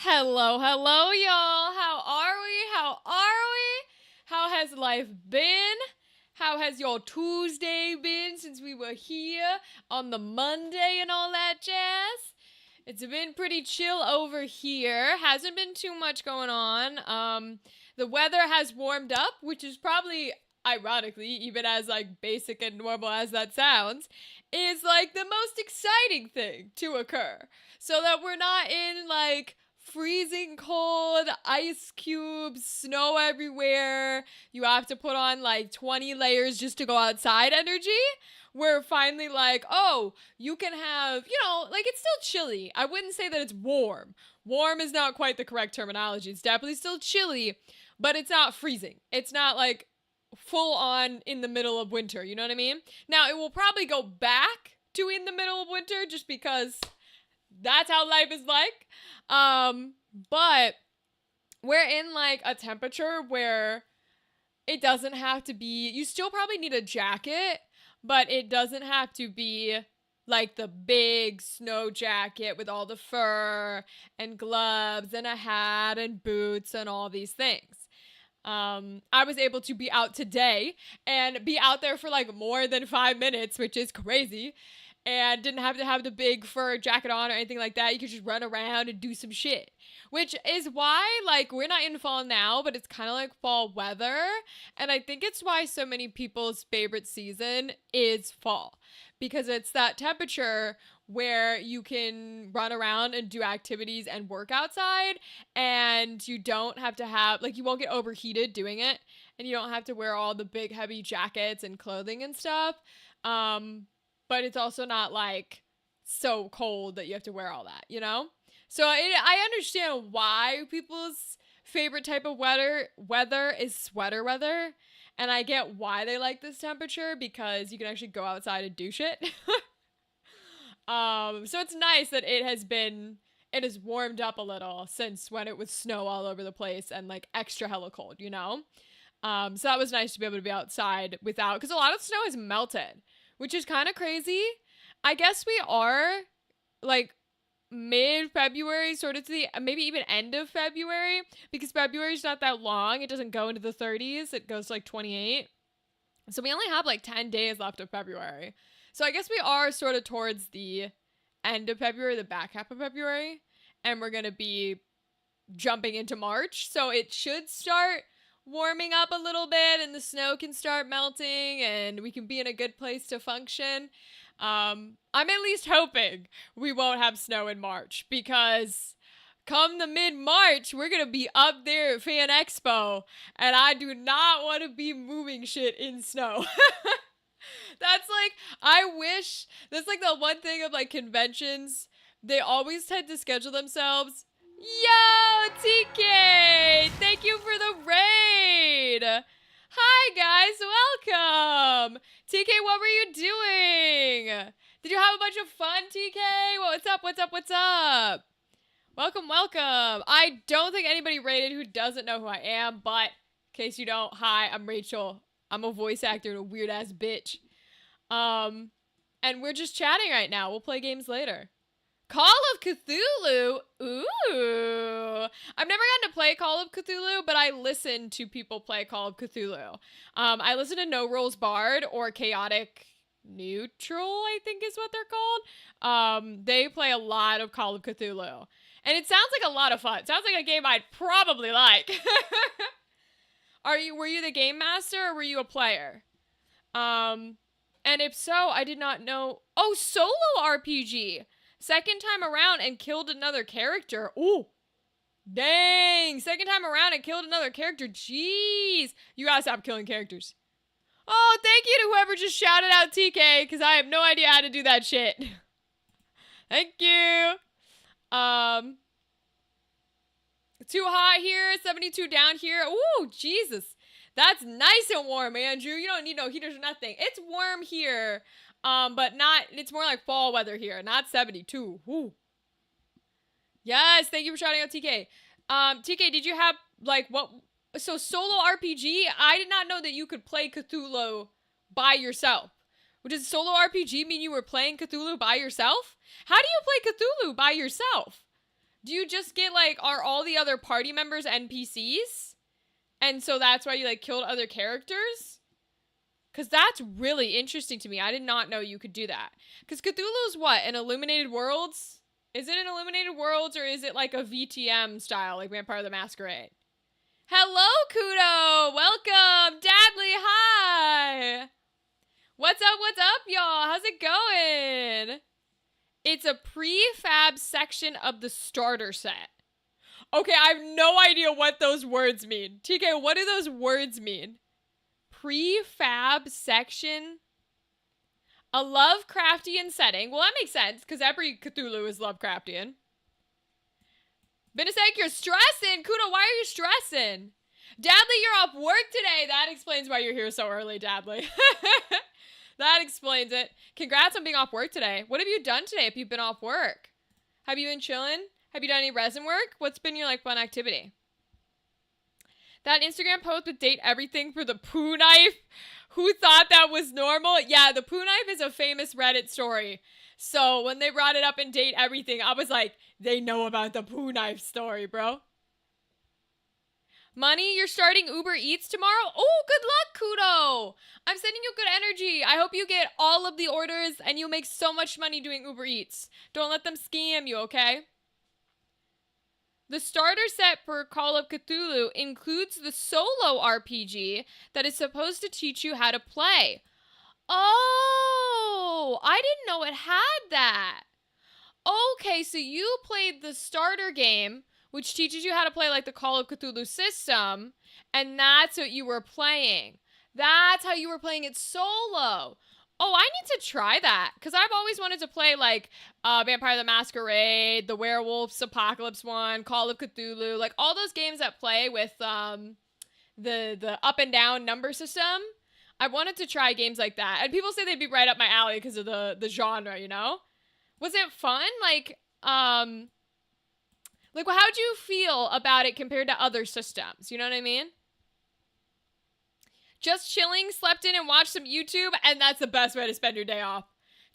Hello, hello, y'all. How are we? How are we? How has life been? How has your Tuesday been since we were here on the Monday and all that jazz? It's been pretty chill over here. Hasn't been too much going on. The weather has warmed up, which is probably ironically, even as like basic and normal as that sounds, is like the most exciting thing to occur. So that we're not in like freezing cold, ice cubes, snow everywhere. You have to put on like 20 layers just to go outside energy. We're finally like, oh, you can have, like it's still chilly. I wouldn't say that it's warm. Warm is not quite the correct terminology. It's definitely still chilly, but it's not freezing. It's not like full on in the middle of winter. You know what I mean? Now, it will probably go back to in the middle of winter just because that's how life is like. But we're in like a temperature where it doesn't have to be, you still probably need a jacket, but it doesn't have to be like the big snow jacket with all the fur and gloves and a hat and boots and all these things. I was able to be out today and be out there for like more than 5 minutes, which is crazy. And didn't have to have the big fur jacket on or anything like that. You could just run around and do some shit. Which is why, like, we're not in fall now, but it's kind of like fall weather. And I think it's why so many people's favorite season is fall. Because it's that temperature where you can run around and do activities and work outside. And you don't have to have, like, you won't get overheated doing it. And you don't have to wear all the big heavy jackets and clothing and stuff. But it's also not like so cold that you have to wear all that, you know? So I understand why people's favorite type of weather is sweater weather. And I get why they like this temperature because you can actually go outside and do shit. So it's nice that it has warmed up a little since when it was snow all over the place and like extra hella cold, you know? So that was nice to be able to be outside without, because a lot of snow has melted, which is kind of crazy. I guess we are like mid-February, sort of to the maybe even end of February, because February's not that long. It doesn't go into the 30s. It goes to like 28. So we only have like 10 days left of February. So I guess we are sort of towards the end of February, the back half of February, and we're going to be jumping into March. So it should start warming up a little bit and the snow can start melting and we can be in a good place to function. I'm at least hoping we won't have snow in March because come the mid-March, we're going to be up there at Fan Expo and I do not want to be moving shit in snow. That's like, I wish, that's like the one thing of like conventions, they always tend to schedule themselves. Yo, TK! Thank you for the raid! Hi, guys, welcome! TK, what were you doing? Did you have a bunch of fun, TK? What's up, what's up, what's up? Welcome, welcome. I don't think anybody raided who doesn't know who I am, but in case you don't, hi, I'm Rachel. I'm a voice actor and a weird-ass bitch. And we're just chatting right now. We'll play games later. Call of Cthulhu? Ooh. I've never gotten to play Call of Cthulhu, but I listen to people play Call of Cthulhu. I listen to No Rules Barred or Chaotic Neutral, I think is what they're called. They play a lot of Call of Cthulhu. And it sounds like a lot of fun. It sounds like a game I'd probably like. Were you the game master or were you a player? And if so, I did not know. Oh, solo RPG. Second time around and killed another character. Ooh. Dang. Second time around and killed another character. Jeez. You gotta stop killing characters. Oh, thank you to whoever just shouted out TK, because I have no idea how to do that shit. Thank you. Too hot here. 72 down here. Ooh, Jesus. That's nice and warm, Andrew. You don't need no heaters or nothing. It's warm here. But not, it's more like fall weather here, not 72. Ooh. Yes, thank you for shouting out TK. TK, did you have, like, so solo RPG? I did not know that you could play Cthulhu by yourself. Does solo RPG mean you were playing Cthulhu by yourself? How do you play Cthulhu by yourself? Do you just get, like, are all the other party members NPCs? And so that's why you, like, killed other characters? Because that's really interesting to me. I did not know you could do that. Because Cthulhu is what? An Illuminated Worlds? Is it an Illuminated Worlds, or is it like a VTM style, like Vampire the Masquerade? Hello, Kudo! Welcome! Dadley, hi! What's up, y'all? How's it going? It's a prefab section of the starter set. Okay, I have no idea what those words mean. TK, what do those words mean? Prefab section? A Lovecraftian setting. Well, that makes sense, because every Cthulhu is Lovecraftian. Benesek, you're stressing! Kudo, why are you stressing? Dadley, you're off work today! That explains why you're here so early, Dadley. That explains it. Congrats on being off work today. What have you done today if you've been off work? Have you been chilling? Have you done any resin work? What's been your, like, fun activity? That Instagram post with date everything for the poo knife. Who thought that was normal? Yeah, the poo knife is a famous Reddit story. So when they brought it up in date everything, I was like, they know about the poo knife story, bro. Money, you're starting Uber Eats tomorrow? Oh, good luck, Kudo. I'm sending you good energy. I hope you get all of the orders and you make so much money doing Uber Eats. Don't let them scam you, okay? The starter set for Call of Cthulhu includes the solo RPG that is supposed to teach you how to play. Oh, I didn't know it had that. Okay, so you played the starter game, which teaches you how to play like the Call of Cthulhu system, and that's what you were playing. That's how you were playing it solo. Oh, I need to try that, because I've always wanted to play like Vampire the Masquerade, the Werewolves Apocalypse one, Call of Cthulhu, like all those games that play with the up and down number system. I wanted to try games like that, and people say they'd be right up my alley because of the genre, you know? Was it fun? Like, how'd you feel about it compared to other systems? You know what I mean? Just chilling, slept in and watched some YouTube, and that's the best way to spend your day off.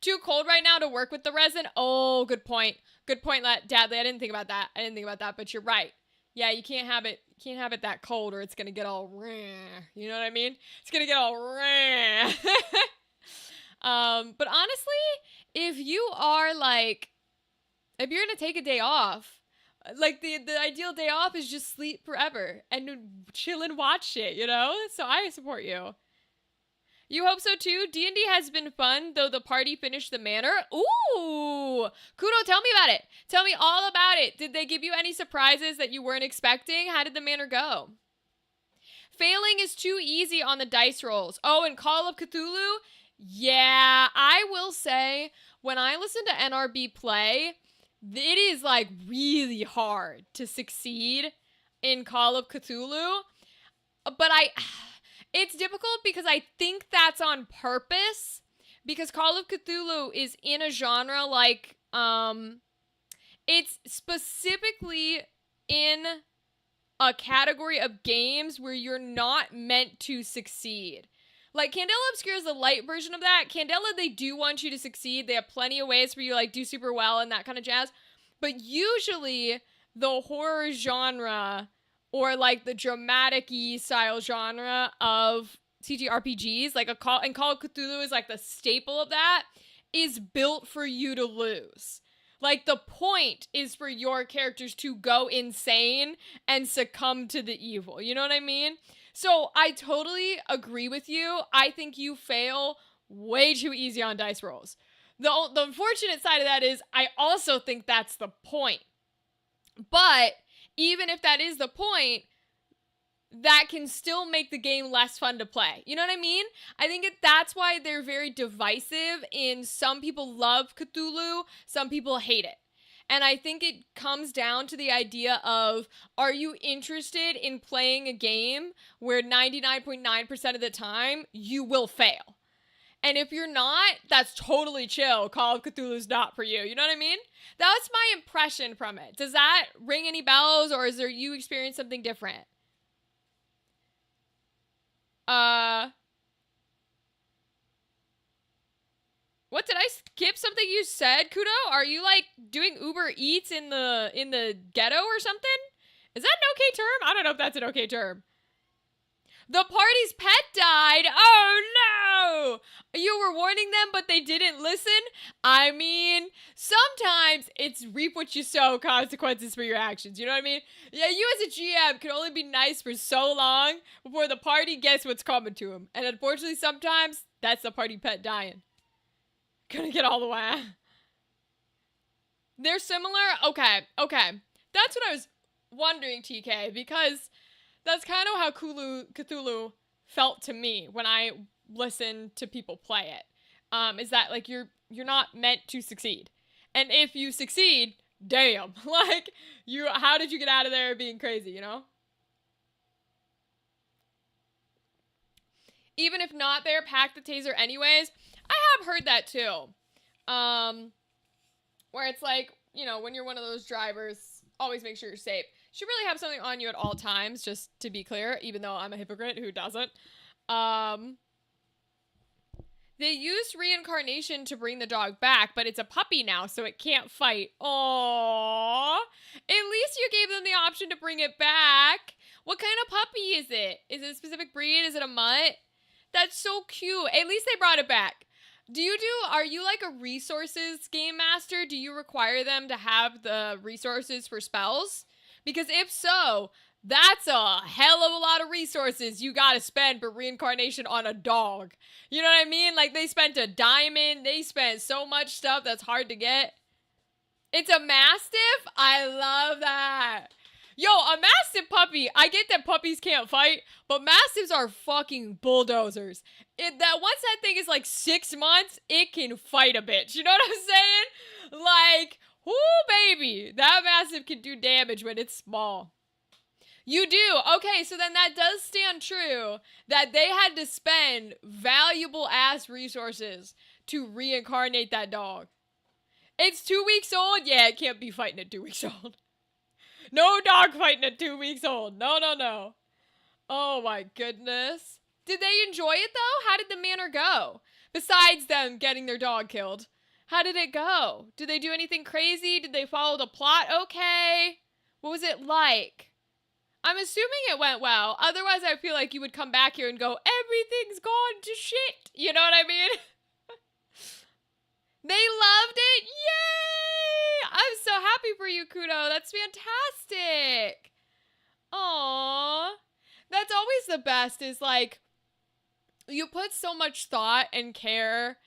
Too cold right now to work with the resin? Oh, good point. Good point, Dadley. I didn't think about that. But you're right. Yeah, you can't have it that cold or it's gonna get all you know what I mean? It's gonna get all but honestly, if you're gonna take a day off, like the ideal day off is just sleep forever and chill and watch shit, you know? So I support you. You hope so too? D&D has been fun, though the party finished the manor. Ooh! Kudo, tell me about it. Tell me all about it. Did they give you any surprises that you weren't expecting? How did the manor go? Failing is too easy on the dice rolls. Oh, and Call of Cthulhu? Yeah, I will say, when I listen to NRB play, it is like really hard to succeed in Call of Cthulhu. But it's difficult because I think that's on purpose, because Call of Cthulhu is in a genre like, it's specifically in a category of games where you're not meant to succeed. Like, Candela Obscura is the light version of that. Candela, they do want you to succeed. They have plenty of ways for you to, like, do super well and that kind of jazz. But usually, the horror genre, or, like, the dramatic-y style genre of TTRPGs, like, Call of Cthulhu is, like, the staple of that, is built for you to lose. Like, the point is for your characters to go insane and succumb to the evil. You know what I mean? So I totally agree with you. I think you fail way too easy on dice rolls. The unfortunate side of that is I also think that's the point. But even if that is the point, that can still make the game less fun to play. You know what I mean? I think that's why they're very divisive in some people love Cthulhu, some people hate it. And I think it comes down to the idea of, are you interested in playing a game where 99.9% of the time you will fail? And if you're not, that's totally chill. Call of Cthulhu's not for you. You know what I mean? That's my impression from it. Does that ring any bells, or is there you experience something different? What What, did I skip something you said, Kudo? Are you like doing Uber Eats in the ghetto or something? Is that an okay term? I don't know if that's an okay term. The party's pet died. Oh no! You were warning them, but they didn't listen? I mean, sometimes it's reap what you sow, consequences for your actions. You know what I mean? Yeah, you as a GM can only be nice for so long before the party gets what's coming to them. And unfortunately, sometimes that's the party pet dying. Gonna get all the way. They're similar? Okay. That's what I was wondering, TK, because that's kind of how Cthulhu felt to me when I listened to people play it. Is that like you're not meant to succeed, and if you succeed, damn, like how did you get out of there being crazy? You know. Even if not there, pack the taser anyways. I have heard that too. Where it's like, you know, when you're one of those drivers, always make sure you're safe. Should really have something on you at all times, just to be clear, even though I'm a hypocrite who doesn't. They used reincarnation to bring the dog back, but it's a puppy now, so it can't fight. Aww. At least you gave them the option to bring it back. What kind of puppy is it? Is it a specific breed? Is it a mutt? That's so cute. At least they brought it back. Are you like a resources game master? Do you require them to have the resources for spells? Because if so, that's a hell of a lot of resources you gotta spend for reincarnation on a dog. You know what I mean? Like, they spent a diamond, they spent so much stuff that's hard to get. It's a Mastiff? I love that. Yo, a Mastiff puppy, I get that puppies can't fight, but Mastiffs are fucking bulldozers. Once that thing is like 6 months, it can fight a bitch. You know what I'm saying? Like, whoo, baby, that Mastiff can do damage when it's small. You do. Okay, so then that does stand true that they had to spend valuable ass resources to reincarnate that dog. It's 2 weeks old? Yeah, it can't be fighting at 2 weeks old. No dog fighting at 2 weeks old. No. Oh my goodness. Did they enjoy it though? How did the manor go? Besides them getting their dog killed. How did it go? Did they do anything crazy? Did they follow the plot okay? What was it like? I'm assuming it went well. Otherwise, I feel like you would come back here and go, everything's gone to shit. You know what I mean? They loved it. Yay! I'm so happy for you, Kudo. That's fantastic. Aww. That's always the best, is like, you put so much thought and care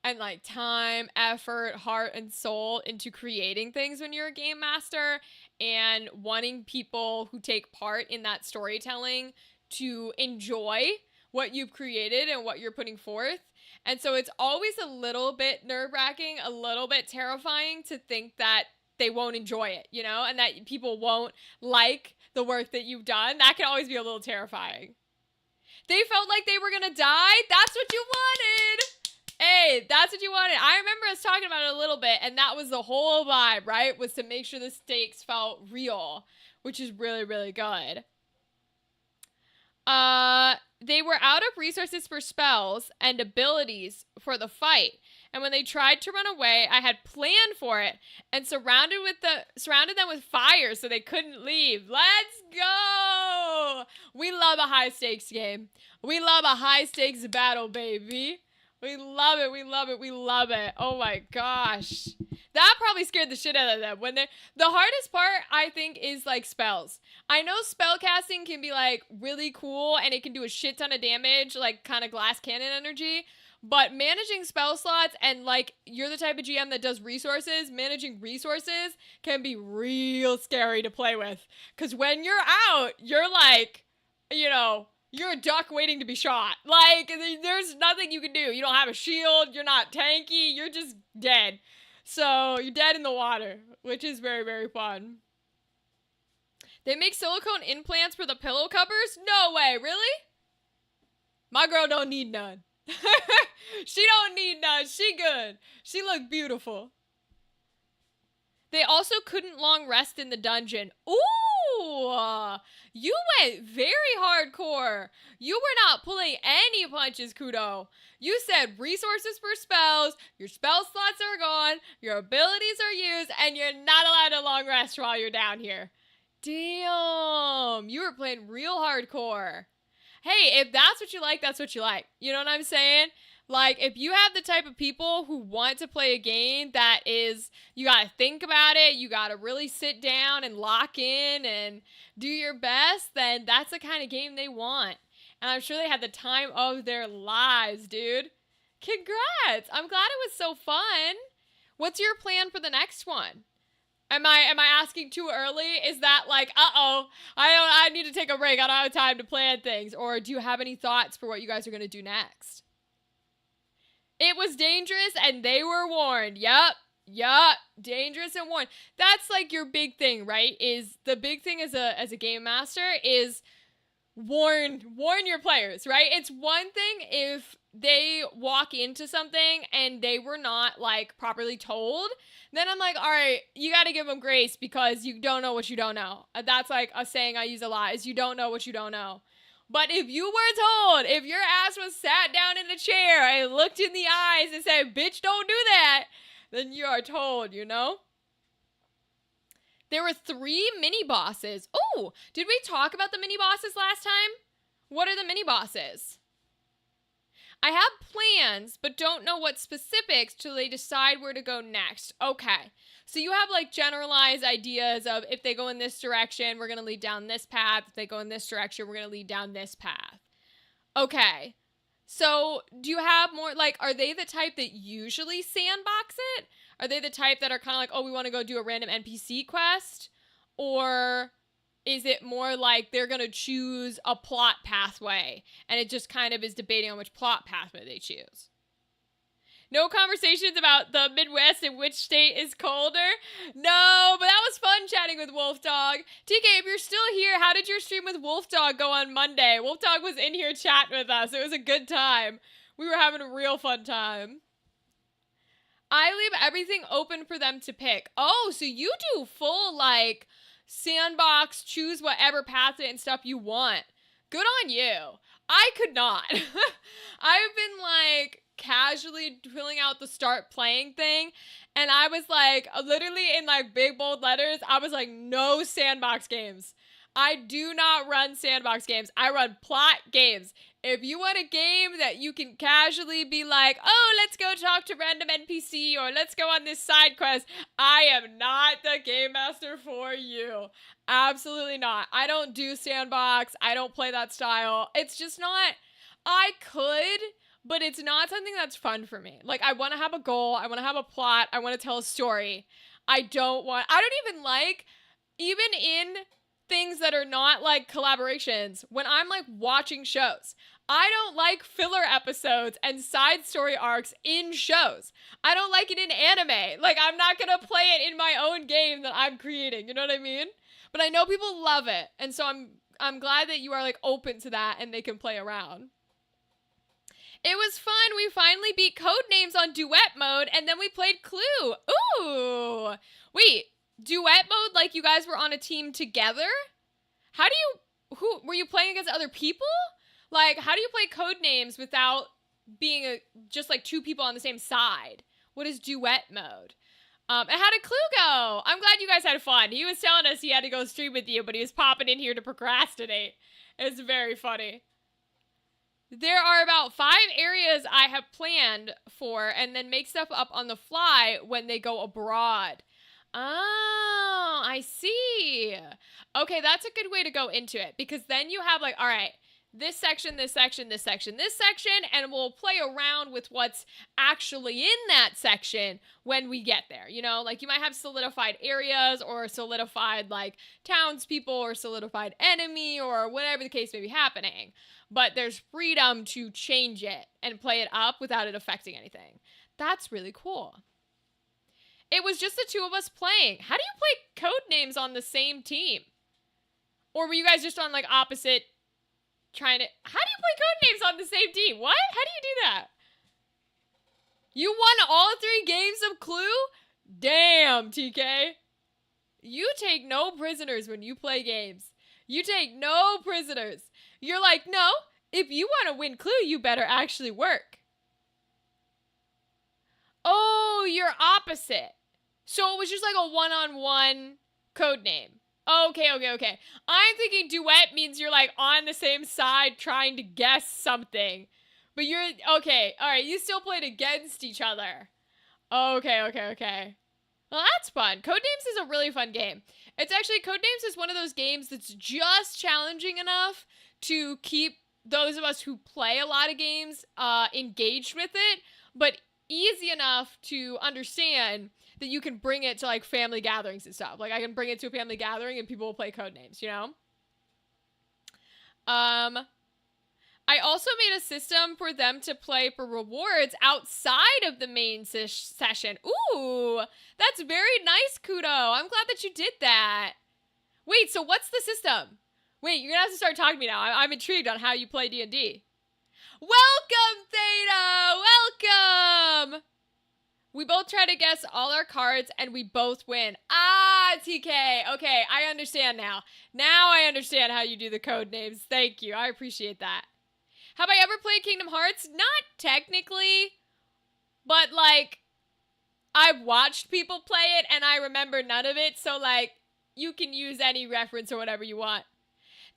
and like time, effort, heart, and soul into creating things when you're a game master, and wanting people who take part in that storytelling to enjoy what you've created and what you're putting forth. And so it's always a little bit nerve-wracking, a little bit terrifying to think that they won't enjoy it, you know, and that people won't like the work that you've done. That can always be a little terrifying. They felt like they were gonna die? That's what you wanted! Hey, that's what you wanted. I remember us talking about it a little bit, and that was the whole vibe, right? Was to make sure the stakes felt real, which is really, really good. They were out of resources for spells and abilities for the fight. And when they tried to run away, I had planned for it and surrounded them with fire so they couldn't leave. Let's go! We love a high stakes game. We love a high stakes battle, baby. We love it. We love it. We love it. Oh my gosh. That probably scared the shit out of them. The hardest part, I think, is like spells. I know spell casting can be like really cool and it can do a shit ton of damage, like kind of glass cannon energy. But managing spell slots, and like you're the type of GM that does resources, managing resources can be real scary to play with. Because when you're out, you're like, you know, you're a duck waiting to be shot. Like, there's nothing you can do. You don't have a shield. You're not tanky. You're just dead. So, you're dead in the water, which is very, very fun. They make silicone implants for the pillow covers? No way. Really? My girl don't need none. She don't need none. She good. She look beautiful. They also couldn't long rest in the dungeon. Ooh! You went very hardcore. You were not pulling any punches, Kudo. You said resources for spells, your spell slots are gone, your abilities are used, and you're not allowed a long rest while you're down here. Damn, you were playing real hardcore. Hey, if that's what you like, that's what you like. You know what I'm saying? Like, if you have the type of people who want to play a game that is, you gotta think about it, you gotta really sit down and lock in and do your best, then that's the kind of game they want. And I'm sure they had the time of their lives, dude. Congrats! I'm glad it was so fun. What's your plan for the next one? Am I asking too early? Is that like, I need to take a break. I don't have time to plan things. Or do you have any thoughts for what you guys are going to do next? It was dangerous and they were warned. Yup. Dangerous and warned. That's like your big thing, right? Is the big thing as a game master is warn your players, right? It's one thing if they walk into something and they were not like properly told, then I'm like, all right, you got to give them grace because you don't know what you don't know. That's like a saying I use a lot, is you don't know what you don't know. But if you were told, if your ass was sat down in a chair and looked in the eyes and said, bitch, don't do that, then you are told, you know? There were 3 mini bosses. Oh, did we talk about the mini bosses last time? What are the mini bosses? I have plans, but don't know what specifics till they decide where to go next. Okay. So you have like generalized ideas of if they go in this direction, we're going to lead down this path. If they go in this direction, we're going to lead down this path. Okay. So do you have more, like, are they the type that usually sandbox it? Are they the type that are kind of like, oh, we want to go do a random NPC quest? Or is it more like they're going to choose a plot pathway and it just kind of is debating on which plot pathway they choose? No conversations about the Midwest and which state is colder? No, but that was fun chatting with Wolf Dog. TK, if you're still here, how did your stream with Wolf Dog go on Monday? Wolf Dog was in here chatting with us. It was a good time. We were having a real fun time. I leave everything open for them to pick. Oh, so you do full, like, sandbox, choose whatever path and stuff you want. Good on you. I could not. I've been, like, casually filling out the start playing thing, and I was like, literally in like big bold letters, I was like, no sandbox games. I do not run sandbox games. I run plot games. If you want a game that you can casually be like, oh, let's go talk to random NPC or let's go on this side quest, I am not the game master for you. Absolutely not. I don't do sandbox. I don't play that style. It's just not, I could, but it's not something that's fun for me. Like, I want to have a goal. I want to have a plot. I want to tell a story. I don't even like, even in things that are not like collaborations, when I'm like watching shows, I don't like filler episodes and side story arcs in shows. I don't like it in anime. Like, I'm not going to play it in my own game that I'm creating. You know what I mean? But I know people love it. And so I'm glad that you are like open to that and they can play around. It was fun. We finally beat Codenames on duet mode, and then we played Clue. Ooh. Wait, duet mode like you guys were on a team together? Were you playing against other people? Like, how do you play Codenames without being just like 2 people on the same side? What is duet mode? And how did Clue go? I'm glad you guys had fun. He was telling us he had to go stream with you, but he was popping in here to procrastinate. It's very funny. There are about 5 areas I have planned for and then make stuff up on the fly when they go abroad. Oh, I see. Okay, that's a good way to go into it because then you have like, all right, this section, this section, this section, this section, and we'll play around with what's actually in that section when we get there. You know, like you might have solidified areas or solidified like townspeople or solidified enemy or whatever the case may be happening. But there's freedom to change it and play it up without it affecting anything. That's really cool. It was just the 2 of us playing. How do you play Codenames on the same team? Or were you guys just on like opposite trying to... How do you play Codenames on the same team? What? How do you do that? You won all 3 games of Clue? Damn, TK. You take no prisoners when you play games. You take no prisoners. You're like, no, if you want to win Clue, you better actually work. Oh, you're opposite. So it was just like a one-on-one code name. Okay. I'm thinking duet means you're like on the same side trying to guess something. But you're, okay, alright, you still played against each other. Okay. Well, that's fun. Codenames is a really fun game. It's actually, Codenames is one of those games that's just challenging enough to keep those of us who play a lot of games engaged with it, but easy enough to understand that you can bring it to like family gatherings and stuff. Like I can bring it to a family gathering and people will play Codenames, you know? I also made a system for them to play for rewards outside of the main session. Ooh, that's very nice, Kudo. I'm glad that you did that. Wait, so what's the system? Wait, you're gonna have to start talking to me now. I'm intrigued on how you play D&D. Welcome, Theta! Welcome! We both try to guess all our cards and we both win. Ah, TK. Okay, I understand now. Now I understand how you do the code names. Thank you. I appreciate that. Have I ever played Kingdom Hearts? Not technically, but like I've watched people play it and I remember none of it. So like you can use any reference or whatever you want.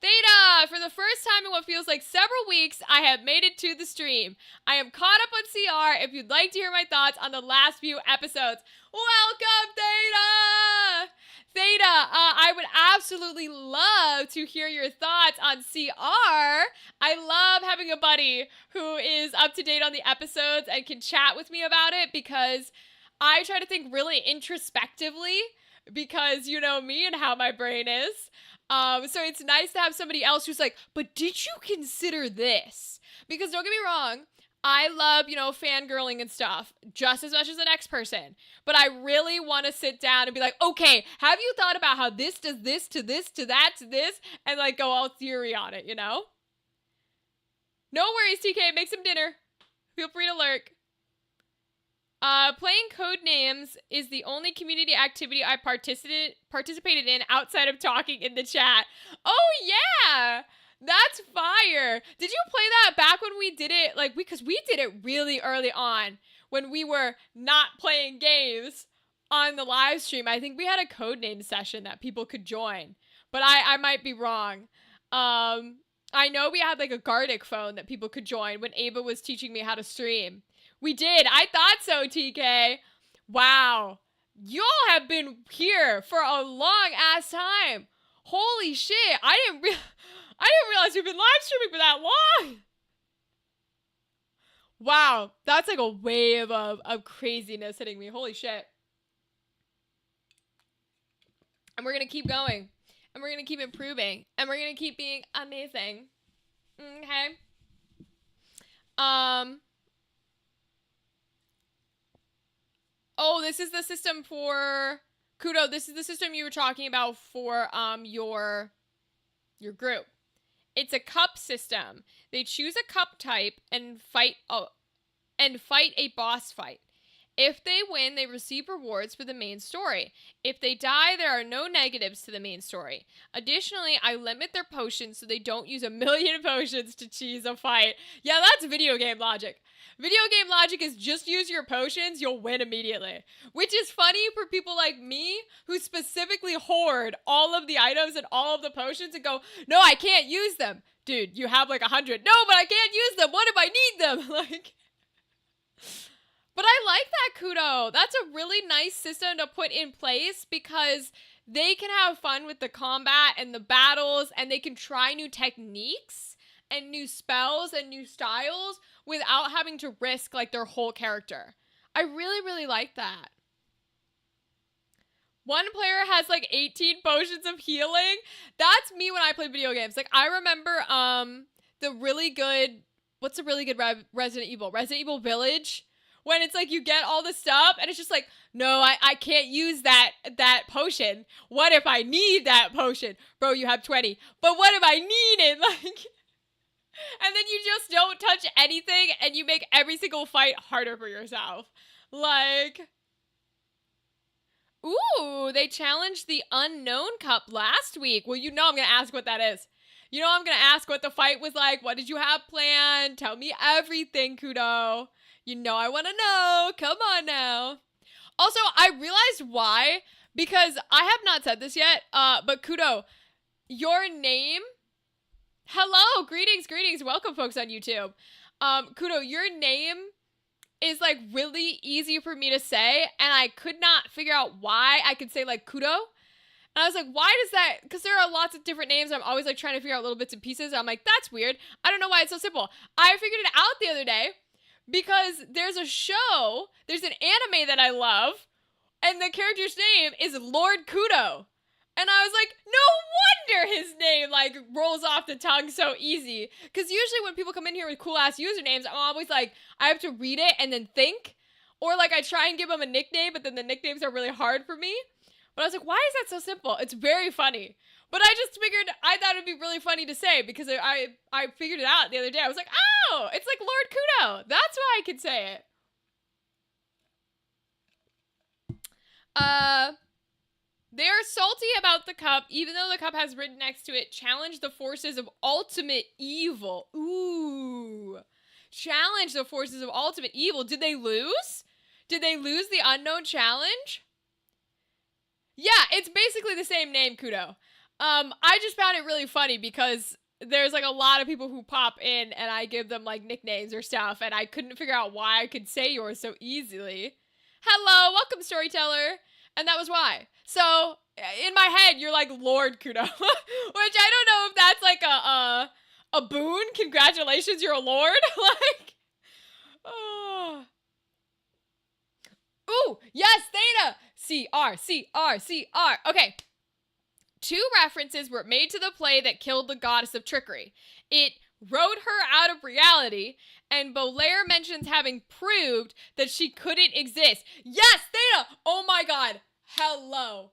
Theta, for the first time in what feels like several weeks, I have made it to the stream. I am caught up on CR if you'd like to hear my thoughts on the last few episodes. Welcome, Theta! Theta, I would absolutely love to hear your thoughts on CR. I love having a buddy who is up to date on the episodes and can chat with me about it because I try to think really introspectively because you know me and how my brain is. So it's nice to have somebody else who's like, but did you consider this? Because don't get me wrong, I love, you know, fangirling and stuff just as much as the next person. But I really want to sit down and be like, okay, have you thought about how this does this to this to that to this? And like go all theory on it, you know? No worries, TK, make some dinner. Feel free to lurk. Playing Codenames is the only community activity I participated in outside of talking in the chat. Oh, yeah! That's fire! Did you play that back when we did it? Like, because we did it really early on when we were not playing games on the live stream. I think we had a Codename session that people could join, but I might be wrong. I know we had like a Gardic phone that people could join when Ava was teaching me how to stream. We did. I thought so, TK. Wow. Y'all have been here for a long ass time. Holy shit. I didn't realize we've been live streaming for that long. Wow. That's like a wave of craziness hitting me. Holy shit. And we're going to keep going. And we're going to keep improving. And we're going to keep being amazing. Okay. Oh, this is the system for Kudo. This is the system you were talking about for your group. It's a cup system. They choose a cup type and fight a boss fight. If they win, they receive rewards for the main story. If they die, there are no negatives to the main story. Additionally, I limit their potions so they don't use 1,000,000 potions to cheese a fight. Yeah, that's video game logic. Video game logic is just use your potions, you'll win immediately. Which is funny for people like me who specifically hoard all of the items and all of the potions and go, no, I can't use them. Dude, you have like 100. No, but I can't use them. What if I need them? Like... But I like that, Kudo. That's a really nice system to put in place because they can have fun with the combat and the battles and they can try new techniques and new spells and new styles without having to risk like their whole character. I really, really like that. One player has like 18 potions of healing. That's me when I play video games. Like I remember the really good, what's a really good Resident Evil? Resident Evil Village? When it's like you get all the stuff and it's just like, no, I can't use that potion. What if I need that potion? Bro, you have 20. But what if I need it? Like, and then you just don't touch anything and you make every single fight harder for yourself. Like, Ooh, they challenged the Unknown Cup last week. Well, you know I'm going to ask what that is. You know I'm going to ask what the fight was like. What did you have planned? Tell me everything, Kudo. You know I want to know. Come on now. Also, I realized why. Because I have not said this yet, but Kudo, your name... Hello, greetings. Welcome, folks on YouTube. Kudo, your name is like really easy for me to say, and I could not figure out why I could say like Kudo. And I was like, why does that? Because there are lots of different names. I'm always like trying to figure out little bits and pieces. I'm like, that's weird. I don't know why it's so simple. I figured it out the other day because there's a show, there's an anime that I love, and the character's name is Lord Kudo. And I was like, no wonder his name, like, rolls off the tongue so easy. Because usually when people come in here with cool-ass usernames, I'm always like, I have to read it and then think. Or, like, I try and give them a nickname, but then the nicknames are really hard for me. But I was like, why is that so simple? It's very funny. But I just figured, I thought it'd be really funny to say, because I figured it out the other day. I was like, oh, it's like Lord Kudo. That's why I could say it. They are salty about the cup, even though the cup has written next to it, challenge the forces of ultimate evil. Ooh. Challenge the forces of ultimate evil. Did they lose? Did they lose the unknown challenge? Yeah, it's basically the same name, Kudo. I just found it really funny because there's like a lot of people who pop in and I give them like nicknames or stuff, and I couldn't figure out why I could say yours so easily. Hello, welcome, storyteller. And that was why. So, in my head, you're like Lord Kudo. Which I don't know if that's like a boon. Congratulations, you're a lord. Like, oh. Ooh, yes, Theta. C-R. Okay. 2 references were made to the play that killed the goddess of trickery. It wrote her out of reality, and Bolaire mentions having proved that she couldn't exist. Yes, Theta! Oh my god. Hello.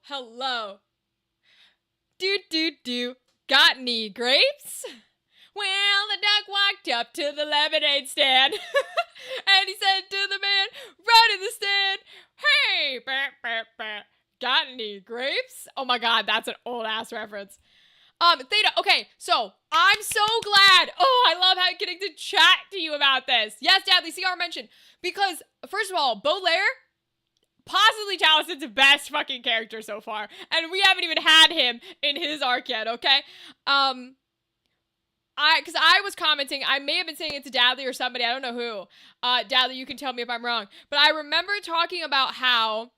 Do. Got any grapes? Well, the duck walked up to the lemonade stand, and he said to the man right in the stand, hey, got any grapes? Oh my god, that's an old-ass reference. Theta, okay, so, I'm so glad. Oh, I love getting to chat to you about this. Yes, Dadley, CR mentioned. Because, first of all, Bolaire, possibly Talison's best fucking character so far. And we haven't even had him in his arc yet, okay? Because I was commenting, I may have been saying it to Dadley or somebody, I don't know who. Dadley, you can tell me if I'm wrong. But I remember talking about how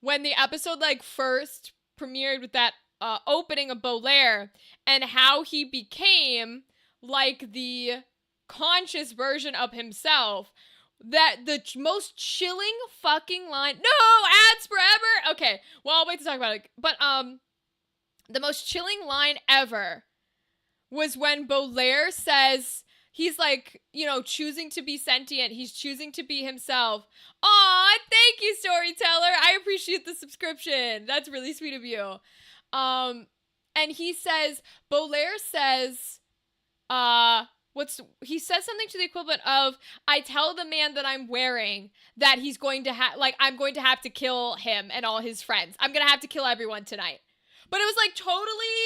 when the episode, like, first premiered with that opening of Bolaire, and how he became like the conscious version of himself, that the most chilling fucking line, no ads forever. Okay, well, I'll wait to talk about it. But the most chilling line ever was when Bolaire says he's like, you know, choosing to be sentient, he's choosing to be himself. Aw, thank you, storyteller. I appreciate the subscription. That's really sweet of you. And he says, Bolaire says, he says something to the equivalent of, I tell the man that I'm wearing that he's going to I'm going to have to kill him and all his friends. I'm going to have to kill everyone tonight. But it was like totally,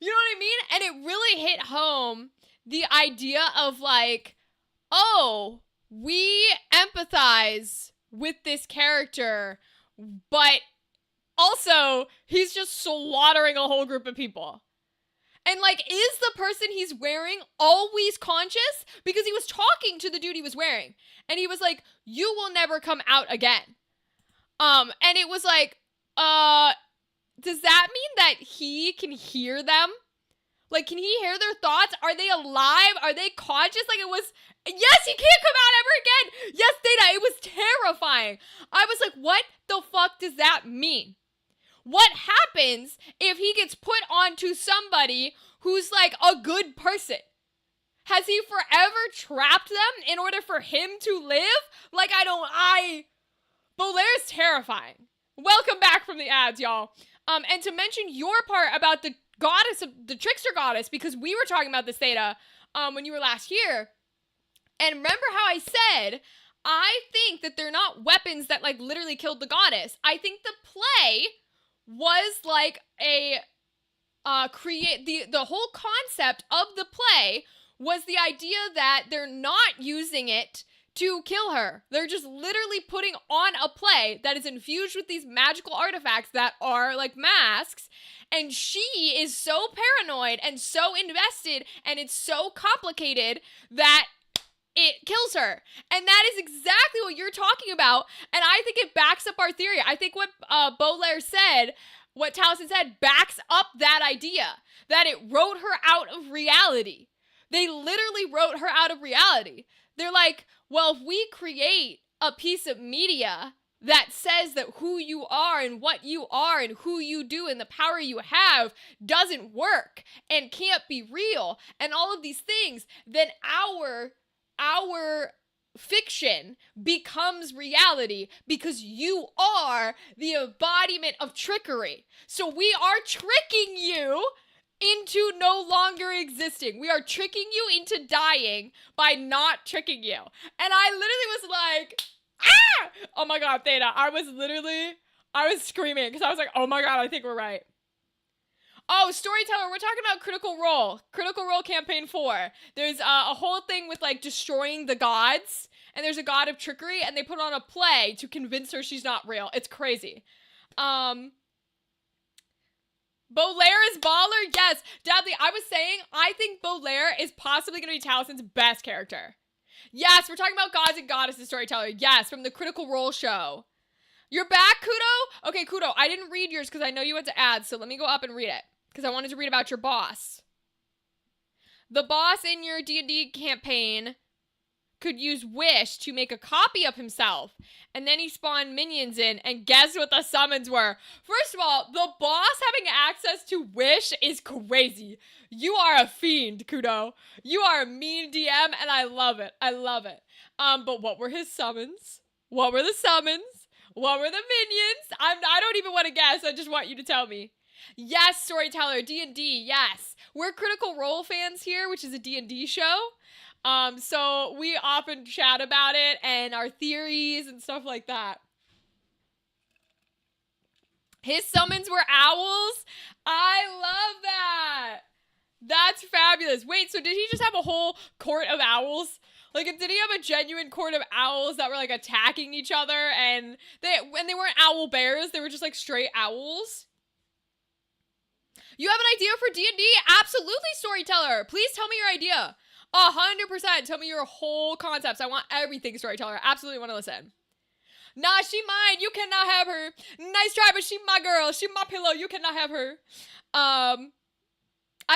you know what I mean? And it really hit home the idea of like, oh, we empathize with this character, but also, he's just slaughtering a whole group of people. And, like, is the person he's wearing always conscious? Because he was talking to the dude he was wearing. And he was like, you will never come out again. And it was like, does that mean that he can hear them? Like, can he hear their thoughts? Are they alive? Are they conscious? Like, it was, yes, he can't come out ever again. Yes, Theta, it was terrifying. I was like, what the fuck does that mean? What happens if he gets put onto somebody who's like a good person? Has he forever trapped them in order for him to live? Like, Bolaire's terrifying. Welcome back from the ads, y'all. And to mention your part about the goddess, the trickster goddess, because we were talking about this, Theta, when you were last here. And remember how I said, I think that they're not weapons that like literally killed the goddess. I think the play was like a the whole concept of the play was the idea that they're not using it to kill her. They're just literally putting on a play that is infused with these magical artifacts that are like masks. And she is so paranoid and so invested, and it's so complicated that it kills her. And that is exactly what you're talking about. And I think it backs up our theory. I think what Baudelaire said, what Taliesin said, backs up that idea that it wrote her out of reality. They literally wrote her out of reality. They're like, well, if we create a piece of media that says that who you are and what you are and who you do and the power you have doesn't work and can't be real and all of these things, then our fiction becomes reality because you are the embodiment of trickery. So we are tricking you into no longer existing. We are tricking you into dying by not tricking you. And I literally was like, ah! Oh my god, Theta. I was screaming because I was like, oh my god, I think we're right. Oh, Storyteller, we're talking about Critical Role. Critical Role Campaign 4. There's a whole thing with, like, destroying the gods. And there's a god of trickery, and they put on a play to convince her she's not real. It's crazy. Baudelaire is baller? Yes. Dadley, I was saying, I think Baudelaire is possibly going to be Talison's best character. Yes, we're talking about gods and goddesses, Storyteller. Yes, from the Critical Role show. You're back, Kudo? Okay, Kudo, I didn't read yours because I know you went to ads, so let me go up and read it. Because I wanted to read about your boss. The boss in your D&D campaign could use Wish to make a copy of himself. And then he spawned minions in, and guess what the summons were? First of all, the boss having access to Wish is crazy. You are a fiend, Kudo. You are a mean DM, and I love it. I love it. But what were his summons? What were the summons? What were the minions? I don't even want to guess. I just want you to tell me. Yes, Storyteller, D&D, yes. We're Critical Role fans here, which is a D&D show. So we often chat about it and our theories and stuff like that. His summons were owls? I love that. That's fabulous. Wait, so did he just have a whole court of owls? Like, did he have a genuine court of owls that were, like, attacking each other? And they weren't owl bears. They were just, like, straight owls. You have an idea for D&D? Absolutely, Storyteller. Please tell me your idea. 100%. Tell me your whole concepts. I want everything, Storyteller. Absolutely want to listen. Nah, she mine. You cannot have her. Nice try, but she my girl. She my pillow. You cannot have her. I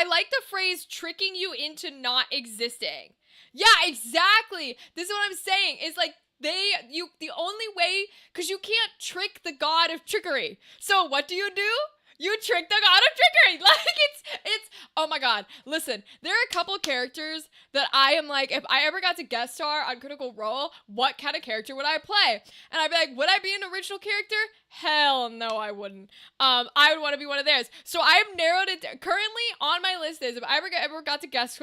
like the phrase tricking you into not existing. Yeah, exactly. This is what I'm saying. It's like the only way, because you can't trick the god of trickery. So what do? You trick the god of trickery. Like, it's, oh my god. Listen, there are a couple characters that I am like, if I ever got to guest star on Critical Role, what kind of character would I play? And I'd be like, would I be an original character? Hell no, I wouldn't. I would want to be one of theirs. So I have narrowed it down. Currently on my list is, if I ever got to guest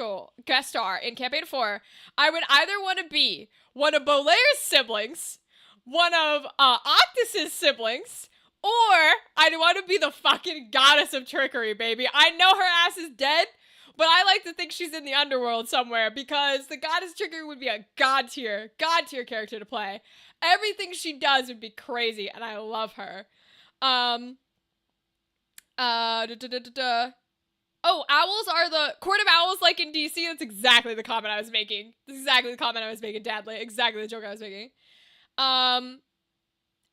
star in Campaign 4, I would either want to be one of Baudelaires' siblings, one of Octus's siblings, or I'd want to be the fucking goddess of trickery, baby. I know her ass is dead, but I like to think she's in the underworld somewhere, because the goddess of trickery would be a god tier character to play. Everything she does would be crazy, and I love her. Oh, owls are the court of owls, like in DC. That's exactly the comment I was making. Dadley. Exactly the joke I was making.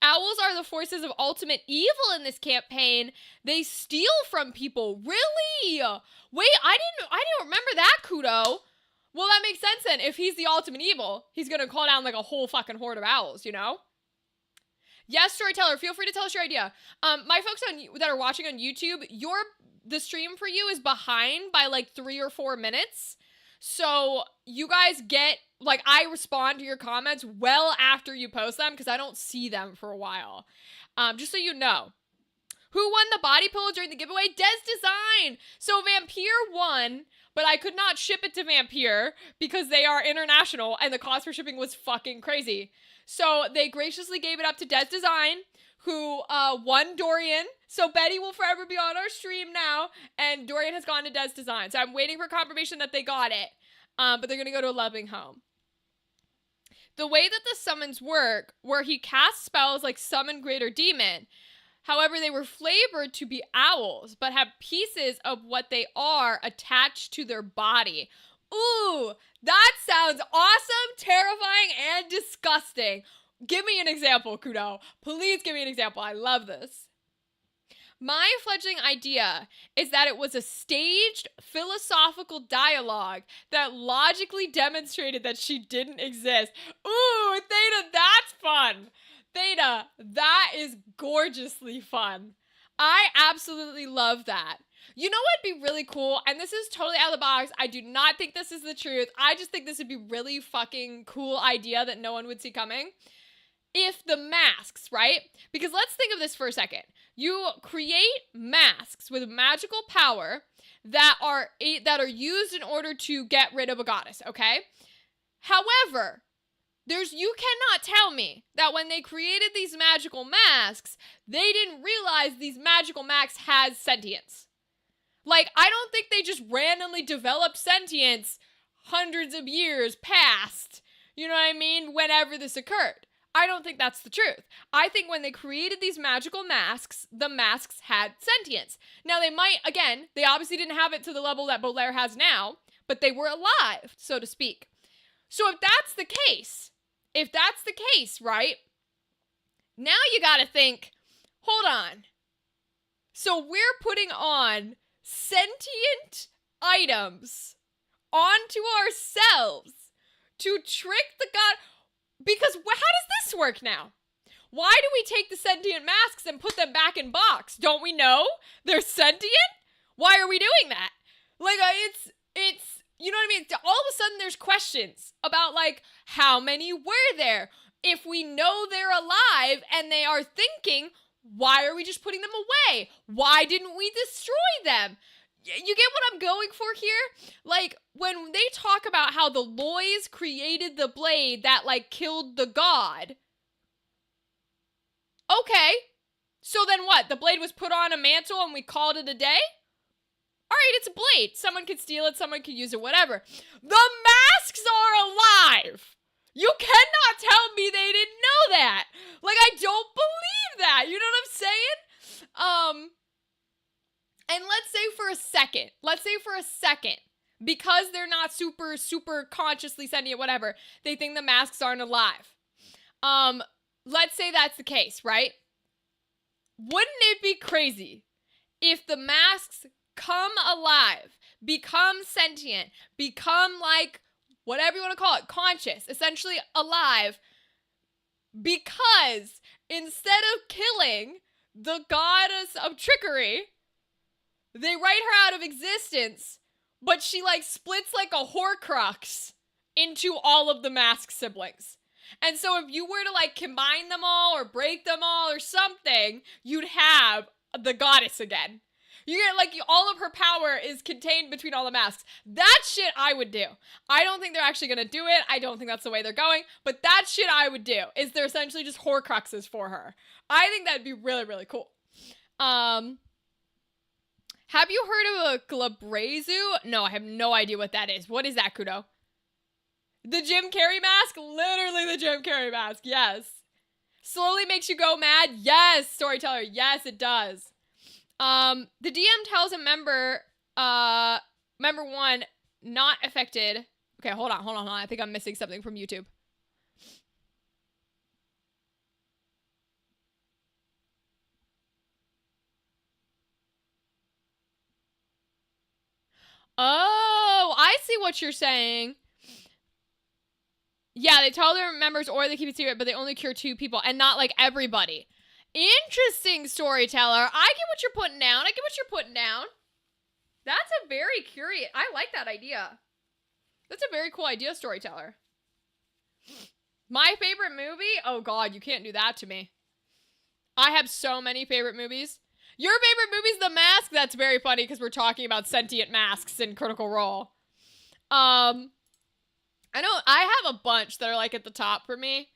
Owls are the forces of ultimate evil in this campaign. They steal from people. Really? Wait, I didn't remember that, Kudo. Well, that makes sense then. If he's the ultimate evil, he's gonna call down like a whole fucking horde of owls, you know? Yes, Storyteller, feel free to tell us your idea. My folks that are watching on YouTube, the stream for you is behind by like 3 or 4 minutes. So you guys get, like, I respond to your comments well after you post them because I don't see them for a while. Just so you know. Who won the body pillow during the giveaway? Des Design! So Vampire won, but I could not ship it to Vampire because they are international and the cost for shipping was fucking crazy. So they graciously gave it up to Des Design, who won Dorian. So Betty will forever be on our stream now, and Dorian has gone to Des Design. So I'm waiting for confirmation that they got it. But they're going to go to a loving home. The way that the summons work, where he casts spells like Summon Greater Demon, however, they were flavored to be owls, but have pieces of what they are attached to their body. Ooh, that sounds awesome, terrifying, and disgusting. Give me an example, Kudo. Please give me an example. I love this. My fledgling idea is that it was a staged philosophical dialogue that logically demonstrated that she didn't exist. Ooh, Theta, that's fun. Theta, that is gorgeously fun. I absolutely love that. You know what'd be really cool? And this is totally out of the box. I do not think this is the truth. I just think this would be really fucking cool idea that no one would see coming. If the masks, right? Because let's think of this for a second. You create masks with magical power that are used in order to get rid of a goddess, okay? However, you cannot tell me that when they created these magical masks, they didn't realize these magical masks had sentience. Like, I don't think they just randomly developed sentience hundreds of years past, you know what I mean, whenever this occurred. I don't think that's the truth. I think when they created these magical masks, the masks had sentience. Now, they obviously didn't have it to the level that Baudelaire has now, but they were alive, so to speak. So if that's the case, right, now you gotta think, hold on. So we're putting on sentient items onto ourselves to trick the god. Because how does this work now? Why do we take the sentient masks and put them back in box? Don't we know they're sentient? Why are we doing that? Like, it's, you know what I mean? All of a sudden there's questions about, like, how many were there? If we know they're alive and they are thinking, why are we just putting them away? Why didn't we destroy them? You get what I'm going for here? Like, when they talk about how the Loys created the blade that, like, killed the god. Okay. So then what? The blade was put on a mantle and we called it a day? Alright, it's a blade. Someone could steal it, someone could use it, whatever. The masks are alive! You cannot tell me they didn't know that! Like, I don't believe that! You know what I'm saying? And let's say for a second, because they're not super, super consciously sentient, whatever, they think the masks aren't alive. Let's say that's the case, right? Wouldn't it be crazy if the masks come alive, become sentient, become, like, whatever you want to call it, conscious, essentially alive, because instead of killing the goddess of trickery, they write her out of existence, but she, like, splits like a Horcrux into all of the mask siblings. And so if you were to, like, combine them all or break them all or something, you'd have the goddess again. You get, like, all of her power is contained between all the masks. That shit I would do. I don't think they're actually gonna do it. I don't think that's the way they're going. But that shit I would do. Is they're essentially just Horcruxes for her. I think that'd be really, really cool. Have you heard of a Glabrezu? No, I have no idea what that is. What is that, Kudo? The Jim Carrey mask? Literally the Jim Carrey mask, yes. Slowly makes you go mad? Yes, storyteller, yes, it does. The DM tells a member 1, not affected. Okay, hold on. I think I'm missing something from YouTube. Oh, I see what you're saying. Yeah, they tell their members or they keep it secret, but they only cure 2 people and not, like, everybody. Interesting, storyteller. I get what you're putting down. That's a very curious. I like that idea. That's a very cool idea, storyteller. My favorite movie? Oh, God, you can't do that to me. I have so many favorite movies. Your favorite movie's The Mask? That's very funny because we're talking about sentient masks in Critical Role. I know I have a bunch that are, like, at the top for me,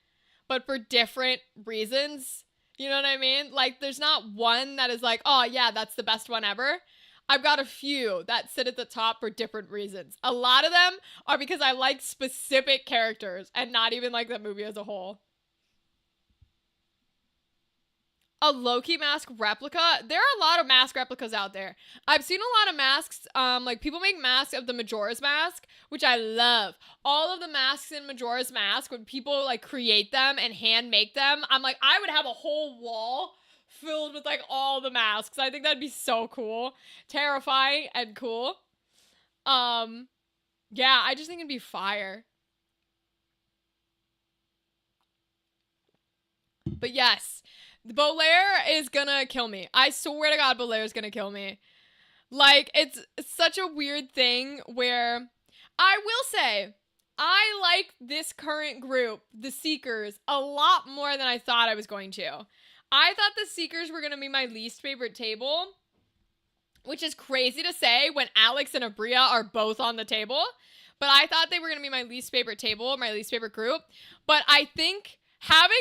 but for different reasons. You know what I mean? Like, there's not one that is like, oh yeah, that's the best one ever. I've got a few that sit at the top for different reasons. A lot of them are because I like specific characters and not even like the movie as a whole. A Loki mask replica. There are a lot of mask replicas out there. I've seen a lot of masks. Like people make masks of the Majora's Mask, which I love. All of the masks in Majora's Mask, when people like create them and hand make them, I'm like, I would have a whole wall filled with like all the masks. I think that'd be so cool, terrifying and cool. Yeah, I just think it'd be fire. But yes, Bolaire is gonna kill me. I swear to God, Bolaire is gonna kill me. Like, it's such a weird thing where I will say, I like this current group, the Seekers, a lot more than I thought I was going to. I thought the Seekers were gonna be my least favorite table, which is crazy to say when Alex and Abria are both on the table. But I thought they were gonna be my least favorite table, my least favorite group. But I think having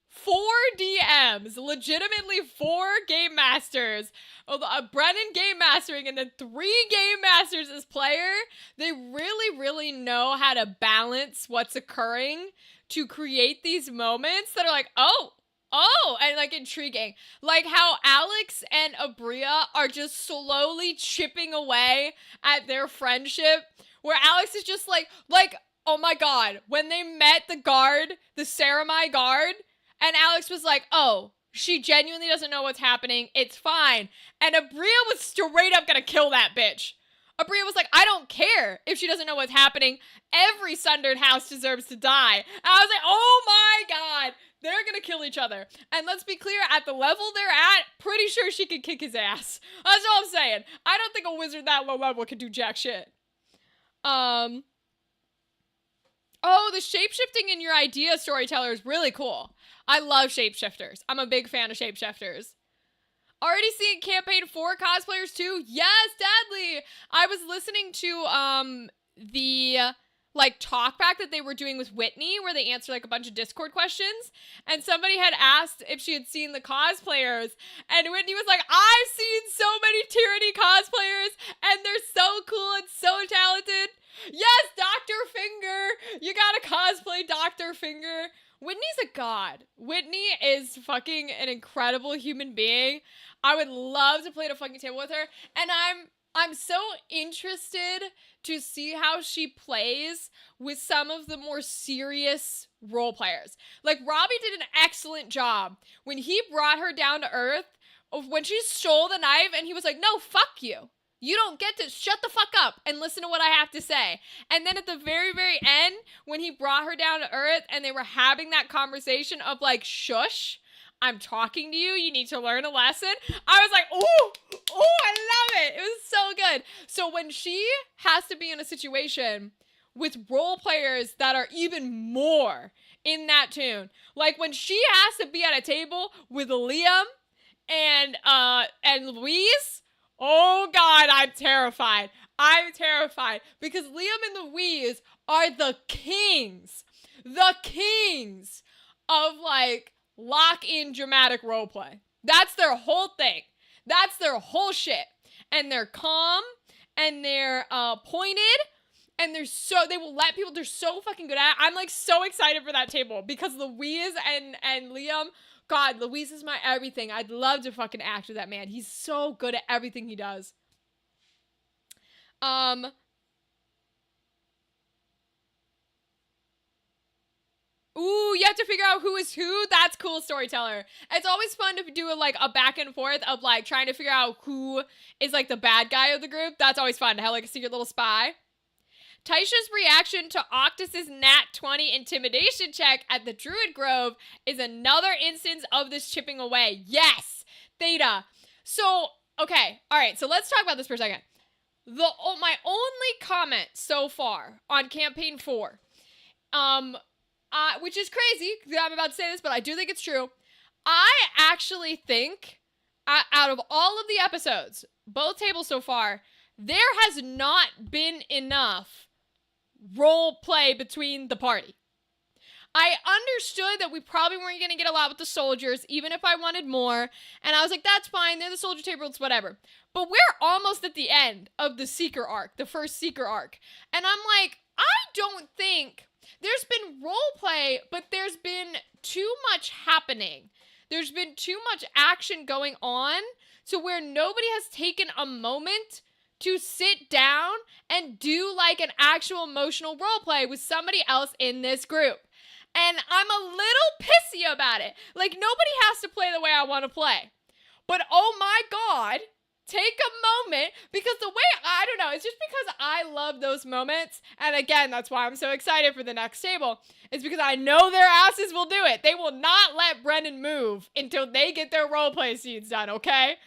4 DMs, legitimately 4 game masters, Brennan game mastering, and then 3 game masters as player, they really, really know how to balance what's occurring to create these moments that are like, oh, and like intriguing. Like how Alex and Abria are just slowly chipping away at their friendship, where Alex is just like, oh my God, when they met the guard, the Saramai guard, and Alex was like, oh, she genuinely doesn't know what's happening. It's fine. And Abria was straight up gonna kill that bitch. Abria was like, I don't care if she doesn't know what's happening. Every Sundered house deserves to die. And I was like, oh my God, they're gonna kill each other. And let's be clear, at the level they're at, pretty sure she could kick his ass. That's all I'm saying. I don't think a wizard that low level could do jack shit. Oh, the shapeshifting in your idea, storyteller, is really cool. I love shapeshifters. I'm a big fan of shapeshifters. Already seeing campaign 4 cosplayers too? Yes, Dadley! I was listening to the like talkback that they were doing with Whitney, where they answered like a bunch of Discord questions, and somebody had asked if she had seen the cosplayers, and Whitney was like, I've seen so many Tyranny cosplayers, and they're so cool and so talented. Yes, Dr. Finger! You gotta cosplay Dr. Finger. Whitney's a god. Whitney is fucking an incredible human being. I would love to play at a fucking table with her, and I'm so interested to see how she plays with some of the more serious role players. Like, Robbie did an excellent job when he brought her down to earth, when she stole the knife, and he was like, no, fuck you. You don't get to shut the fuck up and listen to what I have to say. And then at the very, very end, when he brought her down to earth and they were having that conversation of like, shush, I'm talking to you. You need to learn a lesson. I was like, ooh, I love it. It was so good. So when she has to be in a situation with role players that are even more in that tune, like when she has to be at a table with Liam and Louise, oh God, I'm terrified. I'm terrified because Liam and Louise are the kings of like lock-in dramatic roleplay. That's their whole thing. That's their whole shit. And they're calm and they're pointed and they will let people, they're so fucking good at it. I'm like so excited for that table because Louise and Liam, God, Louise is my everything. I'd love to fucking act with that man. He's so good at everything he does. Ooh, you have to figure out who is who? That's cool, storyteller. It's always fun to do a back and forth of like trying to figure out who is like the bad guy of the group. That's always fun to have like a secret little spy. Taisha's reaction to Octus's Nat 20 intimidation check at the Druid Grove is another instance of this chipping away. Yes, Theta. So, okay, all right, so let's talk about this for a second. My only comment so far on campaign 4, which is crazy, because I'm about to say this, but I do think it's true. I actually think, out of all of the episodes, both tables so far, there has not been enough role play between the party. I understood that we probably weren't going to get a lot with the soldiers, even if I wanted more. And I was like, that's fine. They're the soldier tables, whatever. But we're almost at the end of the Seeker arc, the first Seeker arc. And I'm like, I don't think there's been roleplay, but there's been too much happening. There's been too much action going on to where nobody has taken a moment to sit down and do like an actual emotional roleplay with somebody else in this group. And I'm a little pissy about it. Like, nobody has to play the way I want to play. But oh my God, take a moment, because the way, I don't know, it's just because I love those moments. And again, that's why I'm so excited for the next table. It's because I know their asses will do it. They will not let Brennan move until they get their roleplay scenes done, okay?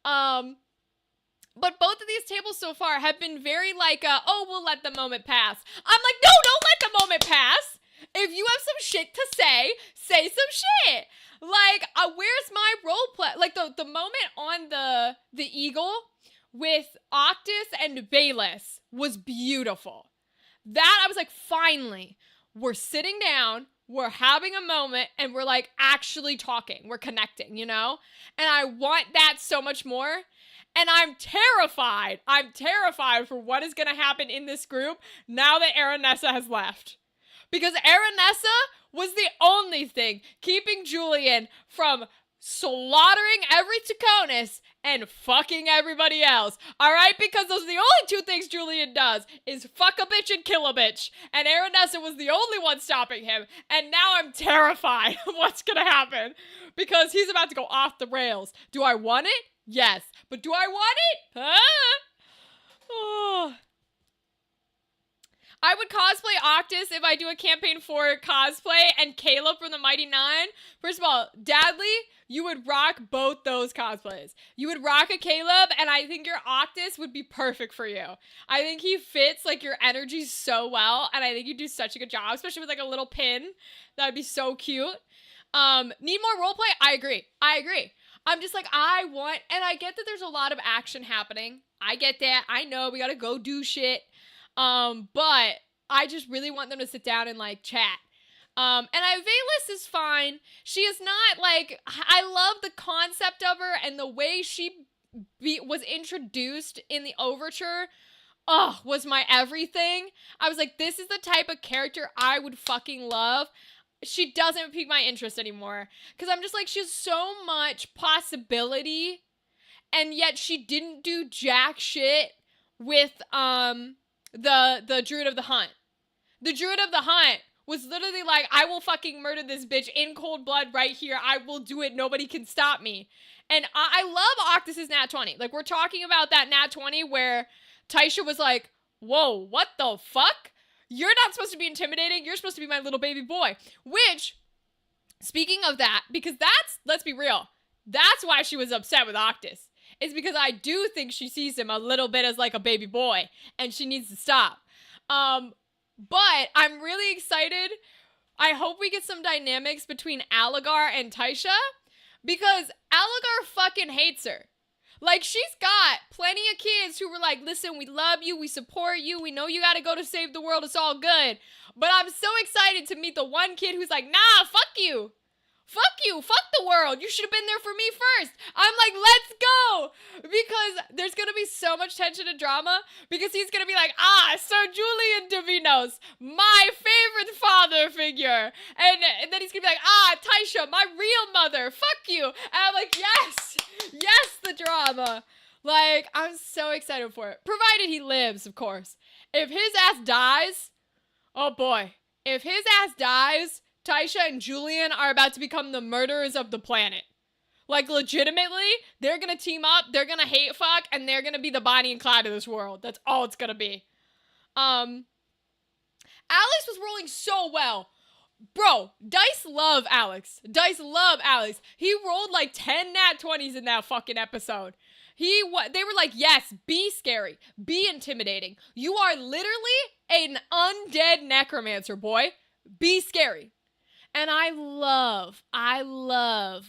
But both of these tables so far have been very like, oh, we'll let the moment pass. I'm like, no, don't let the moment pass. If you have some shit to say, say some shit. Like, where's my role play? Like, the moment on the Eagle with Octus and Ivalice was beautiful. That, I was like, finally, we're sitting down, we're having a moment, and we're, like, actually talking. We're connecting, you know? And I want that so much more. And I'm terrified. I'm terrified for what is going to happen in this group now that Aranessa has left. Because Aranessa was the only thing keeping Julian from slaughtering every Taconis and fucking everybody else. Alright? Because those are the only two things Julian does, is fuck a bitch and kill a bitch. And Aranessa was the only one stopping him. And now I'm terrified of what's gonna happen. Because he's about to go off the rails. Do I want it? Yes. But do I want it? Oh. I would cosplay Octus if I do a campaign for cosplay, and Caleb from the Mighty Nine. First of all, Dadley, you would rock both those cosplays. You would rock a Caleb, and I think your Octus would be perfect for you. I think he fits like your energy so well, and I think you do such a good job, especially with like a little pin. That would be so cute. Need more roleplay? I agree. I'm just like, and I get that there's a lot of action happening. I get that. I know we gotta go do shit. But I just really want them to sit down and like chat. And Ivalice is fine. She is not like, I love the concept of her and the way she was introduced in the overture. Oh, was my everything. I was like, this is the type of character I would fucking love. She doesn't pique my interest anymore. Cause I'm just like, she has so much possibility. And yet she didn't do jack shit with, the Druid of the Hunt. The Druid of the Hunt was literally like, I will fucking murder this bitch in cold blood right here. I will do it. Nobody can stop me. And I love Octus's Nat 20. Like, we're talking about that Nat 20 where Taisha was like, whoa, what the fuck? You're not supposed to be intimidating. You're supposed to be my little baby boy. Which, speaking of that, because let's be real, that's why she was upset with Octus. Is because I do think she sees him a little bit as like a baby boy, and she needs to stop. But I'm really excited. I hope we get some dynamics between Aligar and Taisha, because Aligar fucking hates her. Like, she's got plenty of kids who were like, listen, we love you, we support you, we know you gotta go to save the world, it's all good. But I'm so excited to meet the one kid who's like, nah, fuck you. Fuck you, fuck the world, you should have been there for me first. I'm like, let's go, because there's gonna be so much tension and drama, because he's gonna be like, Sir Julian Divinos, my favorite father figure, and then he's gonna be like, Taisha, my real mother, fuck you, and I'm like, yes, the drama. Like, I'm so excited for it, provided he lives, of course. If his ass dies, oh boy, if his ass dies, Taisha and Julian are about to become the murderers of the planet. Like, legitimately, they're gonna team up, they're gonna hate fuck, and they're gonna be the Bonnie and Clyde of this world. That's all it's gonna be. Alex was rolling so well. Bro, Dice love Alex. He rolled like 10 nat 20s in that fucking episode. They were like, yes, be scary, be intimidating. You are literally an undead necromancer, boy. Be scary. And I love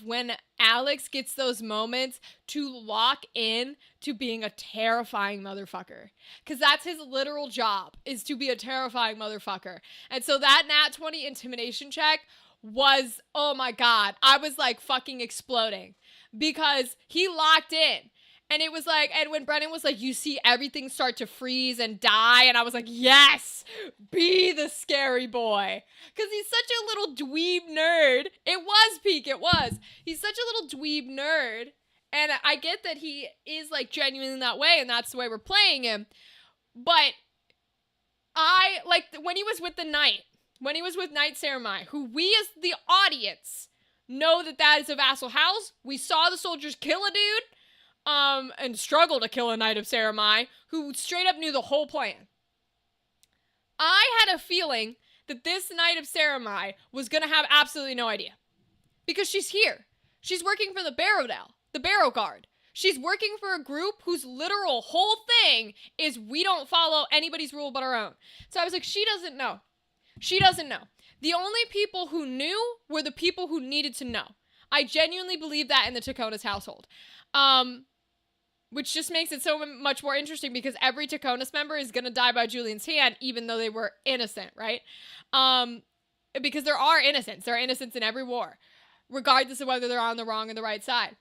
when Alex gets those moments to lock in to being a terrifying motherfucker. Because that's his literal job, is to be a terrifying motherfucker. And so that nat 20 intimidation check was, oh my God, I was like fucking exploding. Because he locked in. And it was like, and when Brennan was like, you see everything start to freeze and die. And I was like, yes, be the scary boy. Because he's such a little dweeb nerd. It was Peak, it was. He's such a little dweeb nerd. And I get that he is like genuine in that way. And that's the way we're playing him. But I, like, when he was with the Knight, when he was with Knight Saramai, who we as the audience know that that is a vassal house. We saw the soldiers kill a dude. And struggle to kill a Knight of Saramai, who straight up knew the whole plan. I had a feeling that this Knight of Saramai was gonna have absolutely no idea. Because she's here. She's working for the Barrowdale, the Barrow Guard. She's working for a group whose literal whole thing is we don't follow anybody's rule but our own. So I was like, she doesn't know. She doesn't know. The only people who knew were the people who needed to know. I genuinely believe that in the Taconis household. Which just makes it so much more interesting because every Taconis member is going to die by Julian's hand, even though they were innocent, right? Because there are innocents. There are innocents in every war, regardless of whether they're on the wrong or the right side.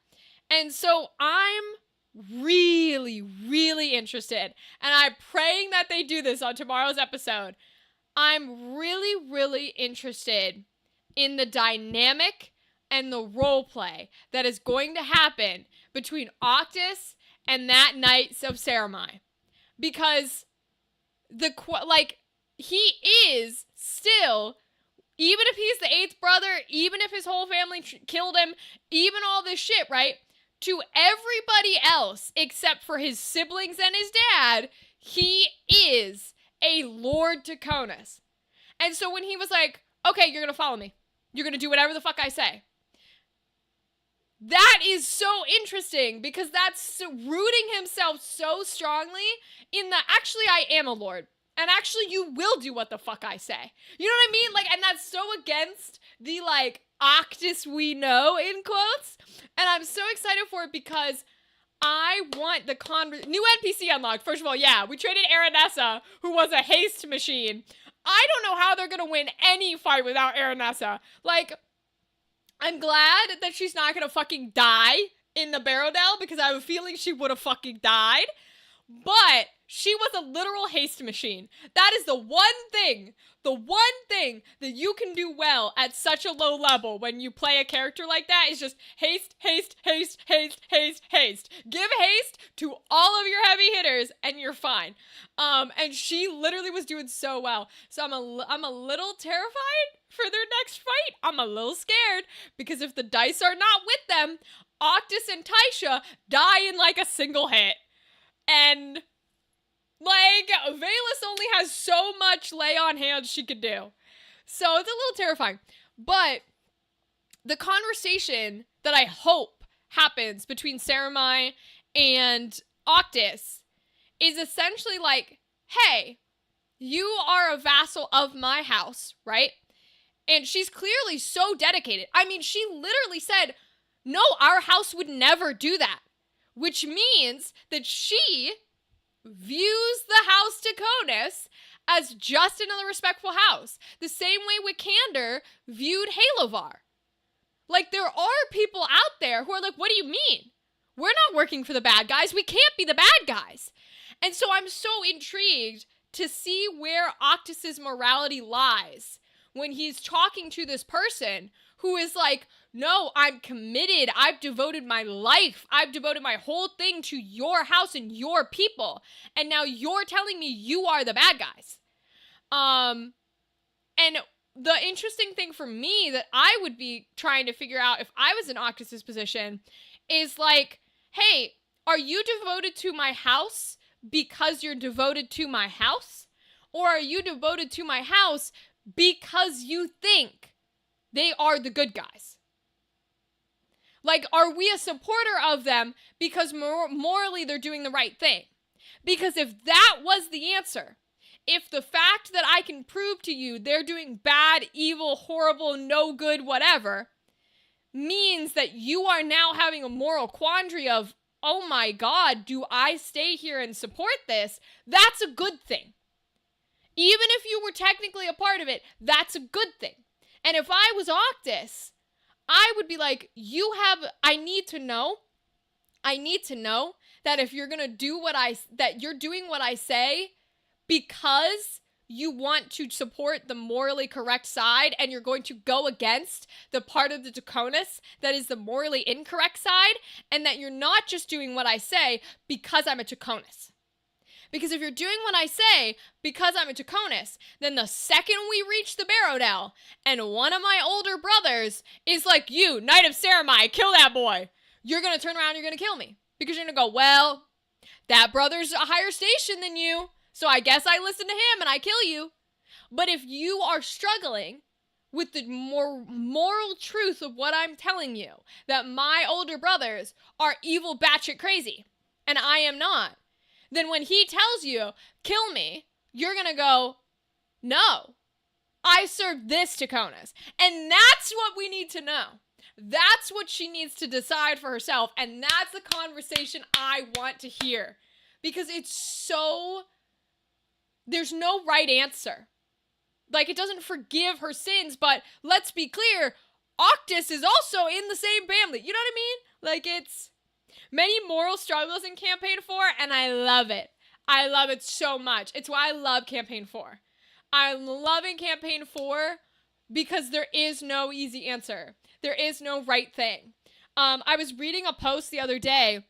And so I'm really, really interested, and I'm praying that they do this on tomorrow's episode. I'm really, really interested in the dynamic and the role play that is going to happen between Octus and that Knights of Saramai. Because he is still, even if he's the eighth brother, even if his whole family killed him, even all this shit, right? To everybody else except for his siblings and his dad, he is a Lord Taconis. And so when he was like, okay, you're gonna follow me. You're gonna do whatever the fuck I say. That is so interesting because that's rooting himself so strongly in the, actually, I am a lord. And actually, you will do what the fuck I say. You know what I mean? Like, and that's so against the, like, Octus we know, in quotes. And I'm so excited for it because I want the new NPC unlocked. First of all, yeah, we traded Aranessa, who was a haste machine. I don't know how they're gonna win any fight without Aranessa. Like, I'm glad that she's not gonna fucking die in the Barrowdale because I have a feeling she would have fucking died. But she was a literal haste machine. That is the one thing that you can do well at such a low level when you play a character like that is just haste, haste, haste, haste, haste, haste. Give haste to all of your heavy hitters and you're fine. And she literally was doing so well. So I'm a little terrified for their next fight. I'm a little scared because if the dice are not with them, Octus and Taisha die in like a single hit. And like, Ivalice only has so much lay on hands she could do. So it's a little terrifying. But the conversation that I hope happens between Saramai and Octus is essentially like, hey, you are a vassal of my house, right? And she's clearly so dedicated. I mean, she literally said, no, our house would never do that. Which means that she views the House Taconis as just another respectful house. The same way Wikander viewed Halovar. Like, there are people out there who are like, what do you mean? We're not working for the bad guys. We can't be the bad guys. And so I'm so intrigued to see where Octus's morality lies when he's talking to this person who is like, no, I'm committed. I've devoted my life. I've devoted my whole thing to your house and your people. And now you're telling me you are the bad guys. And the interesting thing for me that I would be trying to figure out if I was in Octus's position is like, hey, are you devoted to my house because you're devoted to my house? Or are you devoted to my house because you think they are the good guys? Like, are we a supporter of them because morally they're doing the right thing? Because if that was the answer, if the fact that I can prove to you they're doing bad, evil, horrible, no good, whatever, means that you are now having a moral quandary of, oh my God, do I stay here and support this? That's a good thing. Even if you were technically a part of it, that's a good thing. And if I was Octus, I would be like, I need to know that if you're going to do that you're doing what I say because you want to support the morally correct side and you're going to go against the part of the Draconis that is the morally incorrect side, and that you're not just doing what I say because I'm a Draconis. Because if you're doing what I say because I'm a Draconis, then the second we reach the Barodel and one of my older brothers is like, you, Knight of Ceramai, kill that boy, you're going to turn around and you're going to kill me. Because you're going to go, well, that brother's a higher station than you, so I guess I listen to him and I kill you. But if you are struggling with the more moral truth of what I'm telling you, that my older brothers are evil batshit crazy, and I am not, then when he tells you, kill me, you're gonna go, no, I serve this Draconis. And that's what we need to know. That's what she needs to decide for herself, and that's the conversation I want to hear. Because there's no right answer. Like, it doesn't forgive her sins, but let's be clear, Octus is also in the same family. You know what I mean? Like, it's many moral struggles in Campaign 4, and I love it. I love it so much. It's why I love Campaign 4. I'm loving Campaign 4 because there is no easy answer. There is no right thing. I was reading a post the other day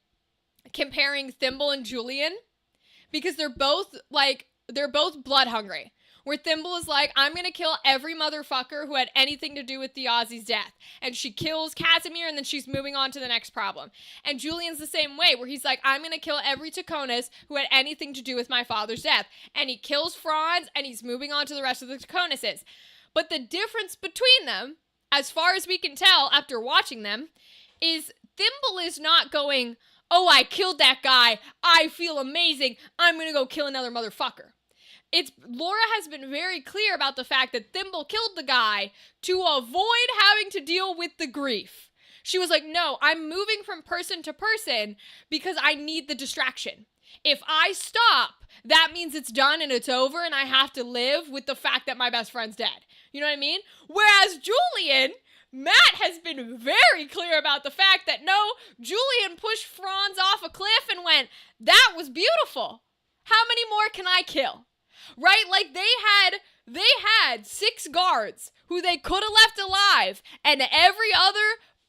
comparing Thimble and Julian because they're both blood hungry. Where Thimble is like, I'm going to kill every motherfucker who had anything to do with the Ozzy's death. And she kills Casimir, and then she's moving on to the next problem. And Julian's the same way, where he's like, I'm going to kill every Draconis who had anything to do with my father's death. And he kills Franz, and he's moving on to the rest of the Draconises. But the difference between them, as far as we can tell after watching them, is Thimble is not going, oh, I killed that guy, I feel amazing, I'm going to go kill another motherfucker. Laura has been very clear about the fact that Thimble killed the guy to avoid having to deal with the grief. She was like, no, I'm moving from person to person because I need the distraction. If I stop, that means it's done and it's over and I have to live with the fact that my best friend's dead. You know what I mean? Whereas Julian, Matt has been very clear about the fact that no, Julian pushed Franz off a cliff and went, that was beautiful. How many more can I kill? Right? Like, they had 6 guards who they could have left alive, and every other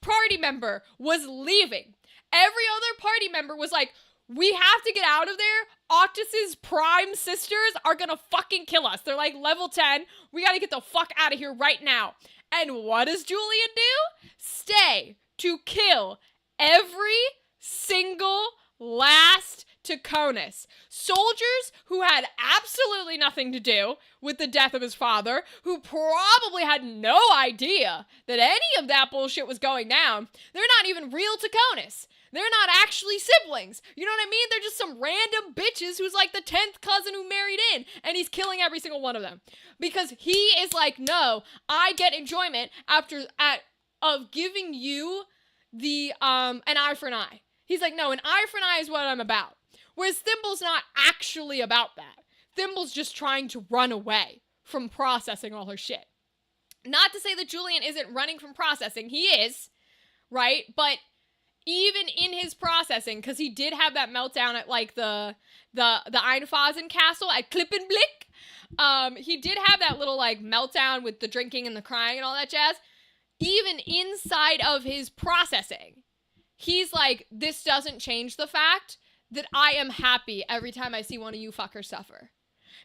party member was leaving. Every other party member was like, we have to get out of there. Octus's prime sisters are gonna fucking kill us. They're like level 10. We gotta get the fuck out of here right now. And what does Julian do? Stay to kill every single last Draconis. Soldiers who had absolutely nothing to do with the death of his father, who probably had no idea that any of that bullshit was going down. They're not even real Draconis. They're not actually siblings. You know what I mean? They're just some random bitches who's like the 10th cousin who married in, and he's killing every single one of them. Because he is like, no, I get enjoyment of giving you the an eye for an eye. He's like, no, an eye for an eye is what I'm about. Whereas Thimble's not actually about that. Thimble's just trying to run away from processing all her shit. Not to say that Julian isn't running from processing. He is, right? But even in his processing, because he did have that meltdown at like the Einfasen castle at Klippenblick. He did have that little like meltdown with the drinking and the crying and all that jazz. Even inside of his processing, he's like, this doesn't change the fact that I am happy every time I see one of you fuckers suffer.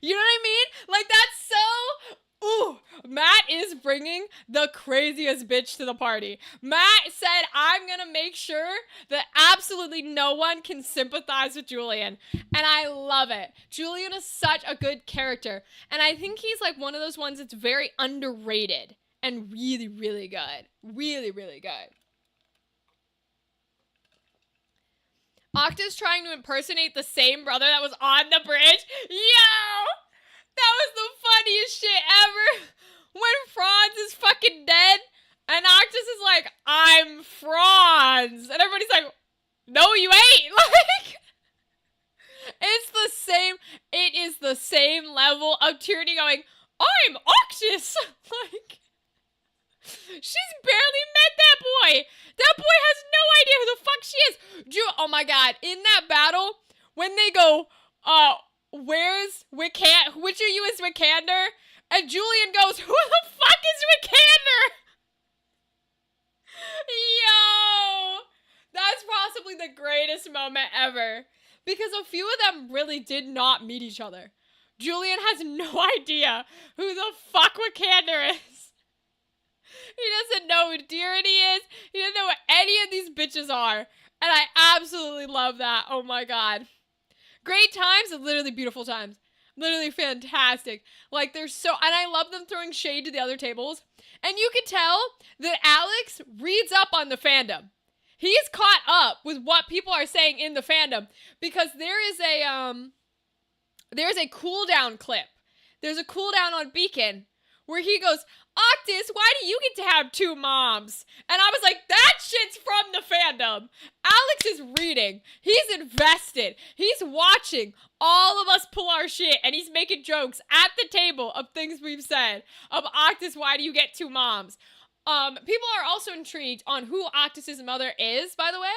You know what I mean? Like, that's so... Ooh, Matt is bringing the craziest bitch to the party. Matt said, I'm gonna make sure that absolutely no one can sympathize with Julian. And I love it. Julian is such a good character. And I think he's like one of those ones that's very underrated and really, really good. Really, really good. Octa's trying to impersonate the same brother that was on the bridge. Yo! That was the funniest shit ever. When Franz is fucking dead, and Octus is like, I'm Franz. And everybody's like, no, you ain't. Like, it is the same level of Tyranny going, I'm Octus. Like, she's barely met that boy. That boy has no idea who the fuck she is. Oh my god, in that battle, when they go, where's Wiccan? Which of you is Wiccander? And Julian goes, who the fuck is Wiccander? Yo! That's possibly the greatest moment ever. Because a few of them really did not meet each other. Julian has no idea who the fuck Wiccander is. He doesn't know who Tyranny is. He doesn't know what any of these bitches are. And I absolutely love that. Oh my god. Great times and literally beautiful times. Literally fantastic. Like, they're so... And I love them throwing shade to the other tables. And you can tell that Alex reads up on the fandom. He's caught up with what people are saying in the fandom. Because there's a cooldown clip. There's a cooldown on Beacon where he goes, Octus, why do you get to have two moms? And I was like, that shit's from the fandom. Alex is reading. He's invested. He's watching all of us pull our shit, and he's making jokes at the table of things we've said. Of Octus, why do you get two moms? People are also intrigued on who Octus's mother is, by the way.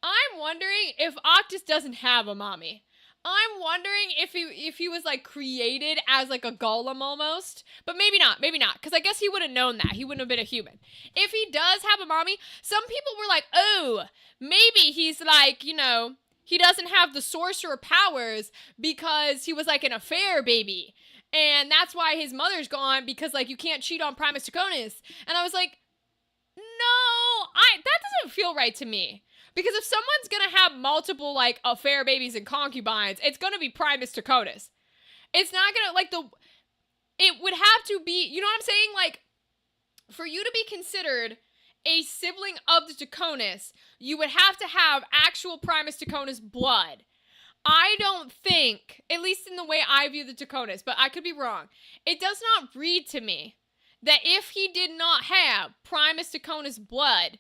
I'm wondering if Octus doesn't have a mommy. I'm wondering if he was, like, created as, like, a golem almost. But maybe not, because I guess he would have known that. He wouldn't have been a human. If he does have a mommy, some people were like, oh, maybe he's, like, you know, he doesn't have the sorcerer powers because he was, like, an affair baby. And that's why his mother's gone, because, like, you can't cheat on Primus Draconis. And I was like, no, that doesn't feel right to me. Because if someone's gonna have multiple, like, affair babies and concubines, it's gonna be Primus Draconis. It's not gonna, like, it would have to be, you know what I'm saying? Like, for you to be considered a sibling of the Draconis, you would have to have actual Primus Draconis blood. I don't think, at least in the way I view the Draconis, but I could be wrong, it does not read to me that if he did not have Primus Draconis blood,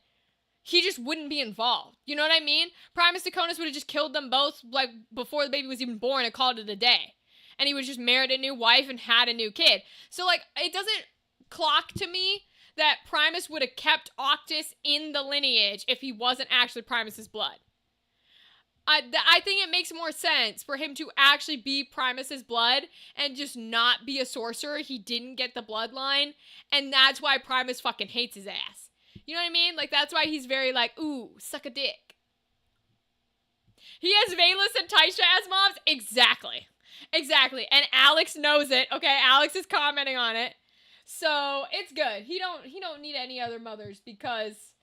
he just wouldn't be involved. You know what I mean? Primus Draconis would have just killed them both, like, before the baby was even born and called it a day. And he would just married a new wife and had a new kid. So, like, it doesn't clock to me that Primus would have kept Octus in the lineage if he wasn't actually Primus's blood. I think it makes more sense for him to actually be Primus's blood and just not be a sorcerer. He didn't get the bloodline, and that's why Primus fucking hates his ass. You know what I mean? Like, that's why he's very like, ooh, suck a dick. He has Ivalice and Taisha as moms? Exactly. Exactly. And Alex knows it. Okay, Alex is commenting on it. So, it's good. He don't need any other mothers because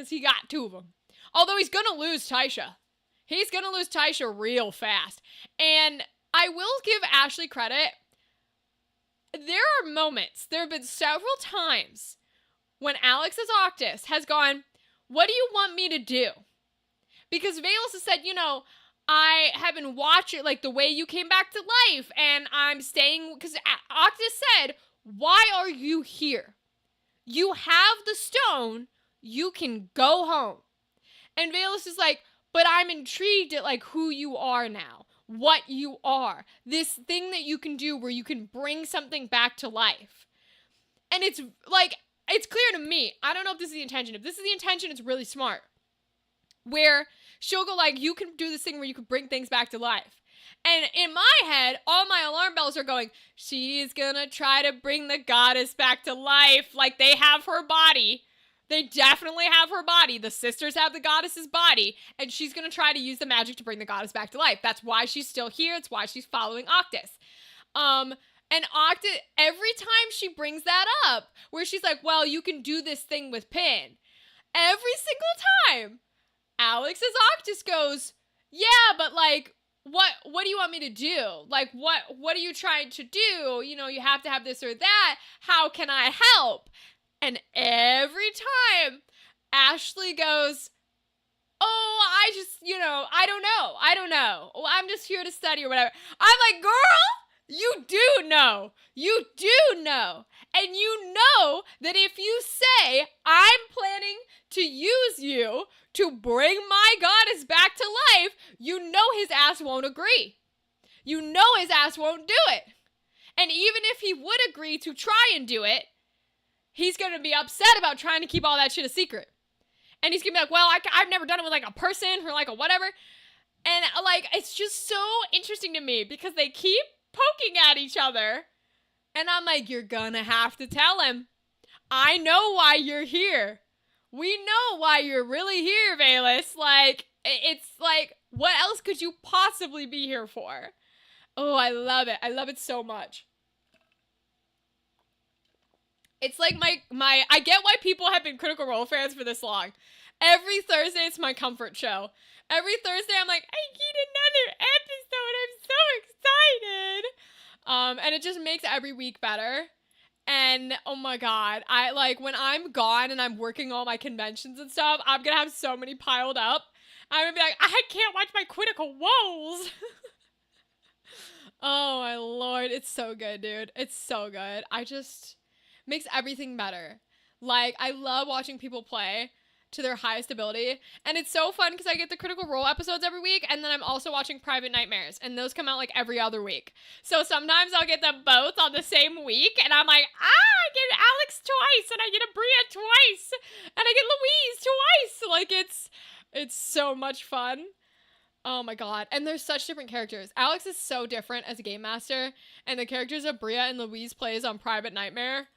he got two of them. Although he's gonna lose Taisha. He's gonna lose Taisha real fast. And I will give Ashley credit. There are moments, there have been several times when Alex's Octus has gone, what do you want me to do? Because Ivalice has said, you know, I have been watching, like, the way you came back to life, and I'm staying, because Octus said, why are you here? You have the stone, you can go home. And Ivalice is like, but I'm intrigued at, like, who you are now, what you are, this thing that you can do where you can bring something back to life. And it's, like, it's clear to me, I don't know if this is the intention. If this is the intention, it's really smart. Where she'll go like, you can do this thing where you can bring things back to life. And in my head, all my alarm bells are going, she's gonna try to bring the goddess back to life. Like, they have her body. They definitely have her body. The sisters have the goddess's body. And she's gonna try to use the magic to bring the goddess back to life. That's why she's still here. It's why she's following Octus. And Octus, every time she brings that up, where she's like, well, you can do this thing with Pin. Every single time, Alex's Octus goes, yeah, but like, what do you want me to do? Like, what are you trying to do? You know, you have to have this or that. How can I help? And every time, Ashley goes, oh, I just, you know, I don't know. Well, I'm just here to study or whatever. I'm like, girl, You do know. You do know. And you know that if you say, I'm planning to use you to bring my goddess back to life, you know his ass won't agree. You know his ass won't do it. And even if he would agree to try and do it, he's going to be upset about trying to keep all that shit a secret. And he's going to be like, well, I've never done it with like a person or like a whatever. And like, it's just so interesting to me because they keep poking at each other. And I'm like, you're going to have to tell him. I know why you're here. We know why you're really here, Ivalice. Like, it's like, what else could you possibly be here for? Oh, I love it. I love it so much. It's like I get why people have been Critical Role fans for this long. Every Thursday, it's my comfort show. Every Thursday, I'm like, I need another episode. I'm so excited. And it just makes every week better. And oh my God, when I'm gone and I'm working all my conventions and stuff, I'm gonna have so many piled up. I'm gonna be like, I can't watch my Critical Roles. Oh my Lord, it's so good, dude. It's so good. Makes everything better. Like, I love watching people play to their highest ability. And it's so fun because I get the Critical Role episodes every week, and then I'm also watching Private Nightmares, and those come out like every other week. So sometimes I'll get them both on the same week, and I'm like, I get Alex twice, and I get Abria twice, and I get Louise twice. Like, it's so much fun. Oh my God. And there's such different characters. Alex is so different as a game master, and the characters that Bria and Louise plays on Private Nightmare,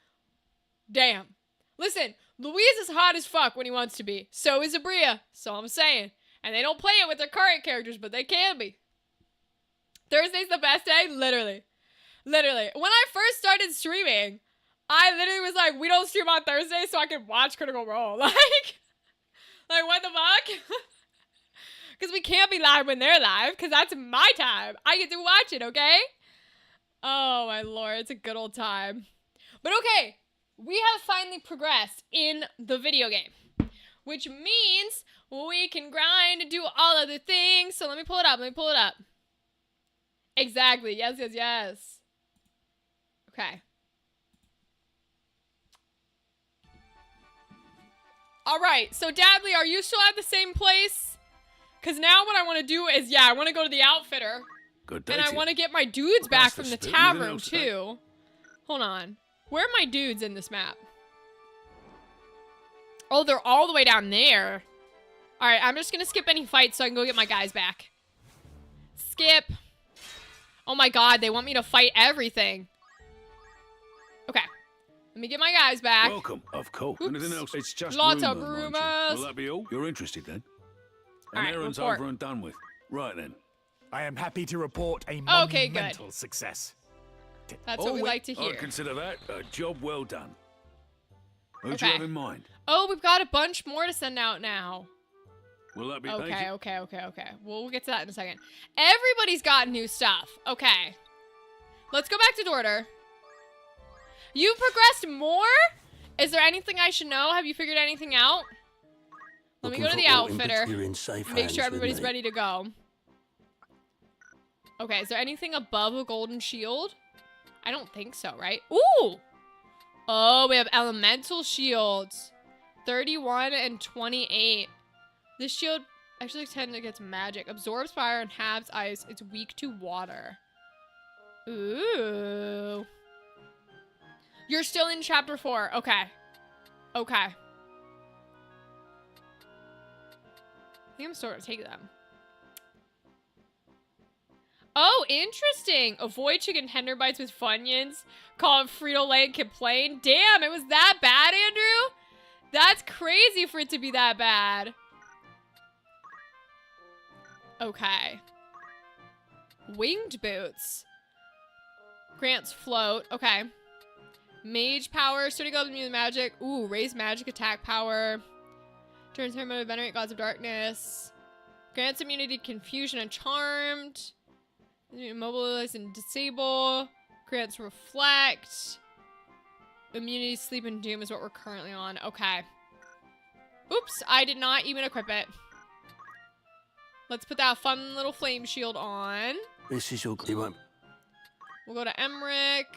damn. Listen, Louise is hot as fuck when he wants to be. So is Abria. So I'm saying. And they don't play it with their current characters, but they can be. Thursday's the best day? Literally. Literally. When I first started streaming, I literally was like, we don't stream on Thursday so I can watch Critical Role. Like what the fuck? Because we can't be live when they're live, because that's my time. I get to watch it, okay? Oh my Lord, it's a good old time. But okay. We have finally progressed in the video game, which means we can grind and do all other things. So let me pull it up. Exactly. Yes. Okay. All right. So Dadley, are you still at the same place? Because now what I want to do is, I want to go to the outfitter. Good day. And I want to get my dudes back from the tavern too. Hold on. Where are my dudes in this map? Oh, they're all the way down there. All right, I'm just going to skip any fights so I can go get my guys back. Skip. Oh my God, they want me to fight everything. Okay. Let me get my guys back. Welcome, of course. Oops. Anything else? It's just lots of rumors. rumors. Will that be all? You're interested then? All right, errand's report. over and done with. Right then. I am happy to report a Okay, monumental success. That's what we like to hear. I'd consider that a job well done. Who'd Okay. you have in mind? Oh, we've got a bunch more to send out now. Will that be Okay. We'll get to that in a second. Everybody's got new stuff. Okay. Let's go back to Dorter. You progressed more? Is there anything I should know? Have you figured anything out? Let me go to the outfitter. Make sure everybody's ready to go. Okay, is there anything above a golden shield? I don't think so, right? Ooh! Oh, we have elemental shields. 31 and 28. This shield actually tends against magic. Absorbs fire and halves ice. It's weak to water. Ooh. You're still in chapter 4. Okay. Okay. I think I'm still gonna take them. Oh, interesting. Avoid chicken tender bites with Funyuns. Call it Frito-Lay and complain. Damn, it was that bad, Andrew? That's crazy for it to be that bad. Okay. Winged boots. Grants float. Okay. Mage power. Starting to go with magic. Ooh, raise magic attack power. Turns him to venerate gods of darkness. Grants immunity to confusion and charmed. Immobilize and disable. Grants reflect. Immunity, sleep, and doom is what we're currently on. Okay. Oops, I did not even equip it. Let's put that fun little flame shield on. This is your... You won't... We'll go to Emmerich.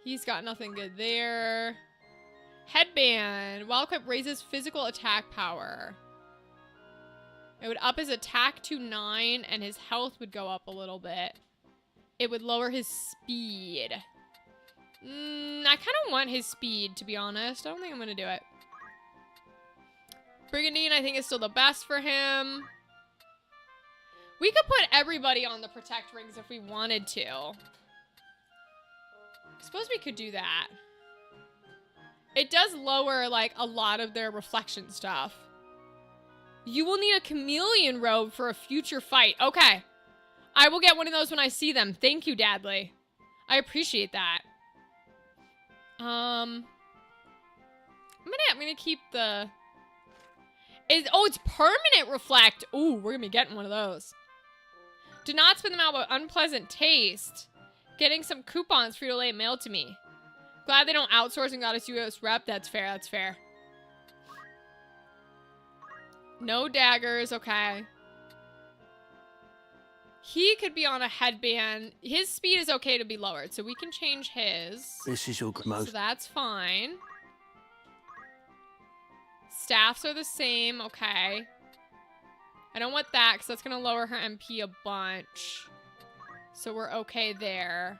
He's got nothing good there. Headband. While equipped, raises physical attack power. It would up his attack to 9, and his health would go up a little bit. It would lower his speed. I kind of want his speed, to be honest. I don't think I'm going to do it. Brigandine, I think, is still the best for him. We could put everybody on the Protect rings if we wanted to. I suppose we could do that. It does lower, like, a lot of their reflection stuff. You will need a chameleon robe for a future fight. Okay. I will get one of those when I see them. Thank you, Dadley. I appreciate that. I'm gonna keep the... it's permanent reflect. Ooh, we're gonna be getting one of those. Do not spin them out with unpleasant taste. Getting some coupons for your late mail to me. Glad they don't outsource and got us US rep. That's fair, that's fair. No daggers, okay. He could be on a headband. His speed is okay to be lowered, so we can change his. This is your most. So that's fine. Staffs are the same, okay. I don't want that, because that's going to lower her MP a bunch. So we're okay there.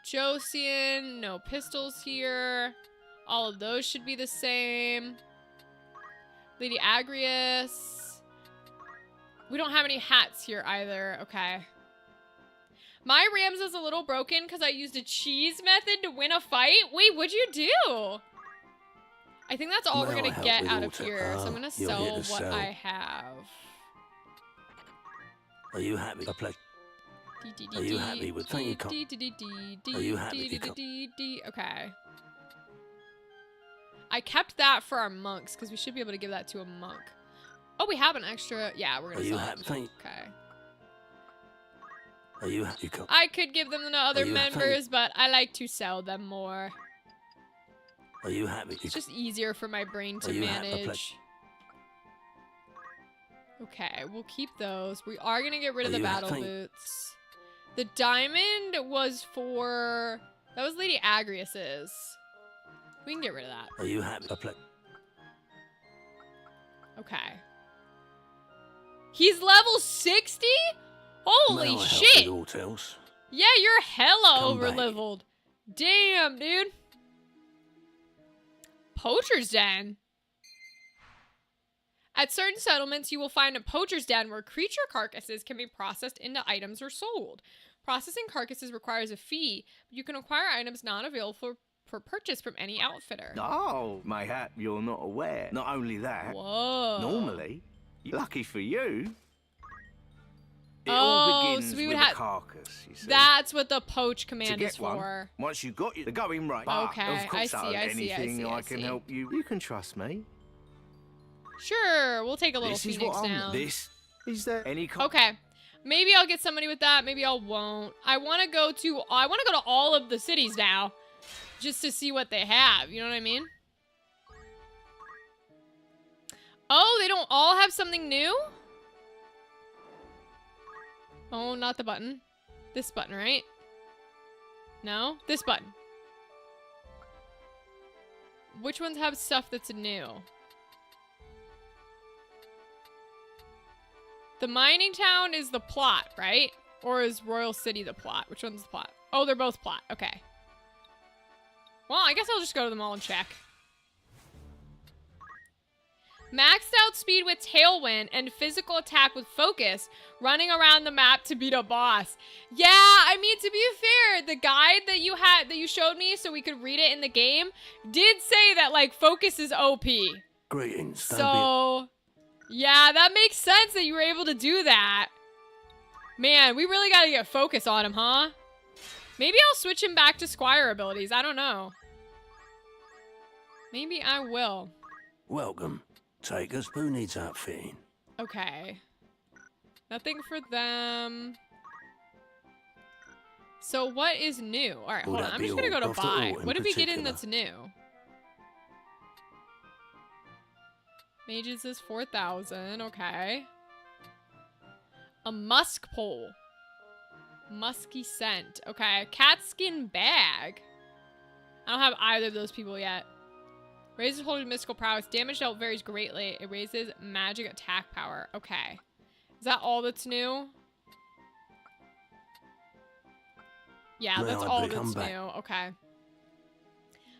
Josian, no pistols here. All of those should be the same. Lady Agrius. We don't have any hats here either. Okay. My Rams is a little broken because I used a cheese method to win a fight. Wait, what'd you do? I think that's all we're going to get out of here. So I'm going to sell what I have. Are you happy? I play. Are you happy with thank you? Are you happy? Okay. I kept that for our monks because we should be able to give that to a monk. Oh, we have an extra. Yeah, we're gonna sell it. Okay. Are you happy? I could give them to other members, but I like to sell them more. Are you happy? It's just easier for my brain to manage. Okay, we'll keep those. We are gonna get rid of the battle boots. The diamond was for... That was Lady Agrius's. We can get rid of that. Are you happy? Okay. He's level 60? Holy shit! Yeah, you're hella over-leveled. Damn, dude. Poacher's Den. At certain settlements, you will find a poacher's den where creature carcasses can be processed into items or sold. Processing carcasses requires a fee, but you can acquire items not available for purchase from any outfitter. Oh, mayhap you're not aware. Not only that, normally, lucky for you, it all begins with a carcass, you see. That's what the poach command is for. Once you got the going right. Okay, of course, I see. I can help you. You can trust me. Sure, we'll take a little Phoenix down. Is there any... Okay. Maybe I'll get somebody with that. Maybe I won't. I want to go to all of the cities now. Just to see what they have. You know what I mean? Oh, they don't all have something new? Oh, not the button. This button, right? No? This button. Which ones have stuff that's new? The mining town is the plot, right? Or is Royal City the plot? Which one's the plot? Oh, they're both plot. Okay. Well, I guess I'll just go to them all and check. Maxed out speed with Tailwind and physical attack with Focus, running around the map to beat a boss. Yeah, I mean, to be fair, the guide that you showed me so we could read it in the game did say that, like, Focus is OP. Greetings. So, yeah, that makes sense that you were able to do that. Man, we really gotta get Focus on him, huh? Maybe I'll switch him back to Squire abilities. I don't know. Maybe I will. Welcome. Take us. Who needs outfitting? Okay. Nothing for them. So what is new? Alright, hold on. I'm just gonna go to buy. What did we get in that's new? Mages is 4,000. Okay. A musk pole. Musky scent. Okay. Cat skin bag. I don't have either of those people yet. Raises holding mystical prowess. Damage dealt varies greatly. It raises magic attack power. Okay. Is that all that's new? Yeah, that's all that's new. Okay.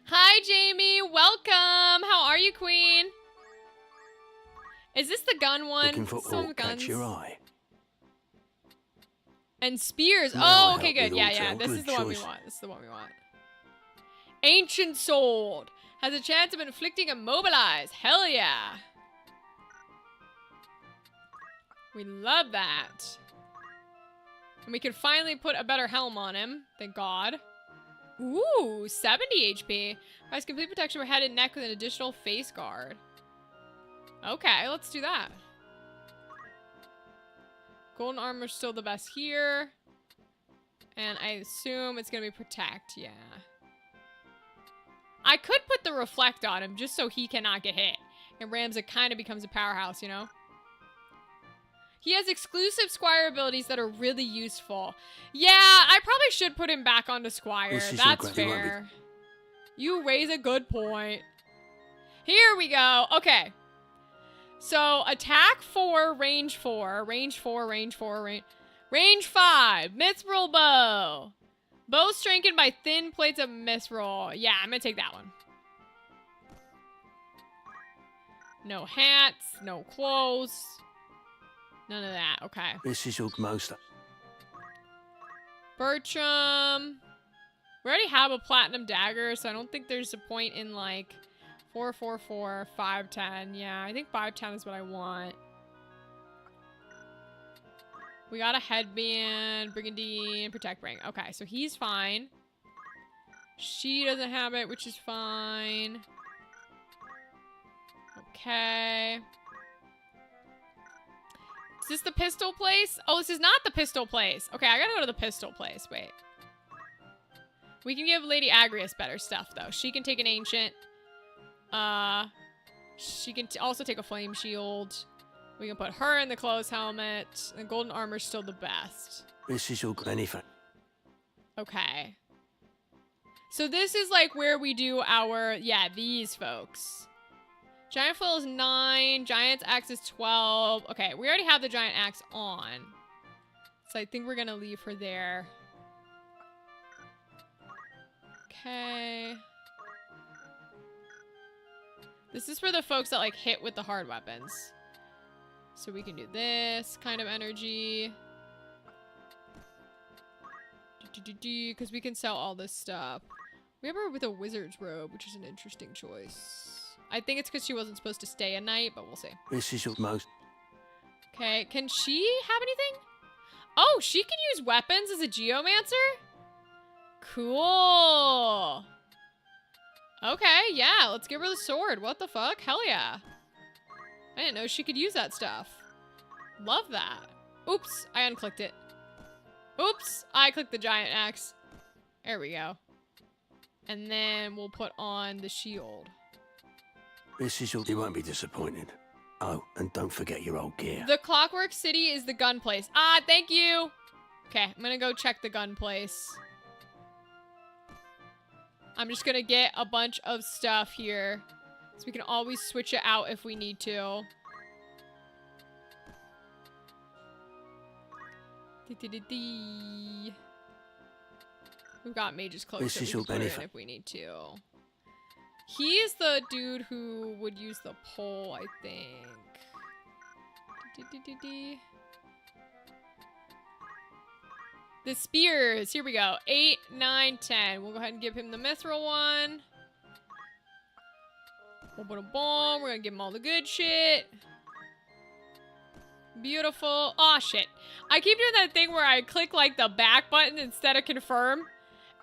Hi, Jamie. Welcome. How are you, Queen? Is this the gun one? Looking for some guns. Catch your eye. And spears. Now Oh, okay, good. Yeah. This is the one we want. This is the one we want. Ancient sword. Has a chance of inflicting immobilize. Hell yeah. We love that. And we can finally put a better helm on him. Thank God. Ooh, 70 HP. Provides complete protection for head and neck with an additional face guard. Okay, let's do that. Golden armor's still the best here. And I assume it's going to be protect. Yeah. I could put the reflect on him just so he cannot get hit. And Ramza kind of becomes a powerhouse, you know? He has exclusive Squire abilities that are really useful. Yeah, I probably should put him back onto Squire. That's fair. You raise a good point. Here we go. Okay. So, attack 4, range 4. Range 4, range 4, range 5. Mithril bow. Bow strengthened by thin plates of mithril. Yeah, I'm gonna take that one. No hats, no clothes. None of that. Okay. This is your most. Bertram. We already have a platinum dagger, so I don't think there's a point in like 444, 510. Yeah, I think 510 is what I want. We got a headband, brigandine, protect ring. Okay, so he's fine. She doesn't have it, which is fine. Okay. Is this the pistol place? Oh, this is not the pistol place. Okay, I gotta go to the pistol place. Wait. We can give Lady Agrias better stuff, though. She can take an ancient. She can also take a flame shield. We can put her in the clothes helmet. The golden armor's still the best. This is your anything. Okay. So this is like where we do our, yeah, these folks. Giant flail is 9. Giant's axe is 12. Okay, we already have the giant axe on. So I think we're gonna leave her there. Okay. This is for the folks that like hit with the hard weapons. So we can do this kind of energy. Because we can sell all this stuff. We have her with a wizard's robe, which is an interesting choice. I think it's because she wasn't supposed to stay a night, but we'll see. This is your most. Okay, can she have anything? Oh, she can use weapons as a geomancer? Cool. Okay, yeah, let's give her the sword. What the fuck? Hell yeah. I didn't know she could use that stuff. Love that. Oops, I unclicked it. Oops, I clicked the giant axe. There we go. And then we'll put on the shield. This is your. You won't be disappointed. Oh, and don't forget your old gear. The Clockwork City is the gun place. Ah, thank you. Okay, I'm gonna go check the gun place. I'm just gonna get a bunch of stuff here. So we can always switch it out if we need to. We've got Mage's Cloak that we can put in if we need to. He's the dude who would use the pole, I think. The spears. Here we go. 8, 9, 10. We'll go ahead and give him the mithril one. Boom, boom, boom. We're gonna give him all the good shit. Beautiful. Aw, shit. I keep doing that thing where I click, like, the back button instead of confirm.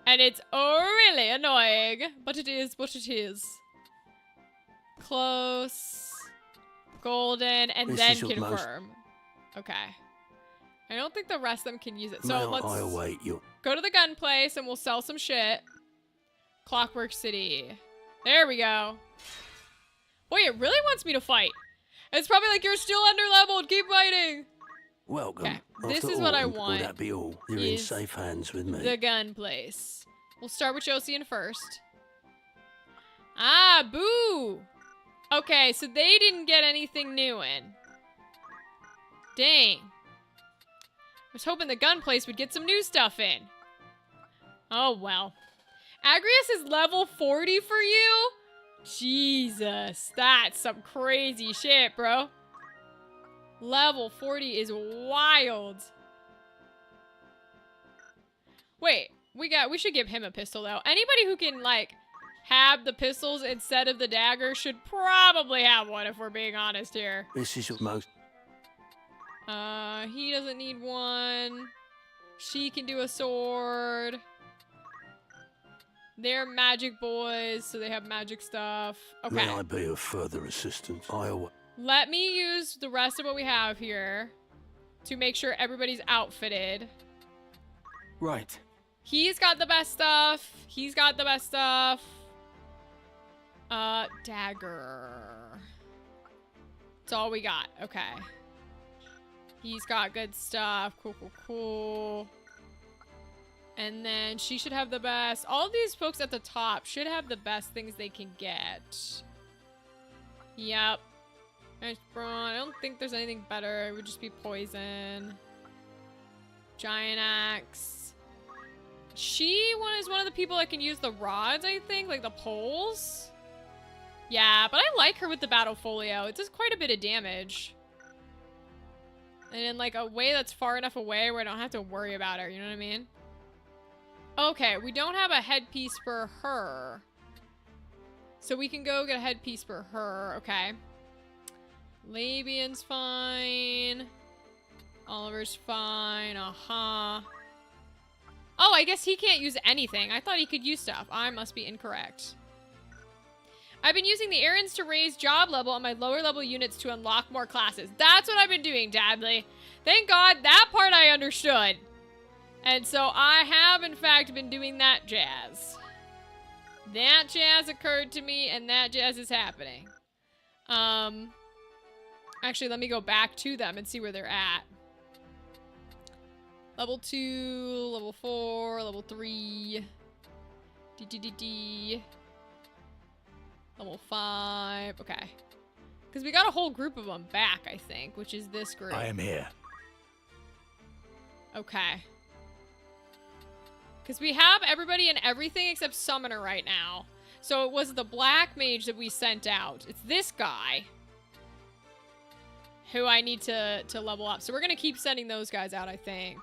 And it's really annoying. But it is what it is. Close. Golden. And then confirm. Okay. I don't think the rest of them can use it. So let's go to the gun place and we'll sell some shit. Clockwork City. There we go. Boy, it really wants me to fight. It's probably like, you're still under-leveled. Keep fighting. Welcome. Okay, this After is what I all, want. Will that be all? You're in is safe hands with me. The gun place. We'll start with Josian first. Ah, boo! Okay, so they didn't get anything new in. Dang. I was hoping the gun place would get some new stuff in. Oh, well. Agrius is level 40 for you? Jesus, that's some crazy shit, bro. Level 40 is wild. Wait, we should give him a pistol, though. Anybody who can, like, have the pistols instead of the dagger should probably have one, if we're being honest here. This is your most... He doesn't need one. She can do a sword. They're magic boys, so they have magic stuff. Okay. May I be of further assistance? Let me use the rest of what we have here to make sure everybody's outfitted. Right. He's got the best stuff. He's got the best stuff. Dagger. That's all we got. Okay. He's got good stuff. Cool, cool, cool. And then she should have the best. All of these folks at the top should have the best things they can get. Yep. Nice brawn. I don't think there's anything better. It would just be poison. Giant axe. She is one of the people that can use the rods, I think. Like the poles. Yeah, but I like her with the battle folio. It does quite a bit of damage. And in like a way that's far enough away where I don't have to worry about her. You know what I mean? Okay, we don't have a headpiece for her. So we can go get a headpiece for her. Okay. Labian's fine. Oliver's fine. Uh-huh. Oh, I guess he can't use anything. I thought he could use stuff. I must be incorrect. I've been using the errands to raise job level on my lower level units to unlock more classes. That's what I've been doing, Dadley. Thank God that part I understood. And so I have, in fact, been doing that jazz. That jazz occurred to me, and that jazz is happening. Actually, let me go back to them and see where they're at. Level 2, level 4, level 3. D. Level 5. Okay. Because we got a whole group of them back, I think, which is this group. I am here. Okay. Because we have everybody and everything except Summoner right now. So it was the Black Mage that we sent out. It's this guy who I need to level up. So we're going to keep sending those guys out, I think.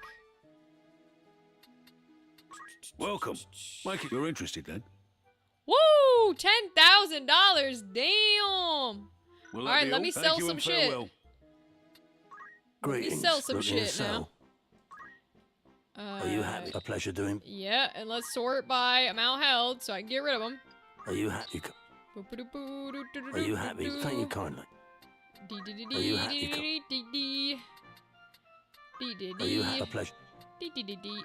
Welcome. Mike, you're interested then? Woo! $10,000! Damn! Alright, let me sell some shit. Let me sell some shit now. Are you happy? A pleasure doing. Yeah, and let's sort by amount held so I can get rid of them. Are you happy? Are you happy? Thank you kindly. Are you happy? Are you happy? A pleasure.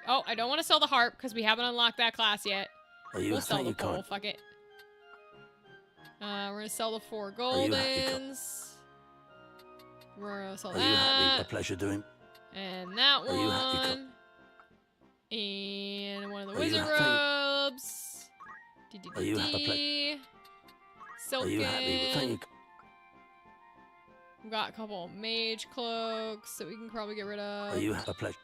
Oh, I don't want to sell the harp because we haven't unlocked that class yet. We'll sell the pole. Fuck it. We're gonna sell the 4 goldens. We're gonna sell that. Are you happy? A pleasure doing. And that one. Are you happy? And one of the wizard robes. Are you happy? Silken. Are you happy? Thank you. We've got a couple of mage cloaks that we can probably get rid of. Are you happy? A pleasure.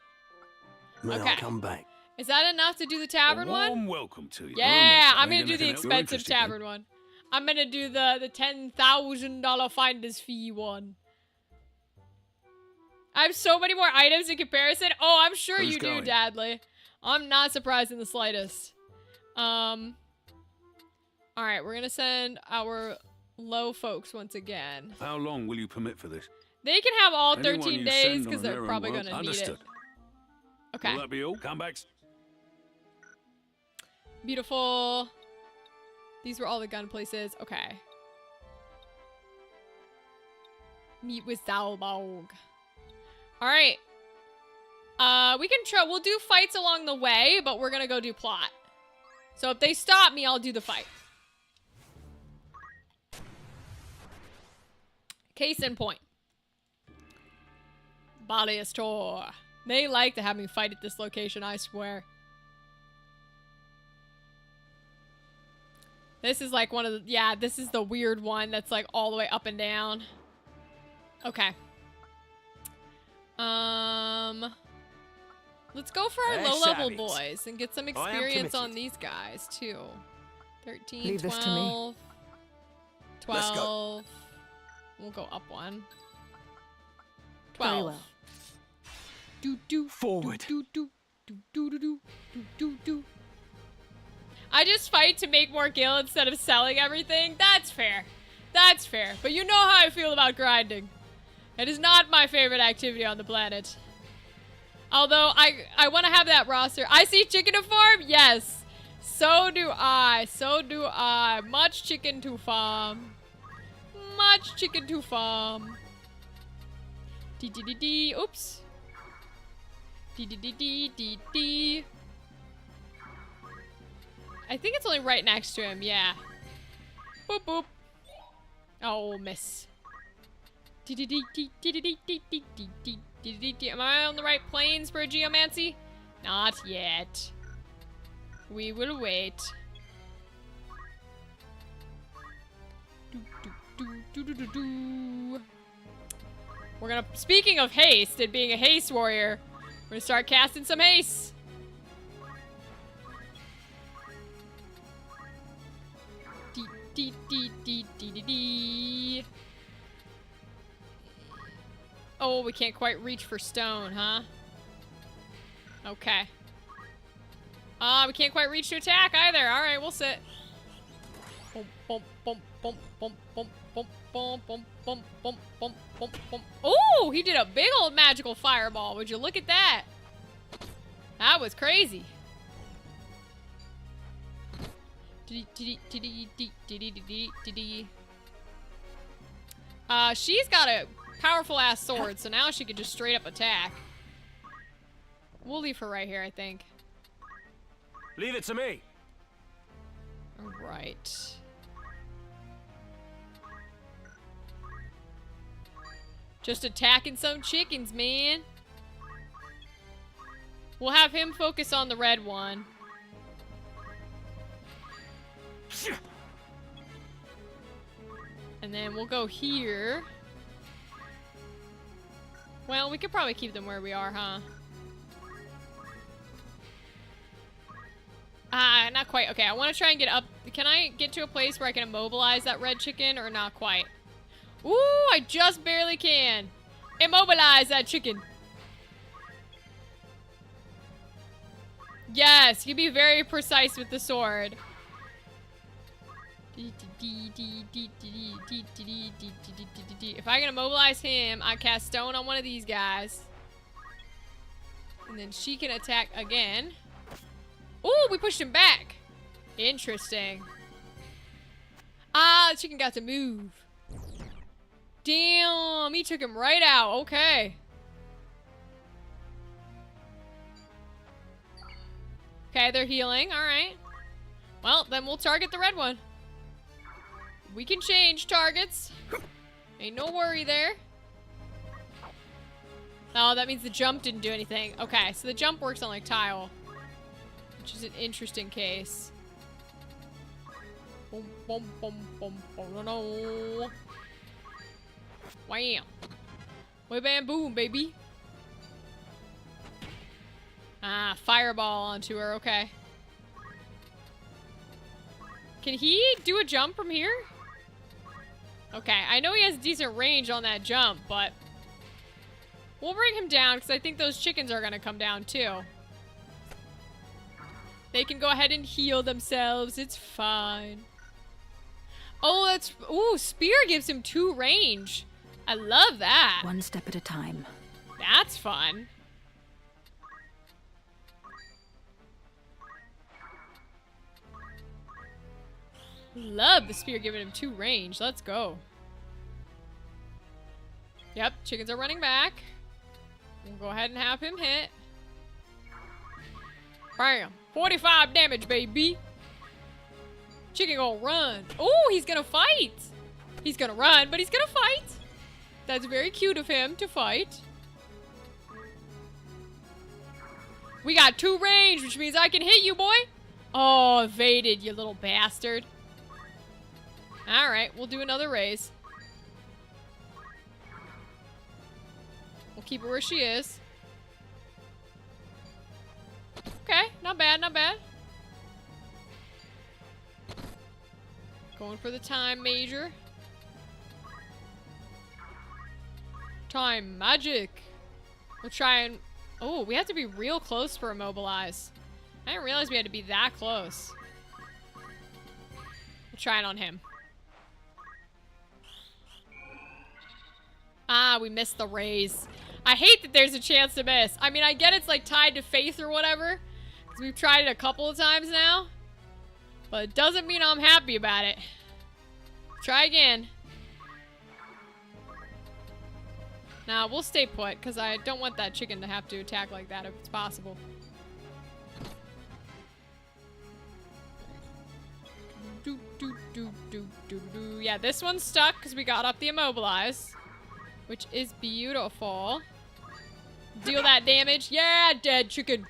May I come back? Is that enough to do the tavern one? Warm welcome to you. Yeah, I'm gonna do the expensive tavern one. I'm gonna do the $10,000 finder's fee one. I have so many more items in comparison. Oh, I'm sure you do, Dadley. I'm not surprised in the slightest. Alright, we're gonna send our low folks once again. How long will you permit for this? They can have all 13 days because they're probably gonna need it. Okay. Will that be all? Come back. Beautiful. These were all the gun places. Okay. Meet with Zalbog. Alright. We can try. We'll do fights along the way, but we're gonna go do plot. So if they stop me, I'll do the fight. Case in point. Baliastor. They like to have me fight at this location, I swear. This is like one of the, yeah, this is the weird one that's like all the way up and down. Okay. Let's go for our low-level boys and get some experience on these guys, too. 13, Leave 12, this to me. 12. Let's go. We'll go up one. 12. Very well. Forward. I just fight to make more gil instead of selling everything. That's fair. That's fair. But you know how I feel about grinding. It is not my favorite activity on the planet. Although I want to have that roster. I see chicken to farm? Yes. So do I. So do I. Much chicken to farm. Much chicken to farm. D-d-d-d. Oops. D-d-d-d-d-d. I think it's only right next to him, yeah. Boop, boop. Oh, miss. Am I on the right planes for a geomancy? Not yet. We will wait. We're gonna, speaking of haste and being a haste warrior, we're gonna start casting some haste. Oh, we can't quite reach for stone, huh? Okay. We can't quite reach to attack either. Alright, we'll sit. Oh, he did a big old magical fireball. Would you look at that? That was crazy. She's got a powerful ass sword, so now she can just straight up attack. We'll leave her right here, I think. Leave it to me. Alright. Just attacking some chickens, man. We'll have him focus on the red one. And then we'll go here. Well, we could probably keep them where we are, huh? Not quite. Okay, I want to try and get up. Can I get to a place where I can immobilize that red chicken or not quite? Ooh, I just barely can. Immobilize that chicken. Yes, you can be very precise with the sword. If I can immobilize him, I cast stone on one of these guys. And then she can attack again. Ooh, we pushed him back. Interesting. Ah, the chicken got to move. Damn, he took him right out. Okay. Okay, they're healing. All right. Well, then we'll target the red one. We can change targets. Ain't no worry there. Oh, that means the jump didn't do anything. Okay, so the jump works on like tile, which is an interesting case. Boom, boom, boom, boom, boom, no. Wham. Way bam boom, baby. Ah, fireball onto her. Okay. Can he do a jump from here? Okay, I know he has decent range on that jump, but we'll bring him down because I think those chickens are going to come down too. They can go ahead and heal themselves. It's fine. Oh, that's... Ooh, spear gives him 2 range. I love that. One step at a time. That's fun. Love the spear giving him 2 range. Let's go. Yep, chickens are running back. We'll go ahead and have him hit. Bam. 45 damage, baby. Chicken gonna run. Oh, he's gonna fight. He's gonna run, but he's gonna fight. That's very cute of him to fight. We got 2 range, which means I can hit you, boy. Oh, evaded, you little bastard. Alright, we'll do another raise. We'll keep her where she is. Okay, not bad, not bad. Going for the time major. Time magic. We'll try and... Oh, we have to be real close for immobilize. I didn't realize we had to be that close. We'll try it on him. Ah, we missed the raise. I hate that there's a chance to miss. I mean, I get it's like tied to faith or whatever. Because we've tried it a couple of times now. But it doesn't mean I'm happy about it. Try again. Nah, we'll stay put, because I don't want that chicken to have to attack like that if it's possible. Yeah, this one's stuck because we got up the immobilize, which is beautiful. Deal that damage. Yeah, dead chicken.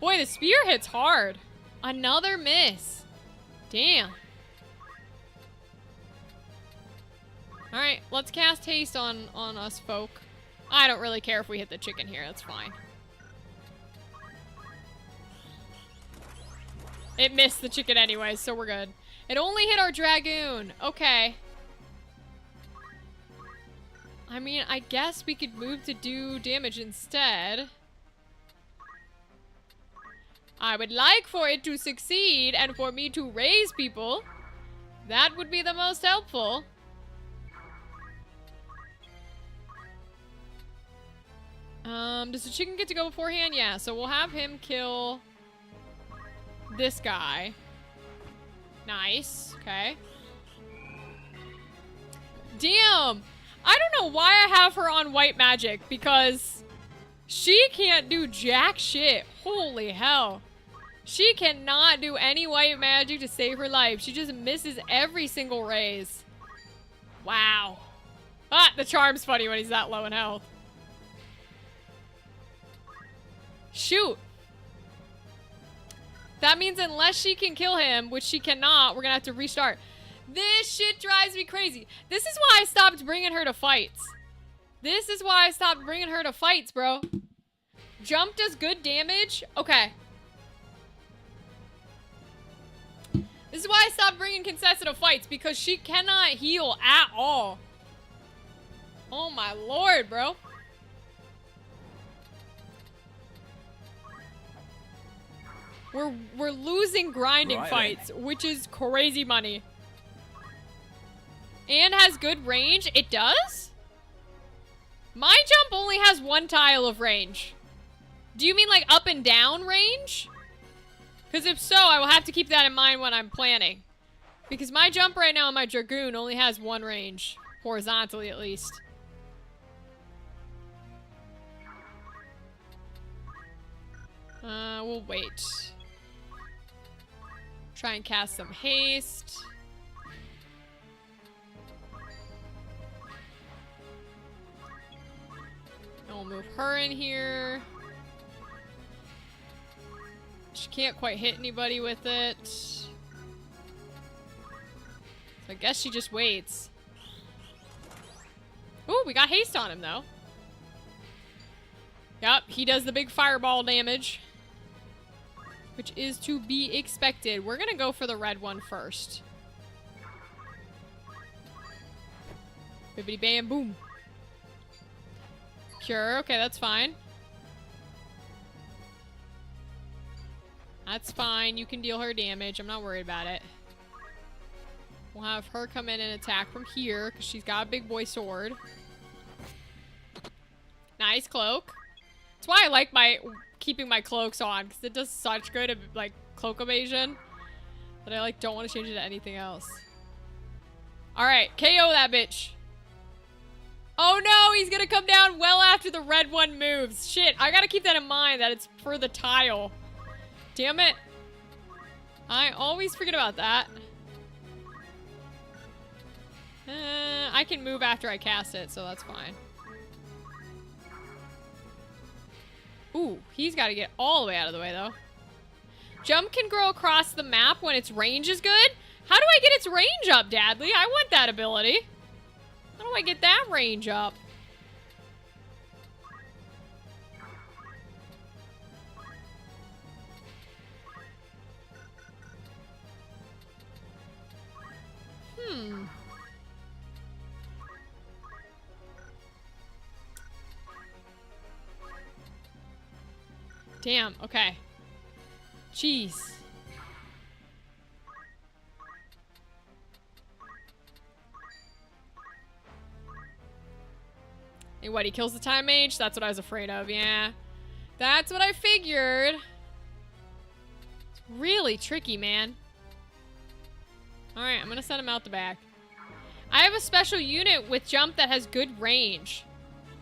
Boy, the spear hits hard. Another miss. Damn. Alright, let's cast haste on us folk. I don't really care if we hit the chicken here, that's fine. It missed the chicken anyway, so we're good. It only hit our dragoon. Okay. I mean, I guess we could move to do damage instead. I would like for it to succeed and for me to raise people. That would be the most helpful. Does the chicken get to go beforehand? Yeah, so we'll have him kill this guy. Nice. Okay. Damn! I don't know why I have her on white magic, because she can't do jack shit. Holy hell. She cannot do any white magic to save her life. She just misses every single raise. Wow. Ah, the charm's funny when he's that low in health. Shoot. That means unless she can kill him, which she cannot, we're gonna have to restart. This shit drives me crazy. This is why I stopped bringing her to fights. This is why I stopped bringing her to fights, bro. Jump does good damage. Okay. This is why I stopped bringing Contessa to fights, because she cannot heal at all. Oh my lord, bro. We're losing grinding fights, which is crazy money. And has good range. It does? My jump only has 1 tile of range. Do you mean like up and down range? Because if so, I will have to keep that in mind when I'm planning. Because my jump right now on my Dragoon only has 1 range. Horizontally, at least. We'll wait. Try and cast some haste. And we'll move her in here. She can't quite hit anybody with it. So I guess she just waits. Ooh, we got haste on him, though. Yep, he does the big fireball damage. Which is to be expected. We're gonna go for the red one first. Bibbidi bam boom. Cure, okay, that's fine. That's fine, you can deal her damage. I'm not worried about it. We'll have her come in and attack from here, because she's got a big boy sword. Nice cloak. That's why I like keeping my cloaks on, because it does such good like cloak evasion that I like don't want to change it to anything else. Alright, KO that bitch. Oh no, he's gonna come down well after the red one moves. Shit, I gotta keep that in mind that it's for the tile. Damn it. I always forget about that. I can move after I cast it, so that's fine. Ooh, he's got to get all the way out of the way, though. Jump can grow across the map when its range is good? How do I get its range up, Dadley? I want that ability. How do I get that range up? Damn, okay. Jeez. Hey, what, he kills the time mage? That's what I was afraid of, yeah. That's what I figured. It's really tricky, man. Alright, I'm gonna send him out the back. I have a special unit with jump that has good range.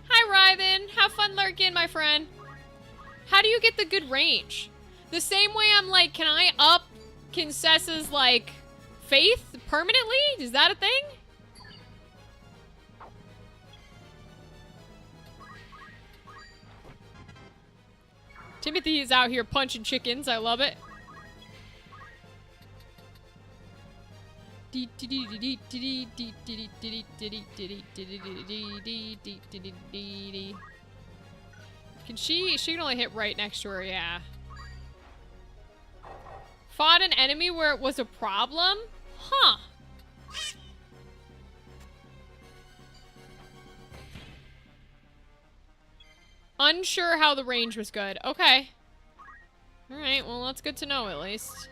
Hi, Rythan. Have fun lurking, my friend. How do you get the good range? The same way I'm like, can I up Kincessa's, like, faith permanently? Is that a thing? Timothy is out here punching chickens. I love it. Can she can only hit right next to her, yeah. Fought an enemy where it was a problem? Huh. Unsure how the range was good. Okay. Alright, well that's good to know at least.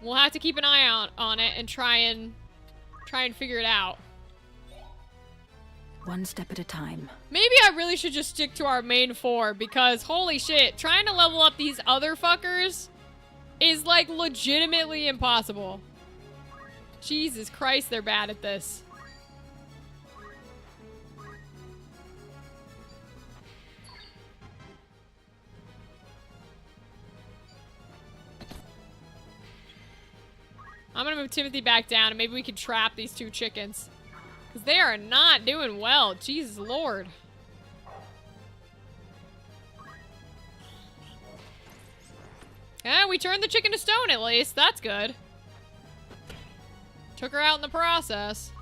We'll have to keep an eye out on it and try and figure it out. One step at a time. Maybe I really should just stick to our main four because holy shit, trying to level up these other fuckers is like legitimately impossible. Jesus Christ, they're bad at this. I'm gonna move Timothy back down and maybe we can trap these two chickens. Because they are not doing well. Jesus Lord. Yeah, we turned the chicken to stone at least. That's good. Took her out in the process.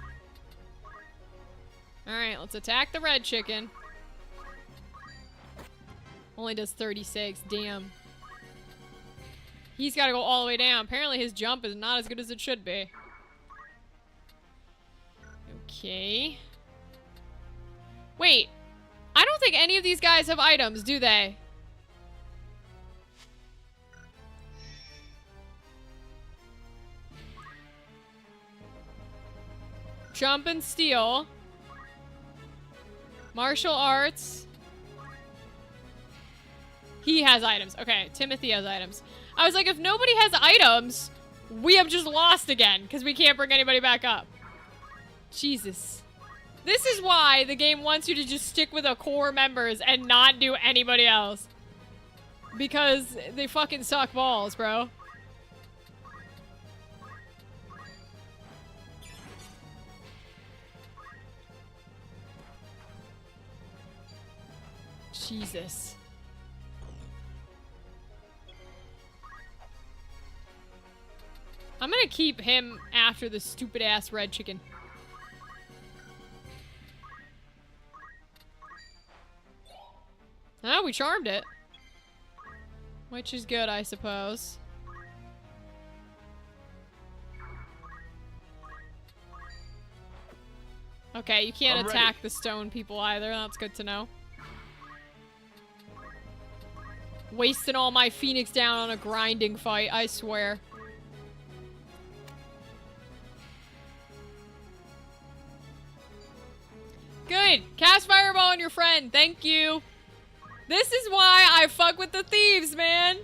Alright, let's attack the red chicken. Only does 36. Damn. He's got to go all the way down. Apparently his jump is not as good as it should be. Okay. Wait. I don't think any of these guys have items, do they? Jump and steal. Martial arts. He has items. Okay, Timothy has items. I was like, if nobody has items, we have just lost again because we can't bring anybody back up. Jesus. This is why the game wants you to just stick with the core members and not do anybody else. Because they fucking suck balls, bro. Jesus. I'm gonna keep him after the stupid ass red chicken. Oh, we charmed it. Which is good, I suppose. Okay, you can't attack the stone people either. That's good to know. Wasting all my Phoenix down on a grinding fight, I swear. Good. Cast Fireball on your friend. Thank you. This is why I fuck with the thieves, man.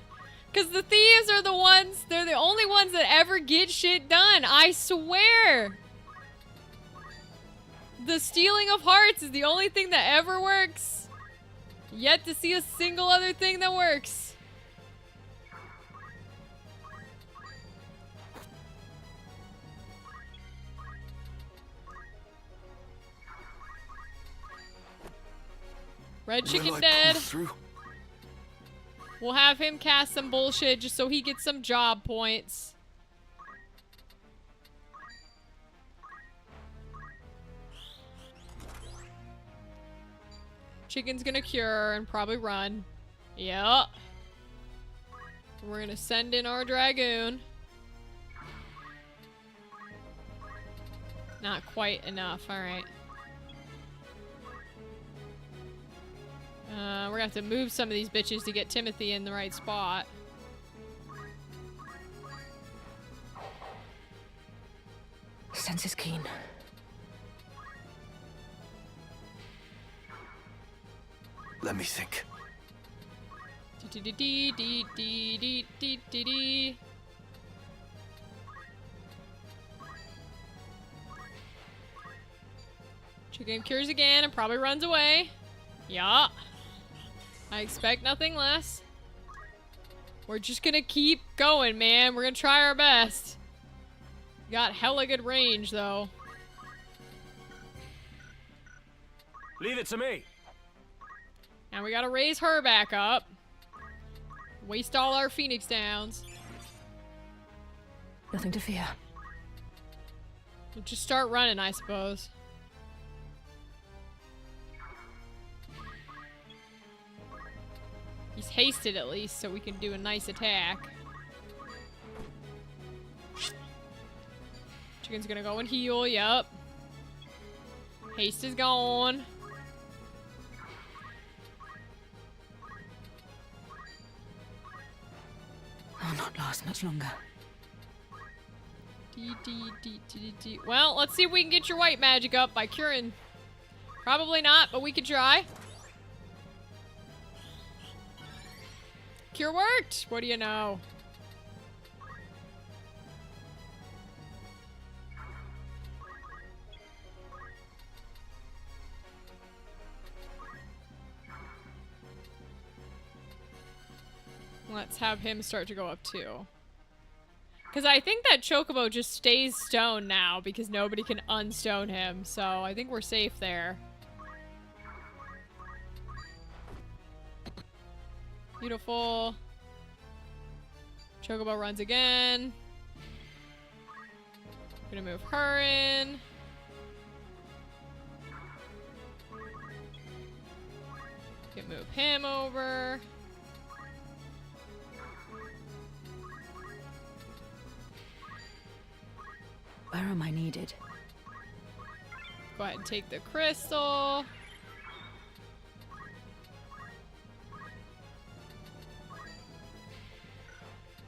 Because the thieves are the ones, they're the only ones that ever get shit done. I swear. The stealing of hearts is the only thing that ever works. Yet to see a single other thing that works. Red chicken dead. We'll have him cast some bullshit just so he gets some job points. Chicken's gonna cure and probably run. Yep. We're gonna send in our dragoon. Not quite enough, alright. We're gonna have to move some of these bitches to get Timothy in the right spot. Sense is keen. Let me think. Chicken cures again and probably runs away. Yeah. I expect nothing less. We're just gonna keep going, man. We're gonna try our best. Got hella good range, though. Leave it to me. Now we gotta raise her back up. Waste all our Phoenix Downs. Nothing to fear. We'll just start running, I suppose. He's hasted at least, so we can do a nice attack. Chicken's gonna go and heal, yup. Haste is gone. I'll not last much longer. Well, let's see if we can get your white magic up by curing. Probably not, but we could try. Cure worked! What do you know? Let's have him start to go up too. Because I think that Chocobo just stays stone now because nobody can unstone him. So I think we're safe there. Beautiful. Chocobo runs again. Gonna move her in. Can move him over. Where am I needed? Go ahead and take the crystal.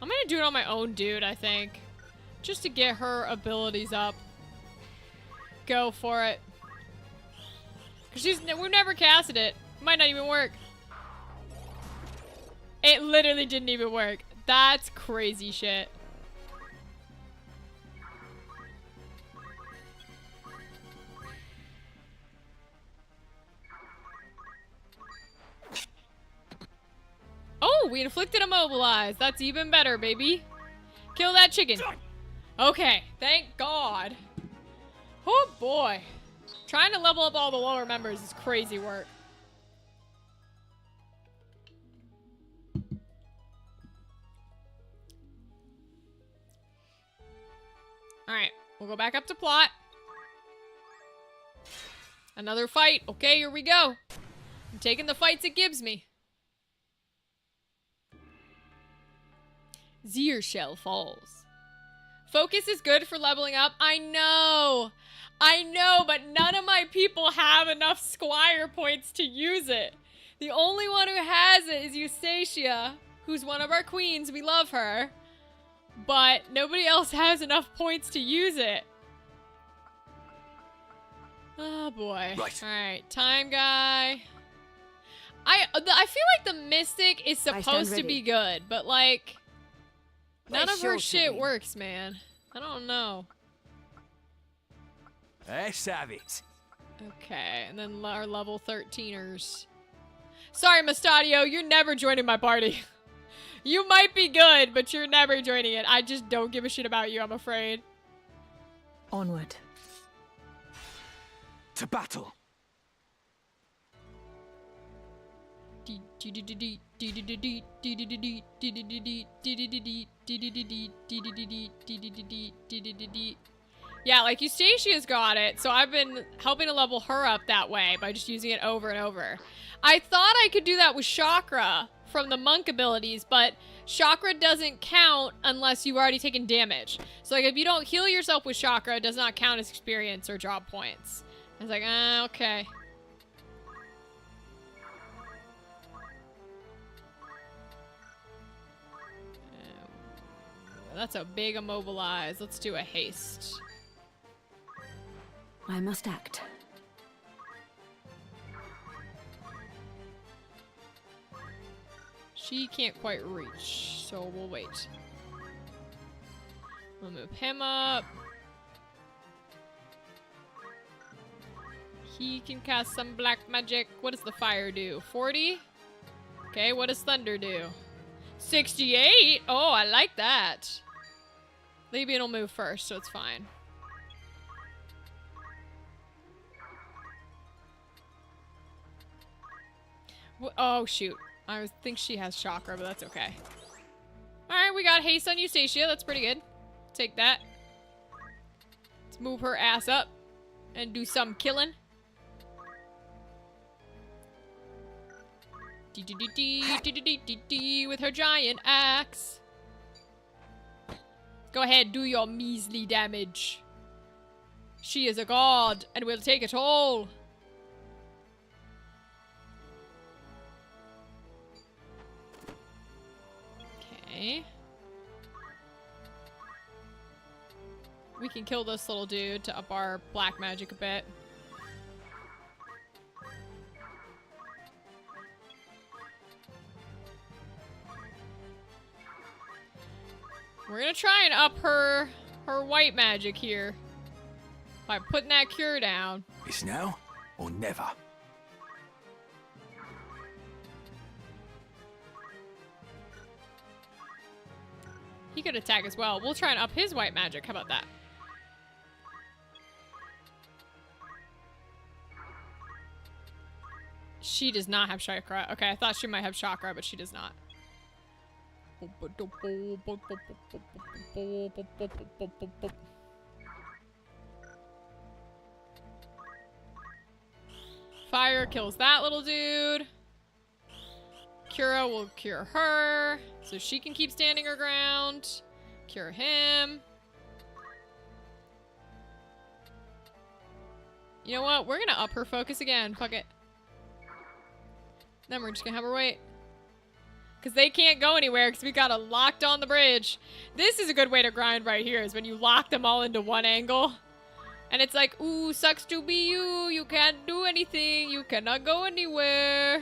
I'm gonna do it on my own dude, I think. Just to get her abilities up. Go for it. Cause we've never casted it. Might not even work. It literally didn't even work. That's crazy shit. Oh, we inflicted immobilize. That's even better, baby. Kill that chicken. Okay, thank God. Oh boy. Trying to level up all the lower members is crazy work. Alright, we'll go back up to plot. Another fight. Okay, here we go. I'm taking the fights it gives me. Zeershell Falls. Focus is good for leveling up. I know, but none of my people have enough Squire points to use it. The only one who has it is Eustacia, who's one of our queens. We love her. But nobody else has enough points to use it. Oh boy. Right. Alright, time guy. I feel like the Mystic is supposed to be good, but like... None of her shit works, man. I don't know. Let's have it. Okay, and then our level 13ers. Sorry, Mustadio, you're never joining my party. You might be good, but you're never joining it. I just don't give a shit about you, I'm afraid. Onward. To battle. Yeah, like Eustatia's got it, so I've been helping to level her up that way by just using it over and over. I thought I could do that with Chakra from the monk abilities, but Chakra doesn't count unless you've already taken damage. So like if you don't heal yourself with Chakra, it does not count as experience or job points. I was like, okay. That's a big immobilize. Let's do a haste. I must act. She can't quite reach, so we'll wait. We'll move him up. He can cast some black magic. What does the fire do? 40? Okay, what does thunder do? 68? Oh, I like that. Lebian will move first, so it's fine. Oh, shoot. I think she has Chakra, but that's okay. Alright, we got haste on Eustacia. That's pretty good. Take that. Let's move her ass up and do some killing. With her giant axe. Go ahead, do your measly damage. She is a god, and will take it all. Okay. We can kill this little dude to up our black magic a bit. We're gonna try and up her white magic here by putting that cure down. It's now or never. He could attack as well. We'll try and up his white magic. How about that? She does not have Chakra. Okay, I thought she might have Chakra, but she does not. Fire kills that little dude. Cura will cure her, so she can keep standing her ground. Cure him. You know what? We're gonna up her focus again. Fuck it. Then we're just gonna have her wait. Because they can't go anywhere because we got a locked on the bridge. This is a good way to grind right here, is when you lock them all into one angle. And it's like, ooh, sucks to be you. You can't do anything. You cannot go anywhere.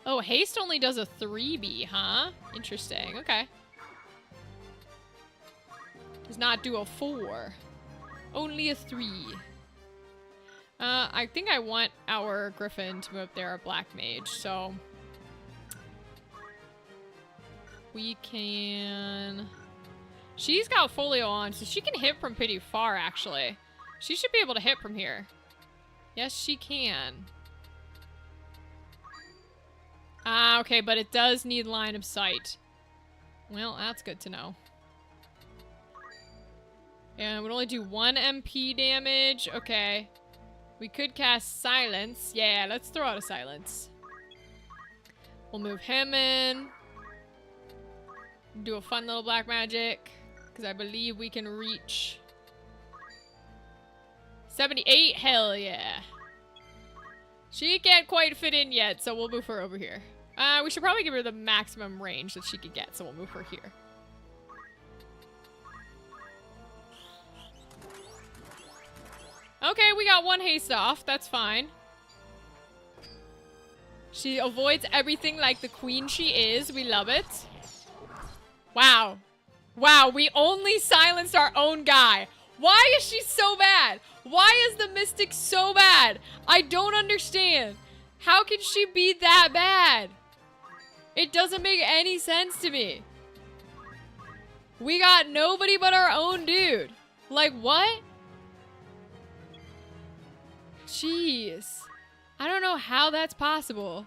Oh, haste only does a 3B, huh? Interesting. Okay. Does not do a 4. Only a 3. I think I want our Griffin to move up there, a black mage, so... We can... She's got Folio on, so she can hit from pretty far, actually. She should be able to hit from here. Yes, she can. Ah, okay, but it does need line of sight. Well, that's good to know. And it would only do 1 MP damage. Okay. We could cast Silence. Yeah, let's throw out a Silence. We'll move him in. Do a fun little black magic. Because I believe we can reach 78. Hell yeah. She can't quite fit in yet, so we'll move her over here. We should probably give her the maximum range that she could get, so we'll move her here. Okay, we got 1 haste off. That's fine. She avoids everything like the queen she is. We love it. Wow. Wow, we only silenced our own guy. Why is she so bad? Why is the Mystic so bad? I don't understand. How can she be that bad? It doesn't make any sense to me. We got nobody but our own dude. Like, what? Jeez. I don't know how that's possible.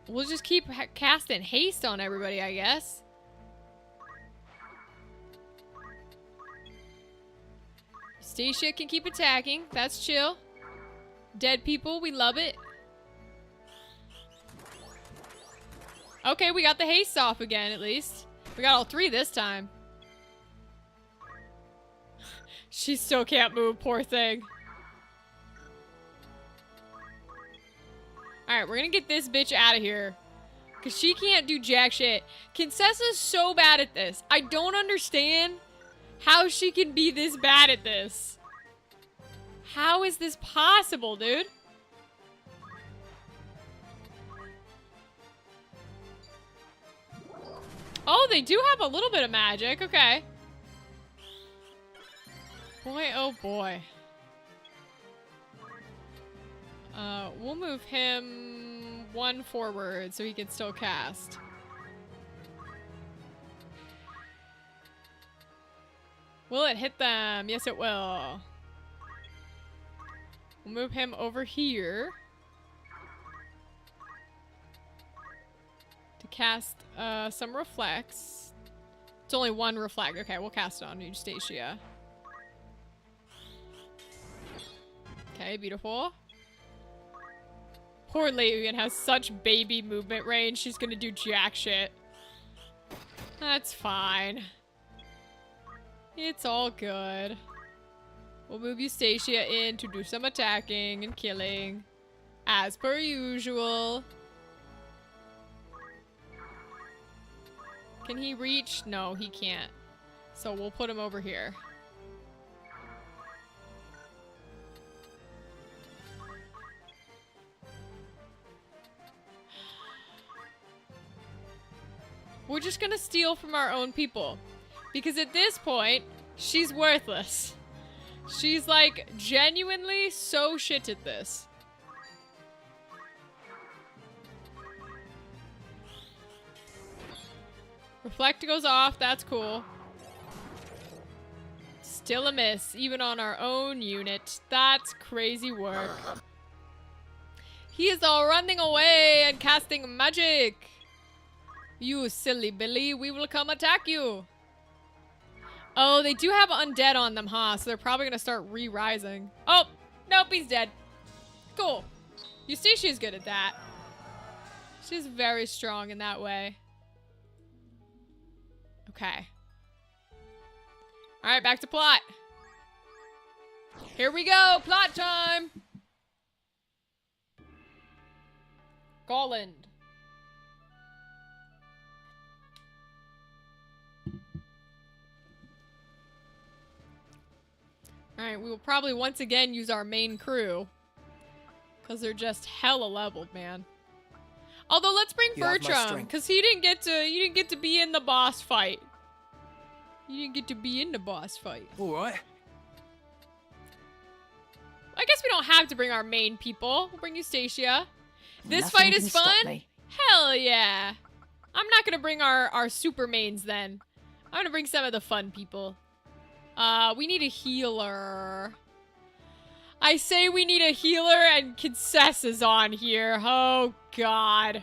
We'll just keep casting haste on everybody, I guess. Stacia can keep attacking. That's chill. Dead people, we love it. Okay, we got the haste off again, at least. We got all 3 this time. She still can't move, poor thing. Alright, we're gonna get this bitch out of here. Because she can't do jack shit. Kinsessa's so bad at this. I don't understand how she can be this bad at this. How is this possible, dude? Oh, they do have a little bit of magic. Okay. Boy, oh boy. We'll move him 1 forward so he can still cast. Will it hit them? Yes, it will. We'll move him over here to cast some reflects. It's only 1 reflect. Okay, we'll cast it on Eustacia. Okay, beautiful. Poor Levian has such baby movement range. She's gonna do jack shit. That's fine. It's all good. We'll move Eustacia in to do some attacking and killing. As per usual. Can he reach? No, he can't. So we'll put him over here. We're just gonna steal from our own people. Because at this point, she's worthless. She's like genuinely so shit at this. Reflect goes off, that's cool. Still a miss, even on our own unit. That's crazy work. He is all running away and casting magic. You silly Billy, we will come attack you. Oh, they do have undead on them, huh? So they're probably gonna start re-rising. Oh, nope, he's dead. Cool. Eustatia's good at that. She's very strong in that way. Okay. Alright, back to plot. Here we go, plot time! Golland. Alright, we will probably once again use our main crew. Because they're just hella leveled, man. Although let's bring Bertram, because he didn't get to be in the boss fight. You didn't get to be in the boss fight. Alright. I guess we don't have to bring our main people. We'll bring Eustacia. This Nothing fight can is stop fun? me. Hell yeah. I'm not gonna bring our super mains then. I'm gonna bring some of the fun people. We need a healer. I say we need a healer and Kinsessa's on here. Oh, God.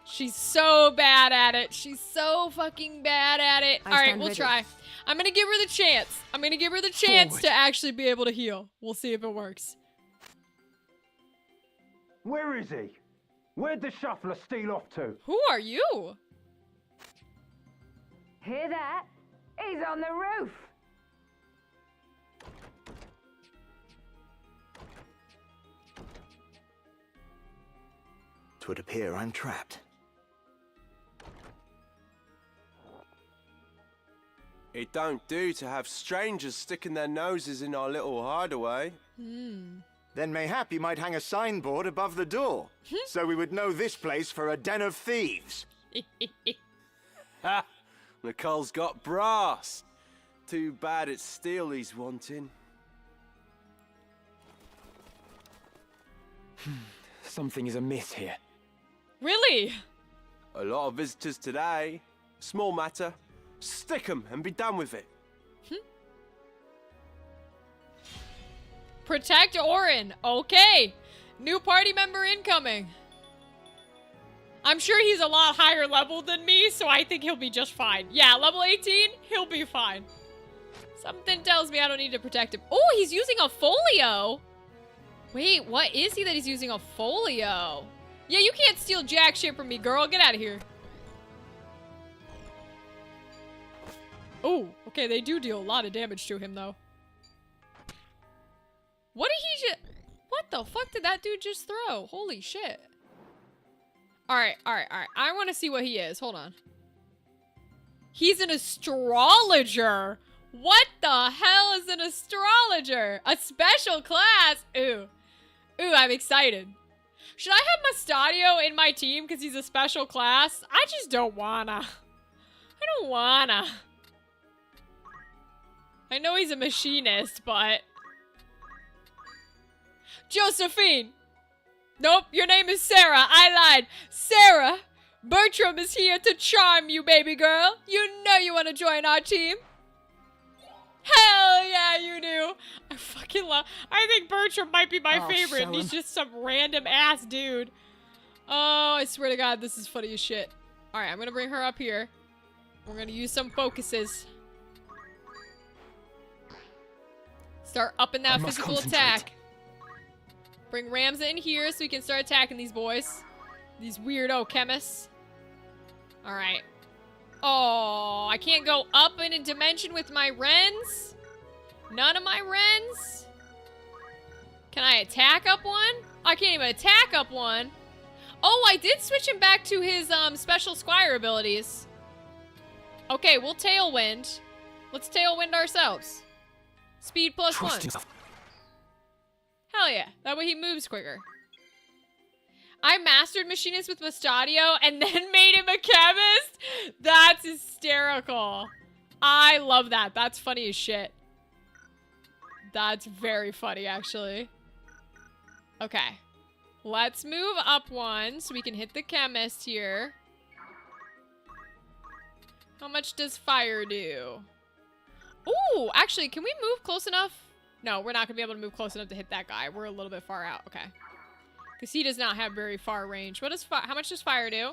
She's so bad at it. She's so fucking bad at it. All right, we'll try. I'm going to give her the chance. I'm going to give her the chance to actually be able to heal. We'll see if it works. Where is he? Where'd the shuffler steal off to? Who are you? Hear that? He's on the roof. Twould appear I'm trapped. It don't do to have strangers sticking their noses in our little hideaway. Then mayhap you might hang a signboard above the door, so we would know this place for a den of thieves. Ha! Nicole's got brass. Too bad it's steel he's wanting. Something is amiss here. Really? A lot of visitors today. Small matter. Stick 'em and be done with it. Protect Orin. Okay. New party member incoming. I'm sure he's a lot higher level than me, so I think he'll be just fine. Yeah, level 18, he'll be fine. Something tells me I don't need to protect him. Oh, he's using a folio. Wait, what is he that he's using a folio? Yeah, you can't steal jack shit from me, girl. Get out of here. Oh, okay, they do deal a lot of damage to him, though. What did he just... What the fuck did that dude just throw? Holy shit. Alright. I want to see what he is. Hold on. He's an astrologer. What the hell is an astrologer? A special class? Ooh. Ooh, I'm excited. Should I have Mustadio in my team because he's a special class? I just don't wanna. I don't wanna. I know he's a machinist, but... Josephine! Nope, your name is Sarah. I lied. Sarah! Bertram is here to charm you, baby girl. You know you want to join our team. Hell yeah, you do. I fucking love... I think Bertram might be my favorite, and he's just some random ass dude. Oh, I swear to God, this is funny as shit. Alright, I'm gonna bring her up here. We're gonna use some focuses. Start upping that physical attack. Bring Ramza in here so we can start attacking these boys. These weirdo chemists. Alright. Oh, I can't go up in a dimension with my Rens? None of my Rens? Can I attack up one? I can't even attack up one. Oh, I did switch him back to his special Squire abilities. Okay, we'll Tailwind. Let's Tailwind ourselves. Speed plus 1. Hell yeah. That way he moves quicker. I mastered Machinist with Mustadio and then made him a chemist? That's hysterical. I love that. That's funny as shit. That's very funny, actually. Okay. Let's move up one so we can hit the chemist here. How much does fire do? Ooh, actually, can we move close enough? No, we're not going to be able to move close enough to hit that guy. We're a little bit far out. Okay. Because he does not have very far range. What does how much does fire do?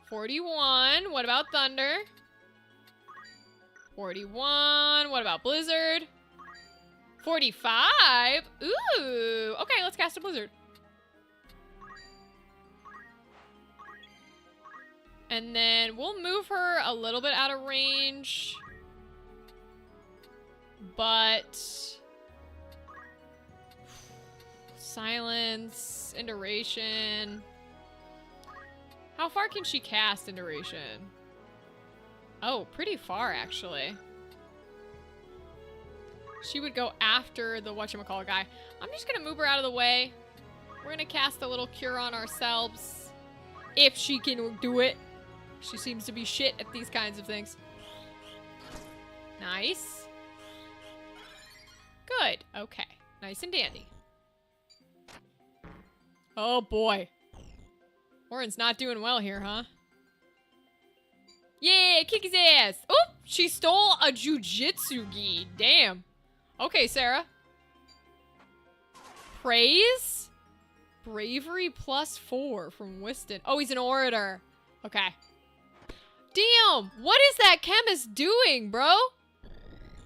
41. What about thunder? 41. What about blizzard? 45. Ooh. Okay, let's cast a blizzard. And then we'll move her a little bit out of range. But... Silence, Induration. How far can she cast Induration? Oh, pretty far, actually. She would go after the whatchamacallit guy. I'm just gonna move her out of the way. We're gonna cast a little cure on ourselves. If she can do it. She seems to be shit at these kinds of things. Nice. Good. Okay. Nice and dandy. Oh boy. Orin's not doing well here, huh? Yeah, kick his ass. Oh, she stole a jujitsu gi. Damn. Okay, Sarah. Praise? Bravery +4 from Whiston. Oh, he's an orator. Okay. Damn, what is that chemist doing, bro?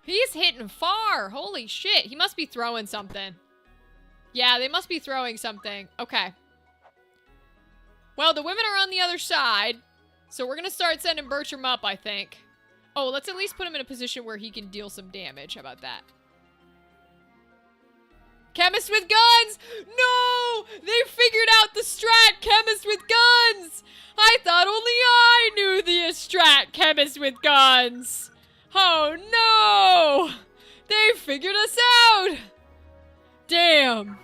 He's hitting far. Holy shit. He must be throwing something. Yeah, they must be throwing something. Okay. Well, the women are on the other side. So we're going to start sending Bertram up, I think. Oh, let's at least put him in a position where he can deal some damage. How about that? Chemist with guns! No! They figured out the strat chemist with guns! I thought only I knew the strat chemist with guns! Oh no! They figured us out! Damn!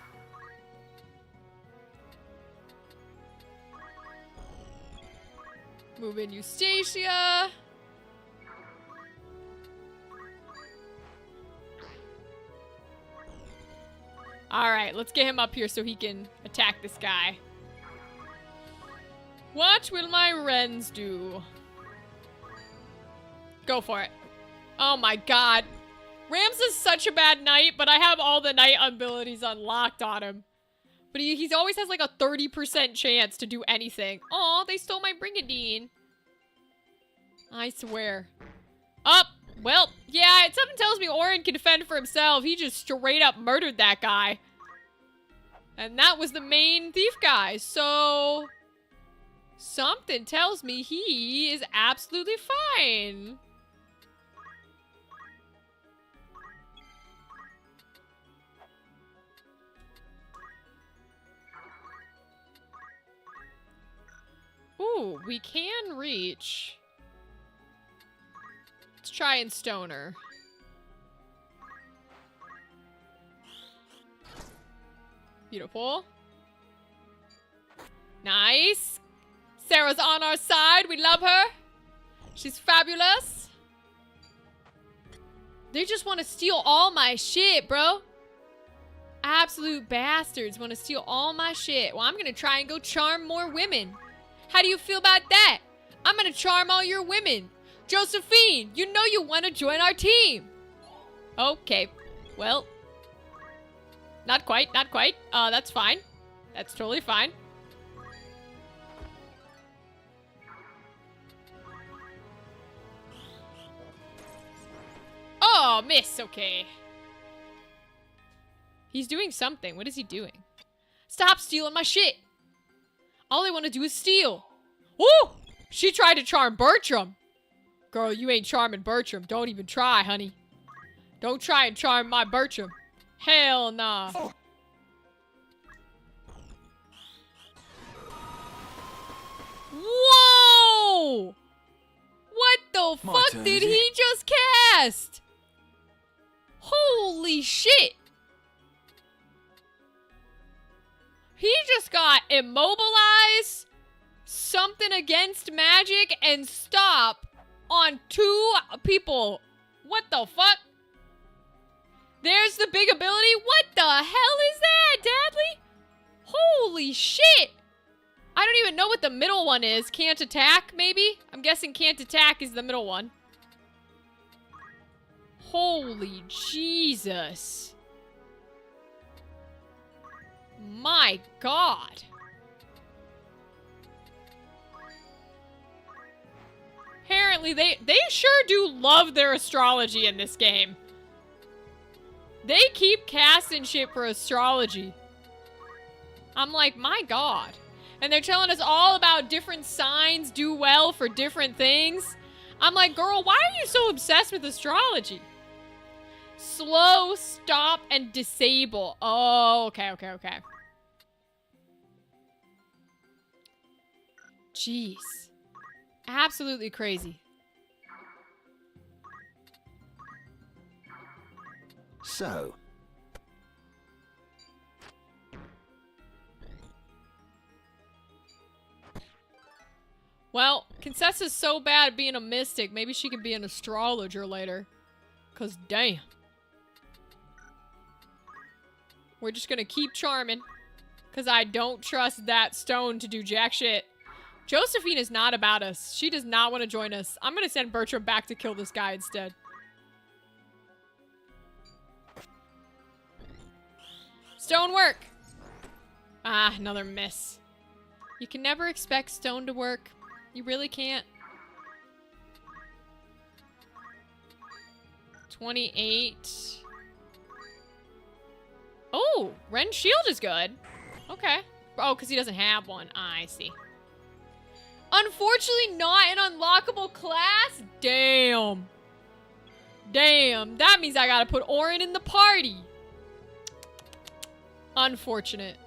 Move in Eustacia. Alright, let's get him up here so he can attack this guy. What will my wrens do? Go for it. Oh my god. Rams is such a bad knight, but I have all the knight abilities unlocked on him. But he always has like a 30% chance to do anything. Aw, they stole my Brigadine. I swear. Up. Well, yeah, something tells me Orin can defend for himself. He just straight up murdered that guy. And that was the main thief guy, so... something tells me he is absolutely fine. Ooh, we can reach. Let's try and stone her. Beautiful. Nice. Sarah's on our side. We love her. She's fabulous. They just want to steal all my shit, bro. Absolute bastards want to steal all my shit. Well, I'm going to try and go charm more women. How do you feel about that? I'm going to charm all your women. Josephine, you know you want to join our team. Okay. Well. Not quite, not quite. That's fine. That's totally fine. Oh, miss. Okay. He's doing something. What is he doing? Stop stealing my shit. All I want to do is steal. Woo! She tried to charm Bertram. Girl, you ain't charming Bertram. Don't even try, honey. Don't try and charm my Bertram. Hell nah. Whoa! What the fuck did he just cast? Holy shit! He just got immobilize, something against magic, and stop on 2 people. What the fuck? There's the big ability. What the hell is that, Dadley? Holy shit. I don't even know what the middle one is. Can't attack, maybe? I'm guessing can't attack is the middle one. Holy Jesus. My God. Apparently, they sure do love their astrology in this game. They keep casting shit for astrology. I'm like, my God. And they're telling us all about different signs do well for different things. I'm like, girl, why are you so obsessed with astrology? Slow, stop, and disable. Oh, okay. Jeez. Absolutely crazy. So. Well, Concessa's so bad at being a mystic. Maybe she can be an astrologer later. 'Cause damn. We're just gonna keep charming. 'Cause I don't trust that stone to do jack shit. Josephine is not about us. She does not want to join us. I'm gonna send Bertram back to kill this guy instead. Stone work! Ah, another miss. You can never expect stone to work. You really can't. 28. Oh, Ren's shield is good. Okay. Oh, because he doesn't have one. Ah, I see. Unfortunately, not an unlockable class? Damn. Damn. That means I gotta put Orin in the party. Unfortunate.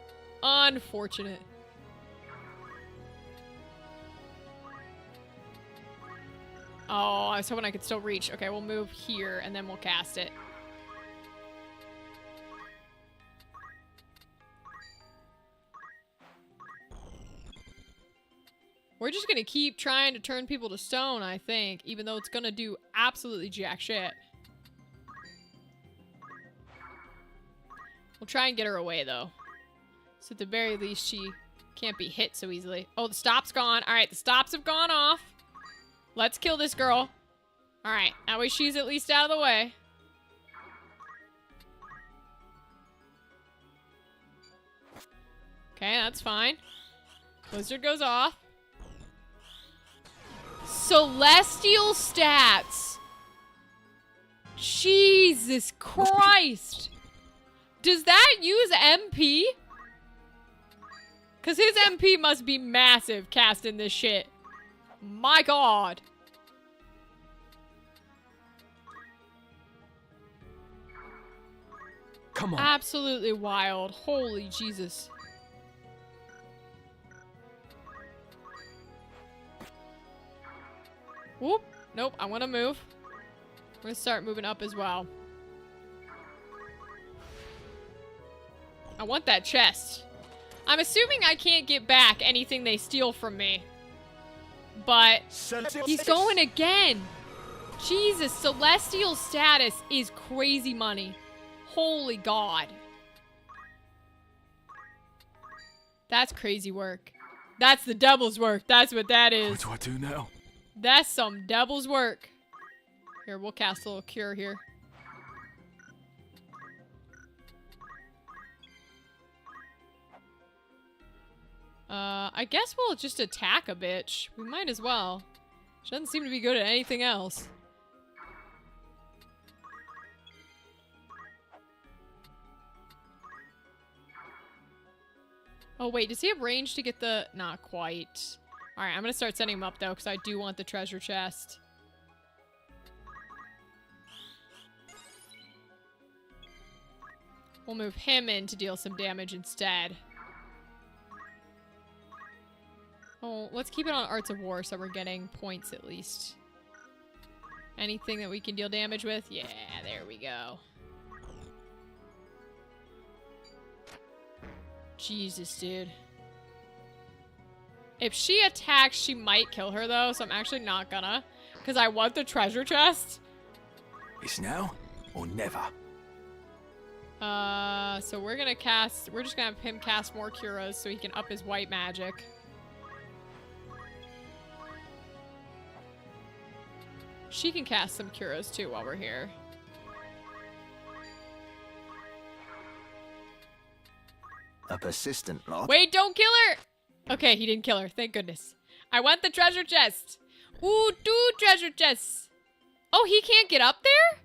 Unfortunate. Oh, I was hoping I could still reach. Okay, we'll move here and then we'll cast it. We're just gonna keep trying to turn people to stone, I think, even though it's gonna do absolutely jack shit. We'll try and get her away, though. So at the very least, she Can't be hit so easily. Oh, the stop's gone. All right, the stops have gone off. Let's kill this girl. All right, that way she's at least out of the way. Okay, that's fine. Blizzard goes off. Celestial stats. Jesus Christ. Does that use MP? Because his MP must be massive casting this shit. My God. Come on. Absolutely wild. Holy Jesus. Whoop. Nope, I want to move. I'm going to start moving up as well. I want that chest. I'm assuming I can't get back anything they steal from me. But he's going again. Jesus, celestial status is crazy money. Holy God. That's crazy work. That's the devil's work. That's what that is. What do I do now? That's some devil's work. Here, we'll cast a little cure here. I guess we'll just attack a bitch. We might as well. She doesn't seem to be good at anything else. Oh, wait. Does he have range to get the... Not quite. Alright, I'm gonna start sending him up, though, because I do want the treasure chest. We'll move him in to deal some damage instead. Oh, let's keep it on Arts of War so we're getting points at least. Anything that we can deal damage with? Yeah, there we go. Jesus, dude. If she attacks, she might kill her, though, so I'm actually not gonna. Because I want the treasure chest. It's now or never. So we're gonna cast... We're just gonna have him cast more Curas so he can up his white magic. She can cast some Curas, too, while we're here. A persistent lot. Wait, don't kill her! Okay, he didn't kill her. Thank goodness. I want the treasure chest. Ooh, 2 treasure chests. Oh, he can't get up there?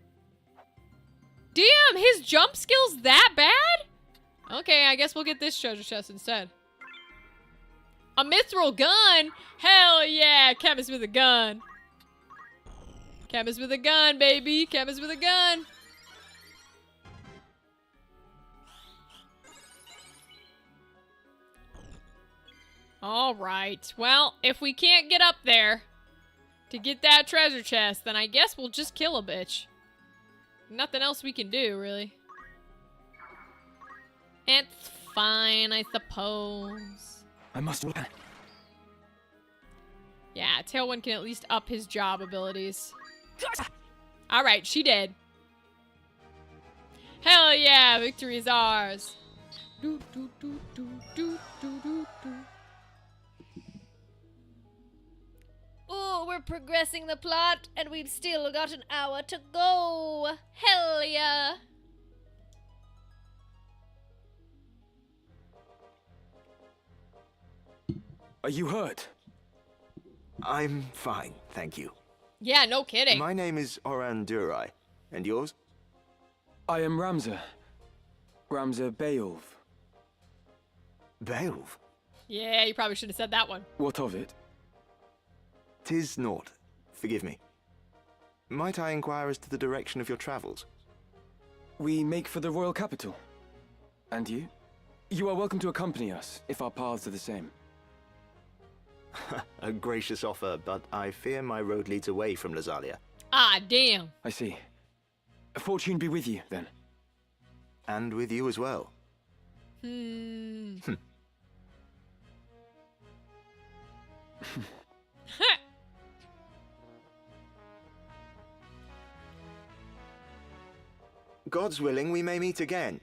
Damn, his jump skill's that bad? Okay, I guess we'll get this treasure chest instead. A mithril gun? Hell yeah, chemist with a gun. Chemist with a gun, baby. Chemist with a gun. Alright. Well, if we can't get up there to get that treasure chest, then I guess we'll just kill a bitch. Nothing else we can do, really. It's fine, I suppose. I must... Yeah, Tailwind can at least up his job abilities. Alright, she did. Hell yeah, victory is ours. Do, do, do, do, do, do, do, do. Oh, we're progressing the plot, and we've still got an hour to go. Hell yeah. Are you hurt? I'm fine, thank you. Yeah, no kidding. My name is Oran Durai. And yours? I am Ramza. Ramza Beowulf. Beowulf? Yeah, you probably should have said that one. What of it? 'Tis naught. Forgive me. Might I inquire as to the direction of your travels? We make for the royal capital. And you? You are welcome to accompany us, if our paths are the same. A gracious offer, but I fear my road leads away from Lazalia. Ah, damn. I see. Fortune be with you, then. And with you as well. God's willing, we may meet again.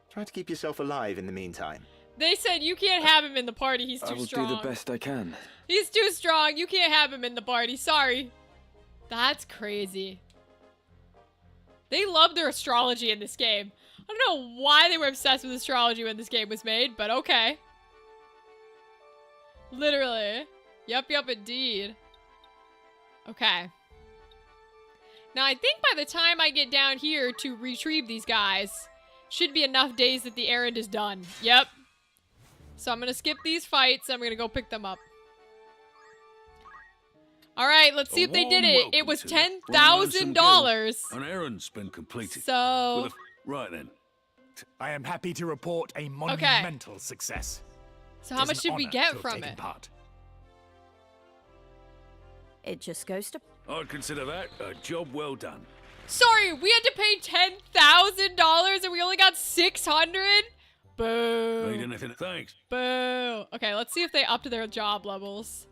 Try to keep yourself alive in the meantime. They said you can't have him in the party. He's too strong. I will do the best I can. He's too strong. You can't have him in the party. Sorry. That's crazy. They love their astrology in this game. I don't know why they were obsessed with astrology when this game was made, but okay. Literally. Yup, indeed. Okay. Now, I think by the time I get down here to retrieve these guys, should be enough days that the errand is done. Yep. So I'm gonna skip these fights. I'm gonna go pick them up. Alright, let's see if they did it. It was $10,000. An errand's been completed. So... Right then. I am happy to report a monumental success. So how much did we get from it? It just goes to... I'd consider that a job well done. Sorry, we had to pay $10,000 and we only got $600? Boo. Need anything? Thanks. Boo. Okay, let's see if they upped their job levels.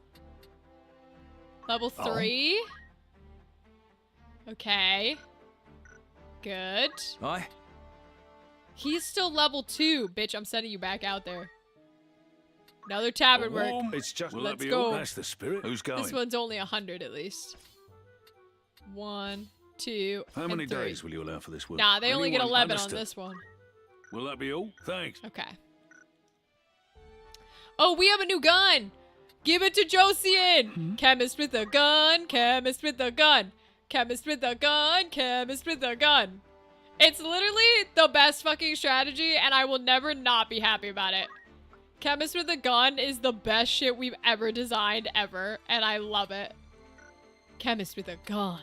Level 3. Okay. Good. Aye. He's still level 2. Bitch, I'm sending you back out there. Another tavern work. It's just. Let's go. That's the spirit. Who's going? This one's only 100 at least. 1, 2, How many and 3. days will you allow for this work? Nah, they only get 11 understood? on this one. Will that be all? Thanks. Okay. Oh, we have a new gun! Give it to Josian! Chemist with a gun, chemist with a gun. Chemist with a gun, chemist with a gun. It's literally the best fucking strategy, and I will never not be happy about it. Chemist with a gun is the best shit we've ever designed ever, and I love it. Chemist with a gun.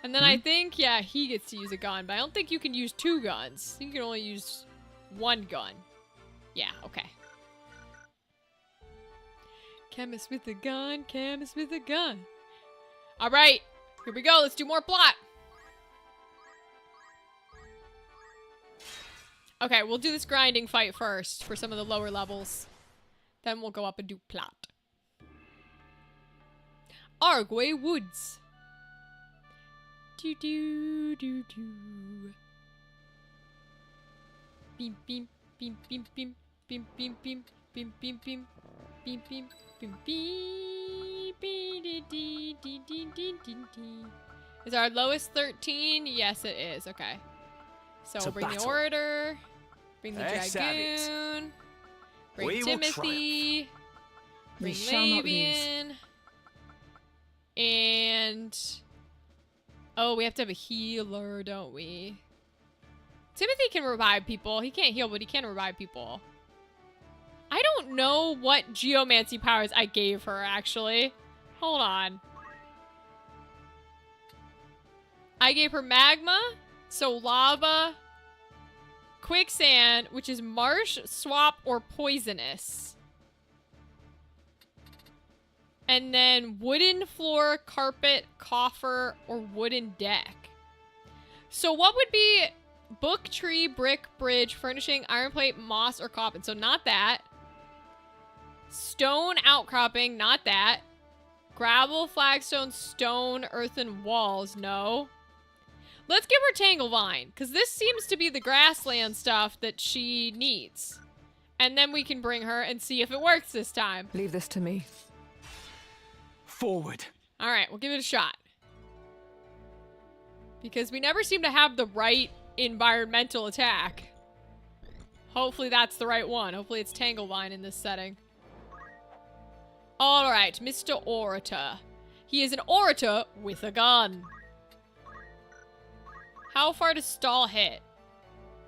And then I think, yeah, he gets to use a gun, but I don't think you can use 2 guns. You can only use 1 gun. Yeah, okay. Chemist with a gun, chemist with a gun. Alright, here we go, let's do more plot. Okay, we'll do this grinding fight first for some of the lower levels. Then we'll go up and do plot. Arguay Woods. Do do do do. Beam beam beam beam beam beam beam beam beam beam beam beam beam beam beam. Is our lowest 13? Yes, it is. Okay. So we'll bring the Orator, bring the Dragoon, bring Timothy, bring Lavian, and... Oh, we have to have a healer, don't we? Timothy can revive people. He can't heal, but he can revive people. I don't know what geomancy powers I gave her, actually. Hold on. I gave her magma, so lava, quicksand, which is marsh, swamp, or poisonous. And then wooden floor, carpet, coffer, or wooden deck. So what would be book, tree, brick, bridge, furnishing, iron plate, moss, or coffin? So not that. Stone outcropping, not that. Gravel, flagstone, stone, earthen walls, no. Let's give her Tanglevine, because this seems to be the grassland stuff that she needs. And then we can bring her and see if it works this time. Leave this to me. Forward. All right, we'll give it a shot. Because we never seem to have the right environmental attack. Hopefully that's the right one. Hopefully it's Tanglevine in this setting. All right, Mr. Orator. He is an orator with a gun. How far does Stall hit?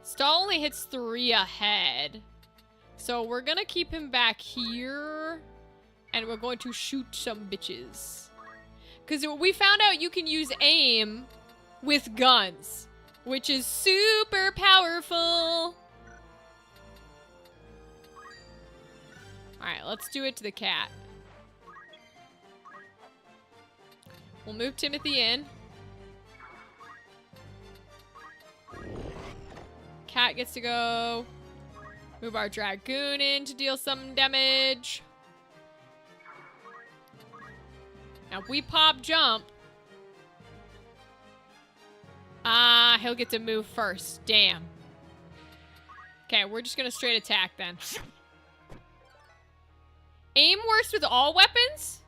Stall only hits 3 ahead. So we're gonna keep him back here. And we're going to shoot some bitches. Because we found out you can use aim with guns. Which is super powerful. Alright, let's do it to the cat. We'll move Timothy in. Cat gets to go. Move our Dragoon in to deal some damage. Now, if we pop jump... he'll get to move first. Damn. Okay, we're just gonna straight attack then. Aim works with all weapons?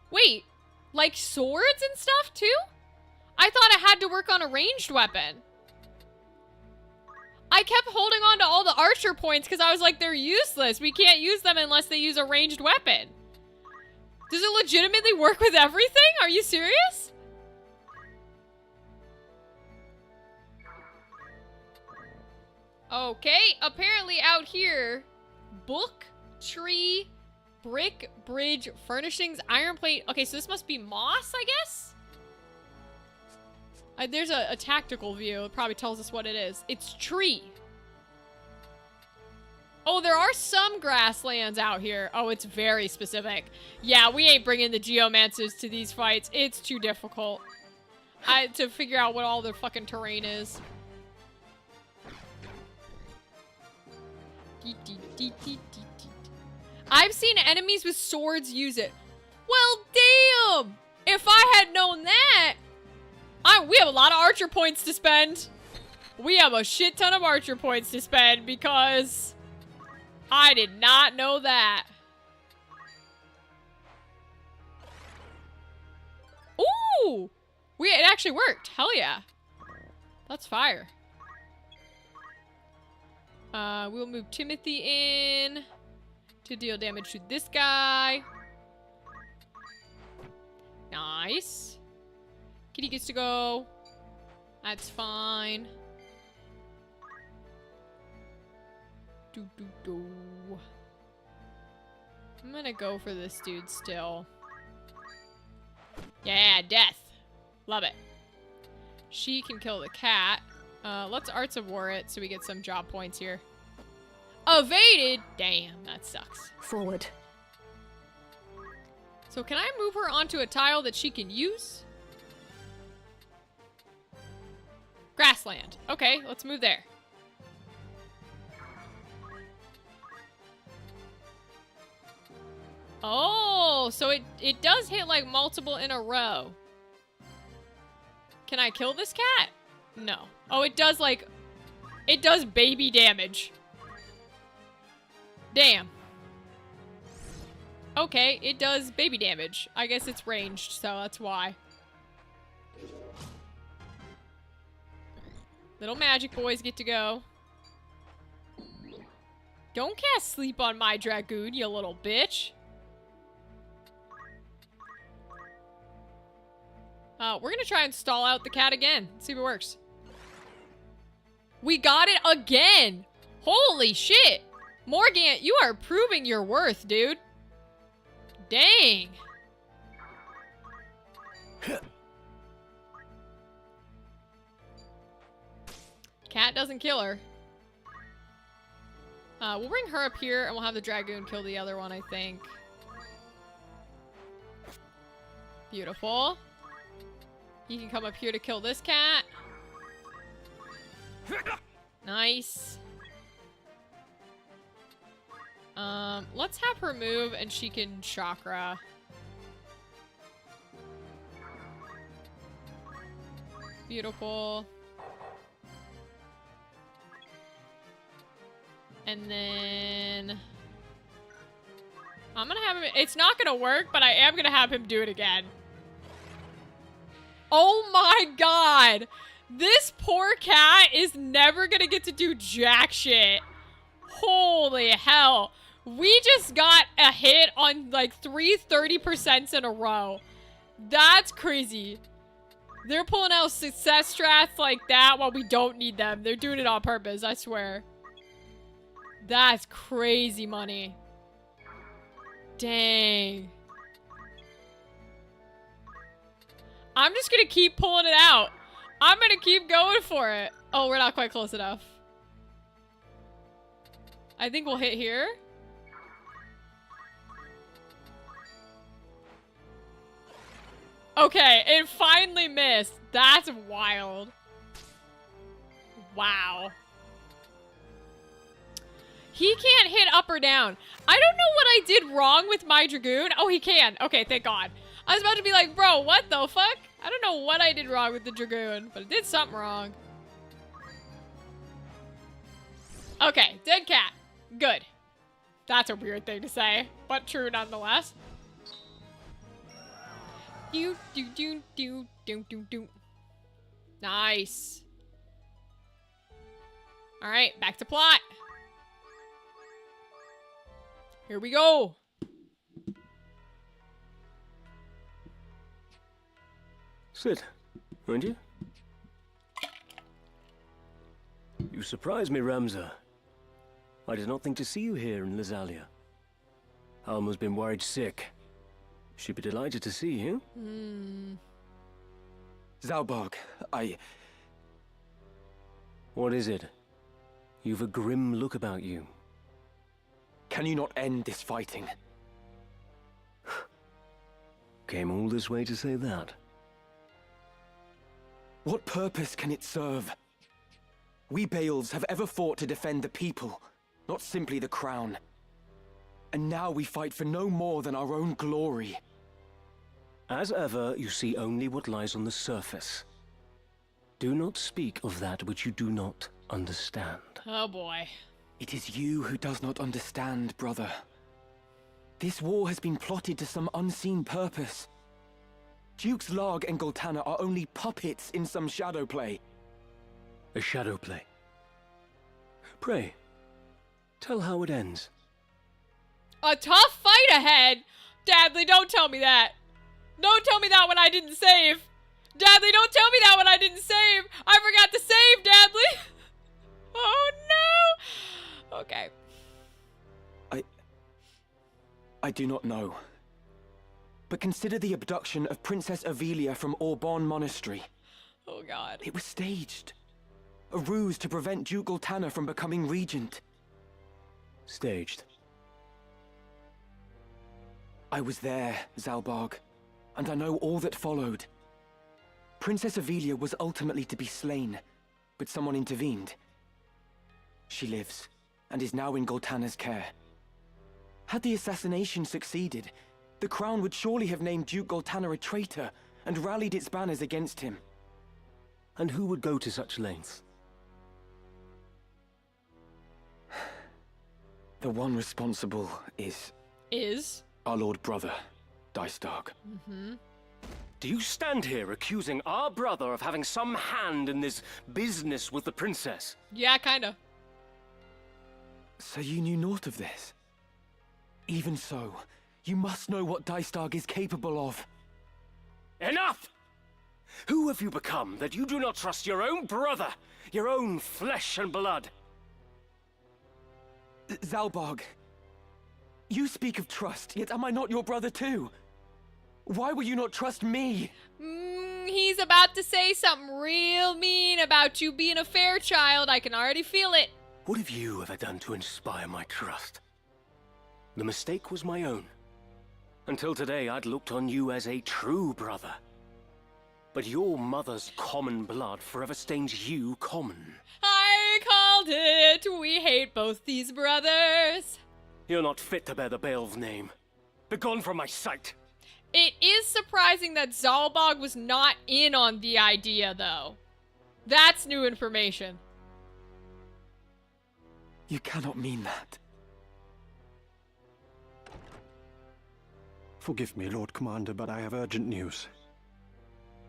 Wait, like swords and stuff too? I thought it had to work on a ranged weapon. I kept holding on to all the archer points because I was like, they're useless. We can't use them unless they use a ranged weapon. Does it legitimately work with everything? Are you serious? Okay, apparently out here, book, tree, brick, bridge, furnishings, iron plate. Okay, so this must be moss, I guess? There's a tactical view. It probably tells us what it is. It's tree. Oh, there are some grasslands out here. Oh, it's very specific. Yeah, we ain't bringing the geomancers to these fights. It's too difficult. To figure out what all the fucking terrain is. I've seen enemies with swords use it. Well, damn! If I had known that... we have a lot of archer points to spend. We have a shit ton of archer points to spend because I did not know that. Ooh! It actually worked. Hell yeah. That's fire. We'll move Timothy in to deal damage to this guy. Nice. Kitty gets to go. That's fine. I'm gonna go for this dude still. Yeah, death. Love it. She can kill the cat. Let's Arts of War it so we get some job points here. Evaded! Damn, that sucks. Forward. So can I move her onto a tile that she can use? Grassland. Okay, let's move there. Oh, so it does hit like multiple in a row. Can I kill this cat? No. Oh, it does like... It does baby damage. Damn. Okay, it does baby damage. I guess it's ranged, so that's why. Little magic boys get to go. Don't cast sleep on my dragoon, you little bitch. We're gonna try and stall out the cat again. See if it works. We got it again! Holy shit! Morgan, you are proving your worth, dude. Dang. Cat doesn't kill her. We'll bring her up here and we'll have the dragoon kill the other one, I think. Beautiful. You can come up here to kill this cat. Nice. Let's have her move and she can chakra. Beautiful. And then I'm gonna have him, it's not gonna work, but I am gonna have him do it again. Oh my god! This poor cat is never gonna get to do jack shit. Holy hell. We just got a hit on like 3 30% in a row. That's crazy. They're pulling out success strats like that while we don't need them. They're doing it on purpose, I swear. That's crazy money. Dang. I'm just gonna keep pulling it out. I'm gonna keep going for it. Oh, we're not quite close enough. I think we'll hit here. Okay, it finally missed. That's wild. Wow. He can't hit up or down. I don't know what I did wrong with my dragoon. Oh, he can. Okay, thank God. I was about to be like, bro, what the fuck? I don't know what I did wrong with the dragoon, but it did something wrong. Okay, dead cat. Good. That's a weird thing to say, but true nonetheless. Do do do do do do do. Nice. All right, back to plot. Here we go. Sit, won't you? You surprise me, Ramza. I did not think to see you here in Lazalia. Alma's been worried sick. She'd be delighted to see you. Zalbarg, What is it? You've a grim look about you. Can you not end this fighting? Came all this way to say that. What purpose can it serve? We Baels have ever fought to defend the people, not simply the crown. And now we fight for no more than our own glory. As ever, you see only what lies on the surface. Do not speak of that which you do not understand. Oh boy. It is you who does not understand, brother. This war has been plotted to some unseen purpose. Dukes Larg and Goltana are only puppets in some shadow play. A shadow play. Pray, tell how it ends. A tough fight ahead? Dadley, don't tell me that. Don't tell me that when I didn't save. Dadley, don't tell me that when I didn't save. I forgot to save, Dadley. Oh no. Okay. I do not know. But consider the abduction of Princess Ivalice from Orban Monastery. Oh god. It was staged. A ruse to prevent Duke Goltana from becoming regent. Staged. I was there, Zalbarg, and I know all that followed. Princess Ivalice was ultimately to be slain, but someone intervened. She lives, and is now in Goltana's care. Had the assassination succeeded, the crown would surely have named Duke Goltana a traitor and rallied its banners against him. And who would go to such lengths? The one responsible is our Lord Brother, Dystark. Do you stand here accusing our brother of having some hand in this business with the princess? Yeah, kinda. So you knew naught of this? Even so, you must know what Dystark is capable of. Enough! Who have you become that you do not trust your own brother, your own flesh and blood? Zalbarg, you speak of trust, yet am I not your brother too? Why will you not trust me? He's about to say something real mean about you being a Fairchild. I can already feel it. What have you ever done to inspire my trust? The mistake was my own. Until today, I'd looked on you as a true brother. But your mother's common blood forever stains you common. I called it. We hate both these brothers. You're not fit to bear the Bael's name. Begone from my sight. It is surprising that Zalbog was not in on the idea, though. That's new information. You cannot mean that. Forgive me, Lord Commander, but I have urgent news.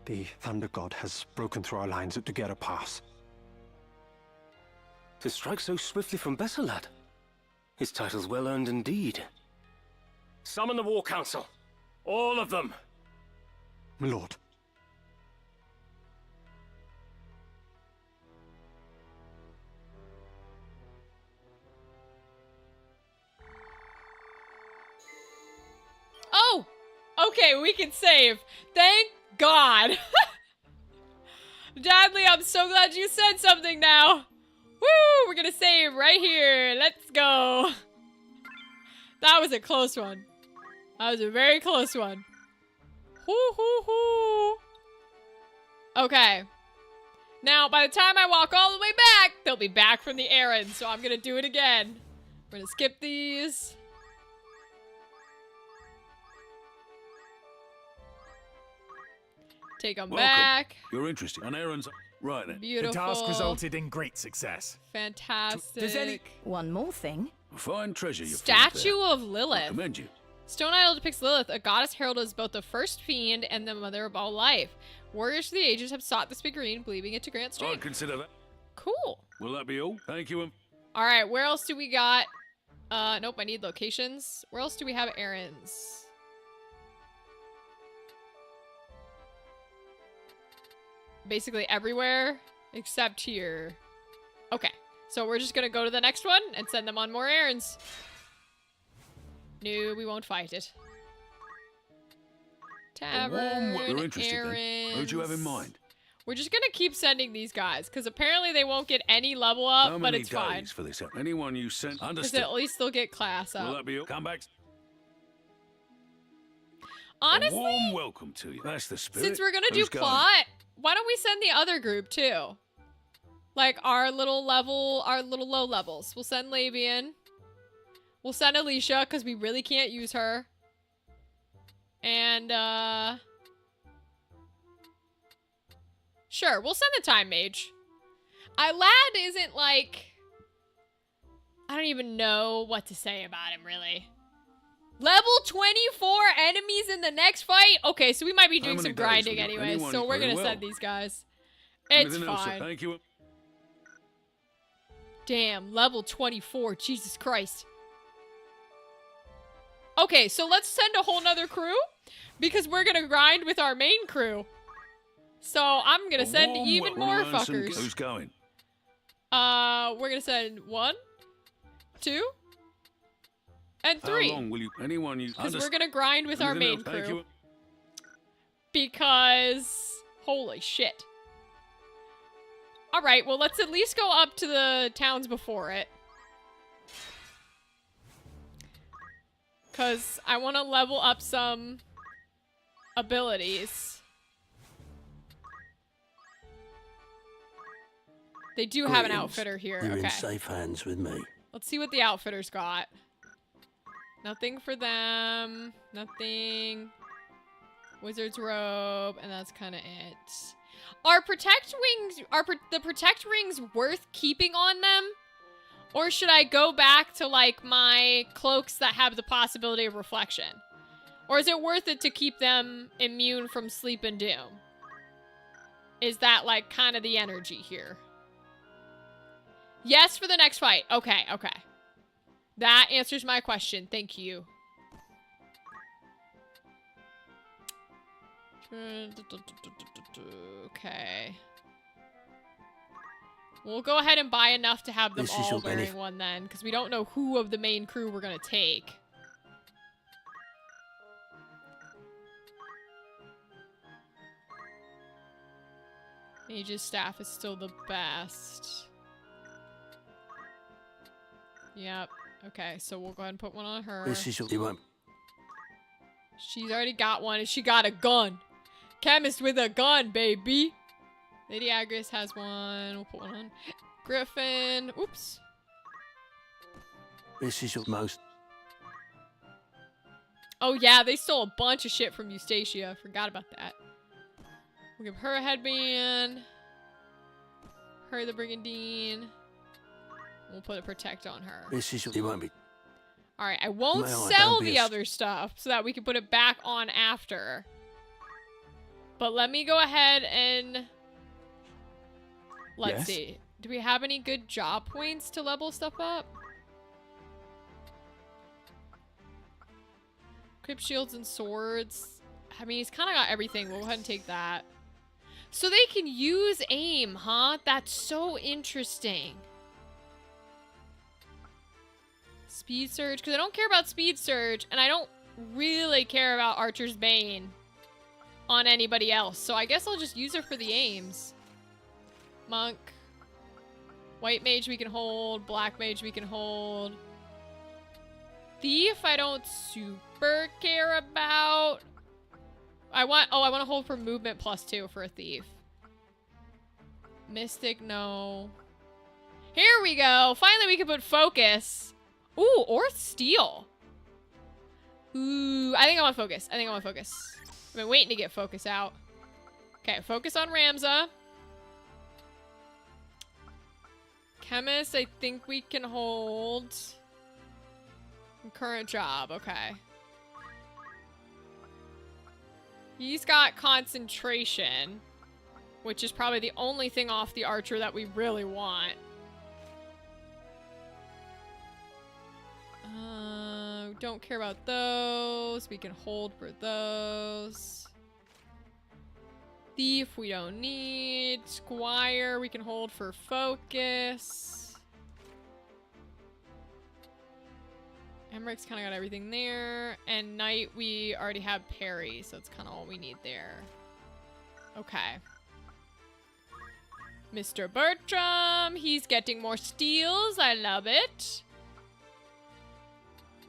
The Thunder God has broken through our lines to get a pass. To strike so swiftly from Bessalad? His title's well earned indeed. Summon the War Council. All of them. My lord. Oh! Okay, we can save. Thank God. Dadley, I'm so glad you said something now. Woo! We're gonna save right here. Let's go. That was a close one. That was a very close one. Hoo hoo hoo. Okay. Now, by the time I walk all the way back, they'll be back from the errand, so I'm gonna do it again. We're gonna skip these. Take them back. You're interested on errands. Right then. Beautiful. The task resulted in great success. Fantastic. Does any- One more thing. Fine treasure you Statue of I Lilith. commend you. Stone Idol depicts Lilith, a goddess heralded as both the first fiend and the mother of all life. Warriors through the ages have sought this figurine, believing it to grant I'd strength. consider that. Cool. Will that be all? Thank you. All right, where else do we got? Nope, I need locations. Where else do we have errands? Basically everywhere except here. Okay, so we're just gonna go to the next one and send them on more errands. No, we won't fight it. Tavern, You're interested errands. then? Who'd you have in mind? We're just gonna keep sending these guys, because apparently they won't get any level How up, but many it's days fine. for this? Anyone you sent? Because Understood. at least they'll get class Will up. that be all? Come back. Honestly, A warm welcome to you. That's the spirit. since we're gonna do Who's going? plot, why don't we send the other group too? Like our little low levels. We'll send Labian. We'll send Alicia, because we really can't use her. And, sure, we'll send the Time Mage. Lad isn't like... I don't even know what to say about him, really. Level 24 enemies in the next fight? Okay, so we might be doing many some days grinding we got? anyways, Anyone so we're very gonna well. send these guys. It's Anything else? fine. Thank you. Damn, level 24. Jesus Christ. Okay, so let's send a whole nother crew, because we're gonna grind with our main crew. So I'm gonna send warm even welcome. more Learn some- fuckers. Who's going? We're gonna send 1, 2, and 3. How long will you? Anyone you? Because we're gonna grind with our Anything main else? Thank crew. you. Because, holy shit. Alright, well let's at least go up to the towns before it. Because I want to level up some abilities. They do have an outfitter here. You're Okay. in safe hands with me. Let's see what the outfitter's got. Nothing for them. Nothing. Wizard's robe, and that's kind of it. Are protect wings? The protect rings worth keeping on them, or should I go back to like my cloaks that have the possibility of reflection, or is it worth it to keep them immune from sleep and doom? Is that like kind of the energy here? Yes, for the next fight. Okay, okay. That answers my question. Thank you. Okay. We'll go ahead and buy enough to have them This is all your wearing one then, because we don't know who of the main crew we're going to take. Mage's staff is still the best. Yep. Okay, so we'll go ahead and put one on her. This is your... You won't... She's already got one, and she got a gun. Chemist with a gun, baby. Lady Agris has one. We'll put one on. Griffin. Oops. This is your most... Oh, yeah, they stole a bunch of shit from Eustacia. Forgot about that. We'll give her a headband. Her the Brigandine. We'll put a protect on her. This is your... You won't be... Alright, I won't No, sell don't be the a- other stuff so that we can put it back on after. But let me go ahead and... Let's Yes? see. Do we have any good job points to level stuff up? Equip shields and swords. I mean, he's kind of got everything. We'll go ahead and take that. So they can use aim, huh? That's so interesting. Speed Surge, because I don't care about Speed Surge, and I don't really care about Archer's Bane on anybody else. So I guess I'll just use her for the aims. Monk. White Mage we can hold. Black Mage we can hold. Thief I don't super care about. I want to hold for movement +2 for a Thief. Mystic, no. Here we go. Finally we can put Focus. Ooh, or Steel. Ooh, I think I want Focus. I think I want Focus. I've been waiting to get Focus out. Okay, Focus on Ramza. Chemist, I think we can hold. Current job, okay. He's got concentration, which is probably the only thing off the archer that we really want. Don't care about those. We can hold for those. Thief we don't need. Squire we can hold for focus. Emmerich's kind of got everything there. And Knight we already have parry, so it's kind of all we need there. Okay. Mr. Bertram, he's getting more steals. I love it.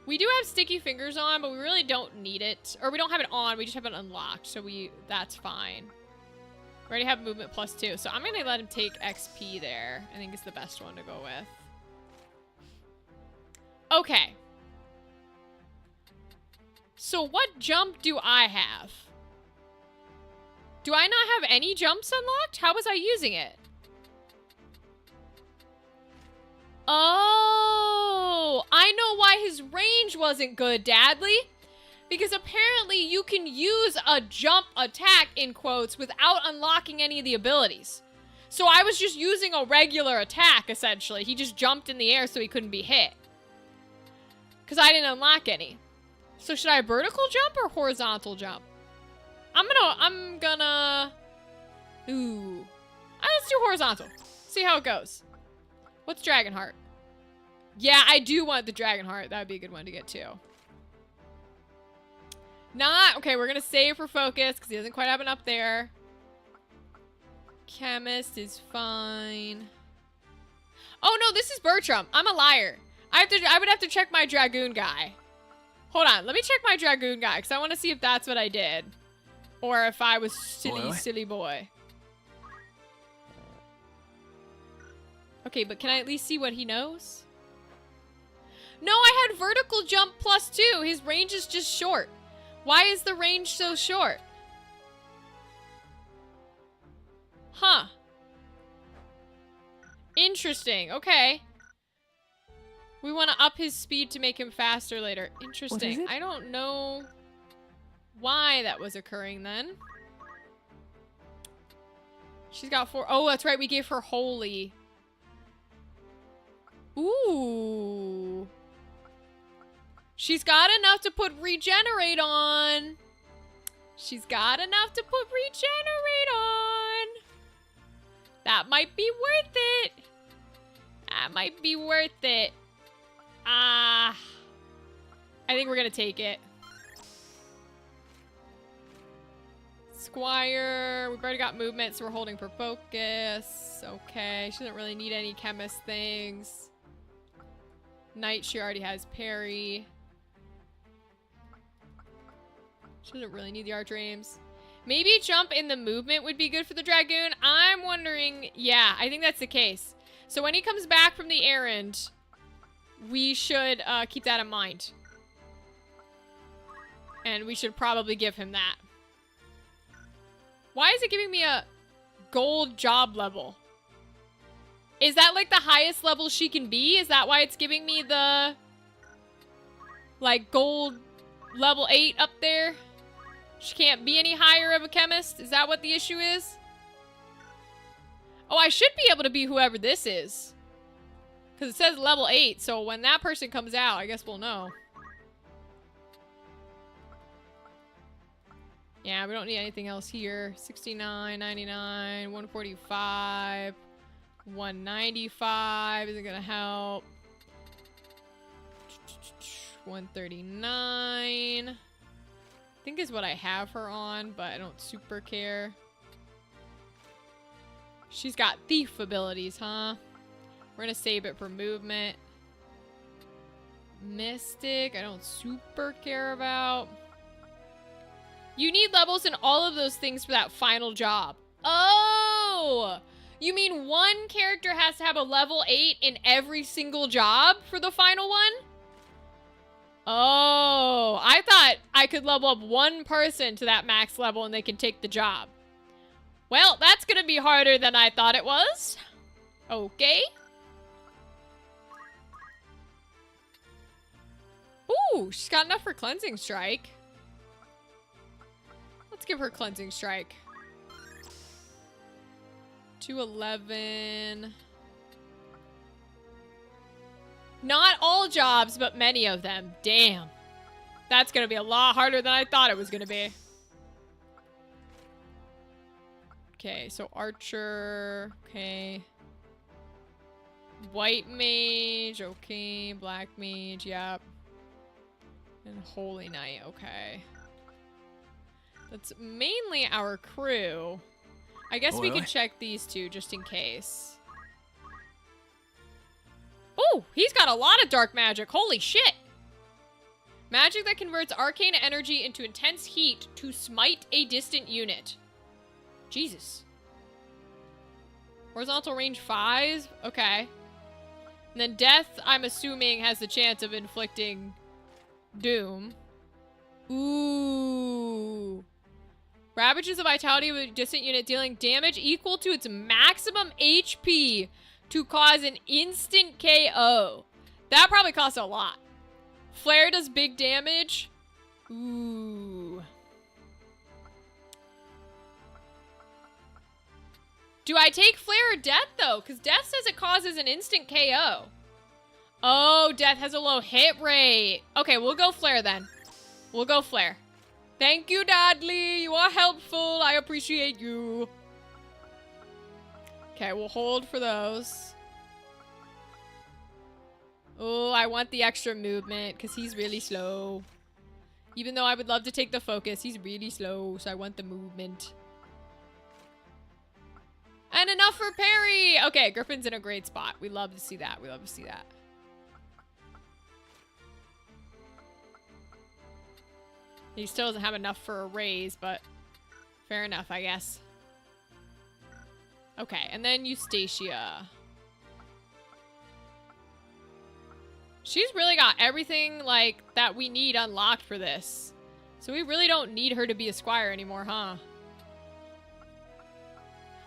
We do have sticky fingers on, but we really don't need it. Or we don't have it on, we just have it unlocked, so that's fine. We already have movement +2, so I'm gonna let him take XP there. I think it's the best one to go with. Okay. So what jump do I have? Do I not have any jumps unlocked? How was I using it? Oh, I know why his range wasn't good, Dadley. Because apparently you can use a jump attack, in quotes, without unlocking any of the abilities. So I was just using a regular attack, essentially. He just jumped in the air so he couldn't be hit. Because I didn't unlock any. So should I vertical jump or horizontal jump? I'm gonna... Ooh. Let's do horizontal. See how it goes. What's Dragonheart? Yeah, I do want the Dragonheart. That would be a good one to get too. Okay, we're gonna save for focus because he doesn't quite have it up there. Chemist is fine. Oh no, this is Bertram. I'm a liar. I would have to check my Dragoon guy. Hold on, let me check my Dragoon guy because I want to see if that's what I did. Or if I was silly boy. Okay, but can I at least see what he knows? No, I had vertical jump +2. His range is just short. Why is the range so short? Huh. Interesting. Okay. We want to up his speed to make him faster later. Interesting. I don't know why that was occurring then. She's got 4. Oh, that's right. We gave her holy. Ooh. She's got enough to put regenerate on. She's got enough to put regenerate on. That might be worth it. That might be worth it. I think we're gonna take it. Squire, we've already got movement, so we're holding for focus. Okay, she doesn't really need any chemist things. Knight, she already has parry. She doesn't really need the archer aims. Maybe jump in the movement would be good for the Dragoon. I'm wondering, yeah, I think that's the case. So when he comes back from the errand, we should keep that in mind. And we should probably give him that. Why is it giving me a gold job level? Is that like the highest level she can be? Is that why it's giving me the like gold level 8 up there? She can't be any higher of a chemist? Is that what the issue is? Oh, I should be able to be whoever this is. Because it says level 8, so when that person comes out, I guess we'll know. Yeah, we don't need anything else here. 69, 99, 145, 195 isn't gonna help. 139. I think is what I have her on, but I don't super care. She's got thief abilities, huh? We're gonna save it for movement. Mystic, I don't super care about. You need levels in all of those things for that final job. Oh! You mean one character has to have a level 8 in every single job for the final one? Oh, I thought I could level up one person to that max level and they can take the job. Well, that's gonna be harder than I thought it was. Okay. Ooh, she's got enough for Cleansing Strike. Let's give her Cleansing Strike. 211. Not all jobs, but many of them. Damn. That's gonna be a lot harder than I thought it was gonna be. Okay, so Archer. Okay. White Mage. Okay. Black Mage. Yep. And Holy Knight. Okay. That's mainly our crew. I guess we could check these two just in case. Oh, he's got a lot of dark magic. Holy shit. Magic that converts arcane energy into intense heat to smite a distant unit. Jesus. Horizontal range 5? Okay. And then death, I'm assuming, has the chance of inflicting doom. Ooh. Ravages the vitality of a distant unit, dealing damage equal to its maximum HP to cause an instant KO. That probably costs a lot. Flare does big damage. Ooh. Do I take Flare or Death, though? Because Death says it causes an instant KO. Oh, Death has a low hit rate. Okay, we'll go Flare then. We'll go Flare. Thank you, Dudley. You are helpful. I appreciate you. Okay, we'll hold for those. Oh, I want the extra movement because he's really slow. Even though I would love to take the focus, he's really slow, so I want the movement. And enough for parry! Okay, Griffin's in a great spot. We love to see that. We love to see that. He still doesn't have enough for a raise, but fair enough, I guess. Okay, and then Eustacia. She's really got everything, like, that we need unlocked for this. So we really don't need her to be a squire anymore, huh?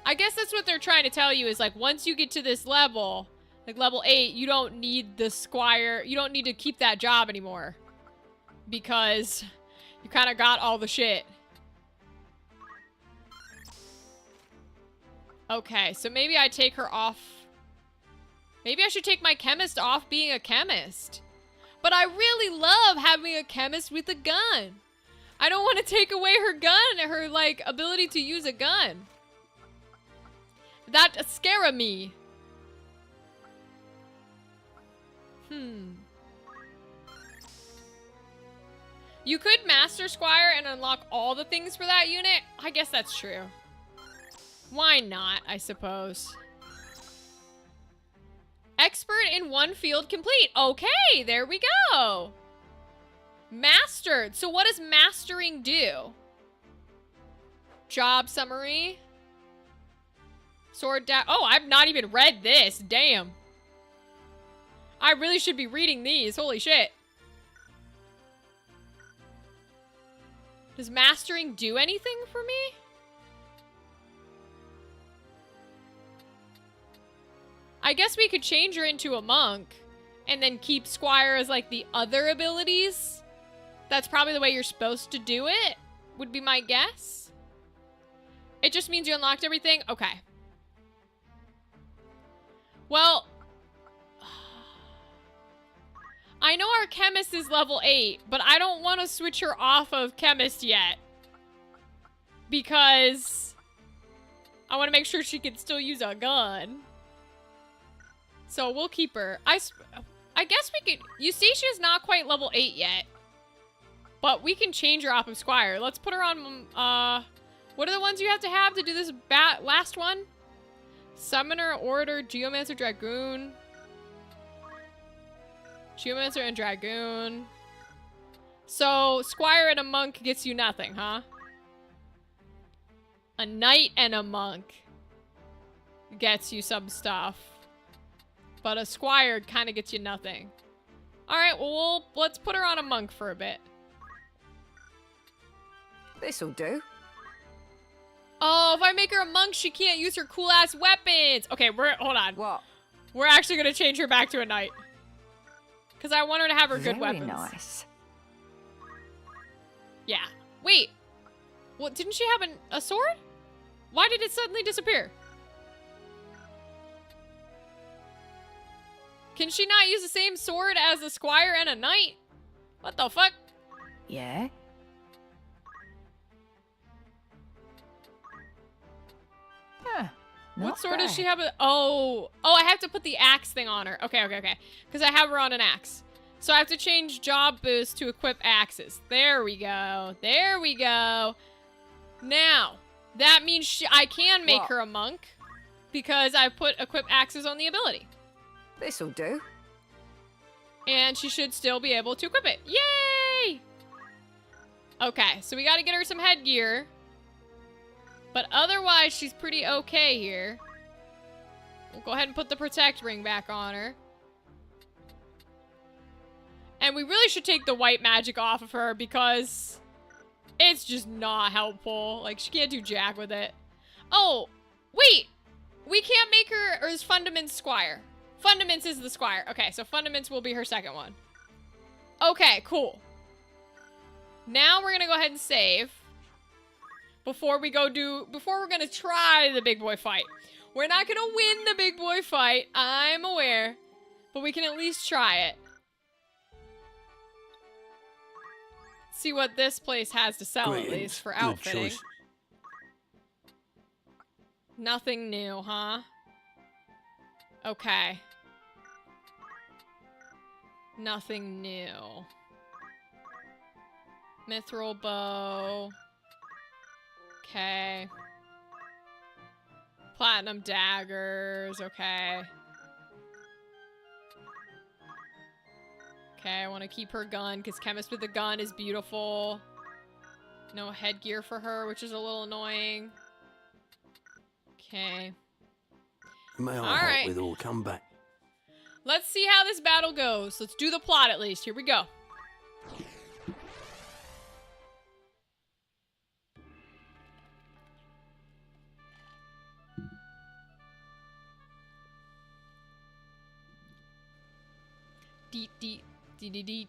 I guess that's what they're trying to tell you is, like, once you get to this level, like level 8, you don't need the squire. You don't need to keep that job anymore. Because you kind of got all the shit. Okay, so maybe I take her off. Maybe I should take my chemist off being a chemist. But I really love having a chemist with a gun. I don't want to take away her gun, her, like, ability to use a gun. That scare me. You could master squire and unlock all the things for that unit. I guess that's true. Why not, I suppose. Expert in one field complete. Okay, there we go. Mastered. So what does mastering do? Job summary. Sword dash. Oh, I've not even read this. Damn. I really should be reading these. Holy shit. Does mastering do anything for me? I guess we could change her into a monk and then keep Squire as, like, the other abilities. That's probably the way you're supposed to do it, would be my guess. It just means you unlocked everything? Okay. Well, I know our chemist is level 8, but I don't want to switch her off of chemist yet. Because I want to make sure she can still use a gun. So we'll keep her. I guess we could... Eustatia's not quite level 8 yet. But we can change her off of Squire. Let's put her on... what are the ones you have to do this last one? Summoner, Orator, Geomancer, Dragoon. Geomancer and Dragoon. So, Squire and a monk gets you nothing, huh? A knight and a monk gets you some stuff. But a squire kind of gets you nothing. Alright, well, let's put her on a monk for a bit. This'll do. Oh, if I make her a monk, she can't use her cool-ass weapons. Okay, hold on. What? We're actually going to change her back to a knight. Because I want her to have her good weapons. Very nice. Yeah. Wait. What, didn't she have a sword? Why did it suddenly disappear? Can she not use the same sword as a squire and a knight? What the fuck? Yeah? Huh. What sword does she have? Oh, I have to put the axe thing on her. Okay. Because I have her on an axe. So I have to change job boost to equip axes. There we go. There we go. Now, that means I can make her a monk because I put equip axes on the ability. This'll do. And she should still be able to equip it. Yay! Okay, so we got to get her some headgear. But otherwise, she's pretty okay here. We'll go ahead and put the protect ring back on her. And we really should take the white magic off of her because it's just not helpful. Like, she can't do jack with it. Oh, wait. We can't make her, or is Fundaments Squire? Fundaments is the Squire. Okay, so Fundaments will be her second one. Okay, cool. Now we're going to go ahead and save. Before we're going to try the big boy fight. We're not going to win the big boy fight. I'm aware. But we can at least try it. See what this place has to sell, at least, for outfitting. Nothing new, huh? Okay. Nothing new. Mithril bow. Okay. Platinum daggers, okay. Okay, I want to keep her gun, because Chemist with the gun is beautiful. No headgear for her, which is a little annoying. Okay. May I help with all? Come back. Let's see how this battle goes. Let's do the plot at least. Here we go.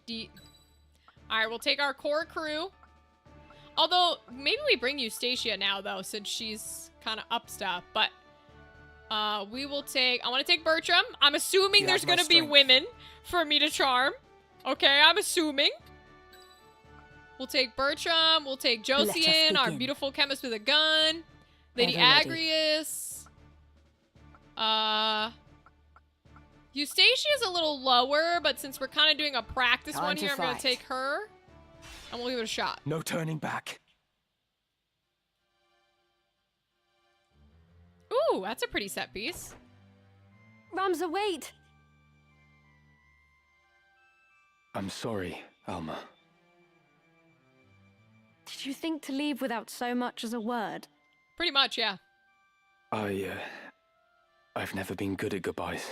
Deet. Alright, we'll take our core crew. Although, maybe we bring Eustacia now, though, since she's kind of up stuff. But, we will take... I want to take Bertram. I'm assuming there's going to be women for me to charm. Okay, I'm assuming. We'll take Bertram. We'll take Josian, our beautiful chemist with a gun. Lady Agrius. Eustacia is a little lower, but since we're kind of doing a practice one here, I'm going to take her. And we'll give it a shot. No turning back. Ooh, that's a pretty set piece. Ramza, wait! I'm sorry, Alma. Did you think to leave without so much as a word? Pretty much, yeah. I've never been good at goodbyes.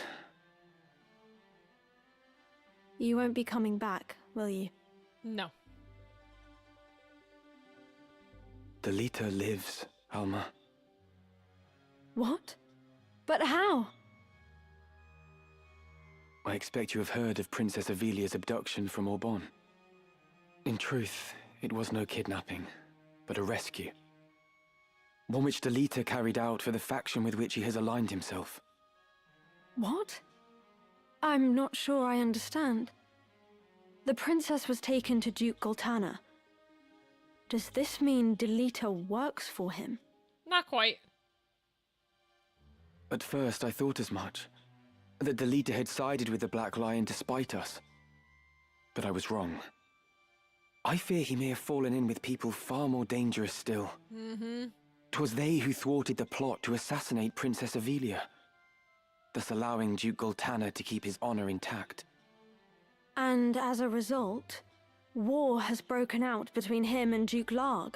You won't be coming back, will you? No. Delita lives, Alma. What? But how? I expect you have heard of Princess Ivalice's abduction from Orbonne. In truth, it was no kidnapping, but a rescue. One which Delita carried out for the faction with which he has aligned himself. What? I'm not sure I understand. The princess was taken to Duke Goltana. Does this mean Delita works for him? Not quite. At first, I thought as much. That Delita had sided with the Black Lion to spite us. But I was wrong. I fear he may have fallen in with people far more dangerous still. Mm-hmm. 'Twas they who thwarted the plot to assassinate Princess Ivalice, thus allowing Duke Goltana to keep his honor intact. And as a result, war has broken out between him and Duke Larg.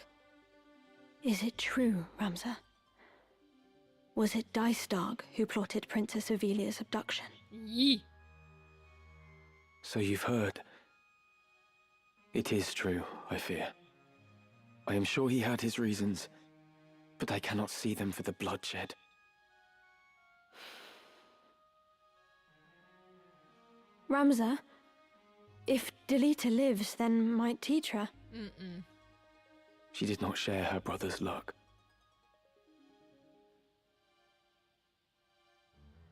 Is it true, Ramza? Was it Dystarg who plotted Princess Ivalice's abduction? Yee. So you've heard. It is true, I fear. I am sure he had his reasons, but I cannot see them for the bloodshed. Ramza, if Delita lives, then might Tetra. she did not share her brother's luck.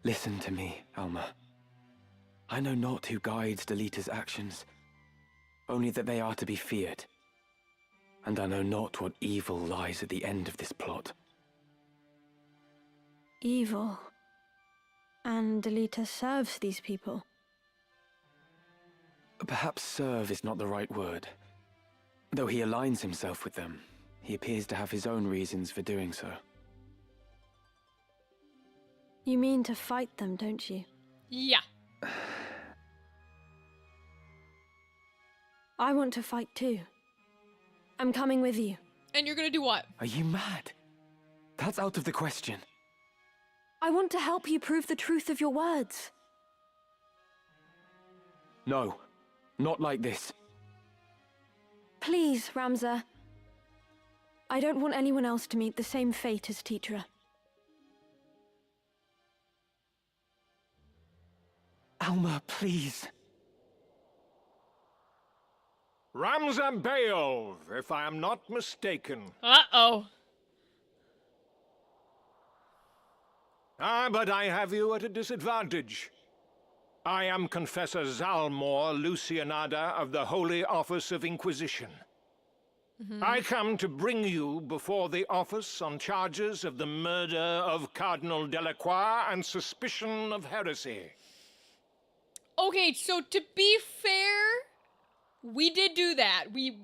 Listen to me, Alma. I know not who guides Delita's actions, only that they are to be feared. And I know not what evil lies at the end of this plot. Evil? And Delita serves these people? Perhaps serve is not the right word. Though he aligns himself with them, he appears to have his own reasons for doing so. You mean to fight them, don't you? Yeah. I want to fight too. I'm coming with you. And you're gonna do what? Are you mad? That's out of the question. I want to help you prove the truth of your words. No, not like this. Please, Ramza. I don't want anyone else to meet the same fate as Tetra. Alma, please. Ramza Beowulf, if I am not mistaken. Uh-oh. Ah, but I have you at a disadvantage. I am Confessor Zalmor Lucianada of the Holy Office of Inquisition. I come to bring you before the office on charges of the murder of Cardinal Delacroix and suspicion of heresy. Okay, so to be fair, we did do that. We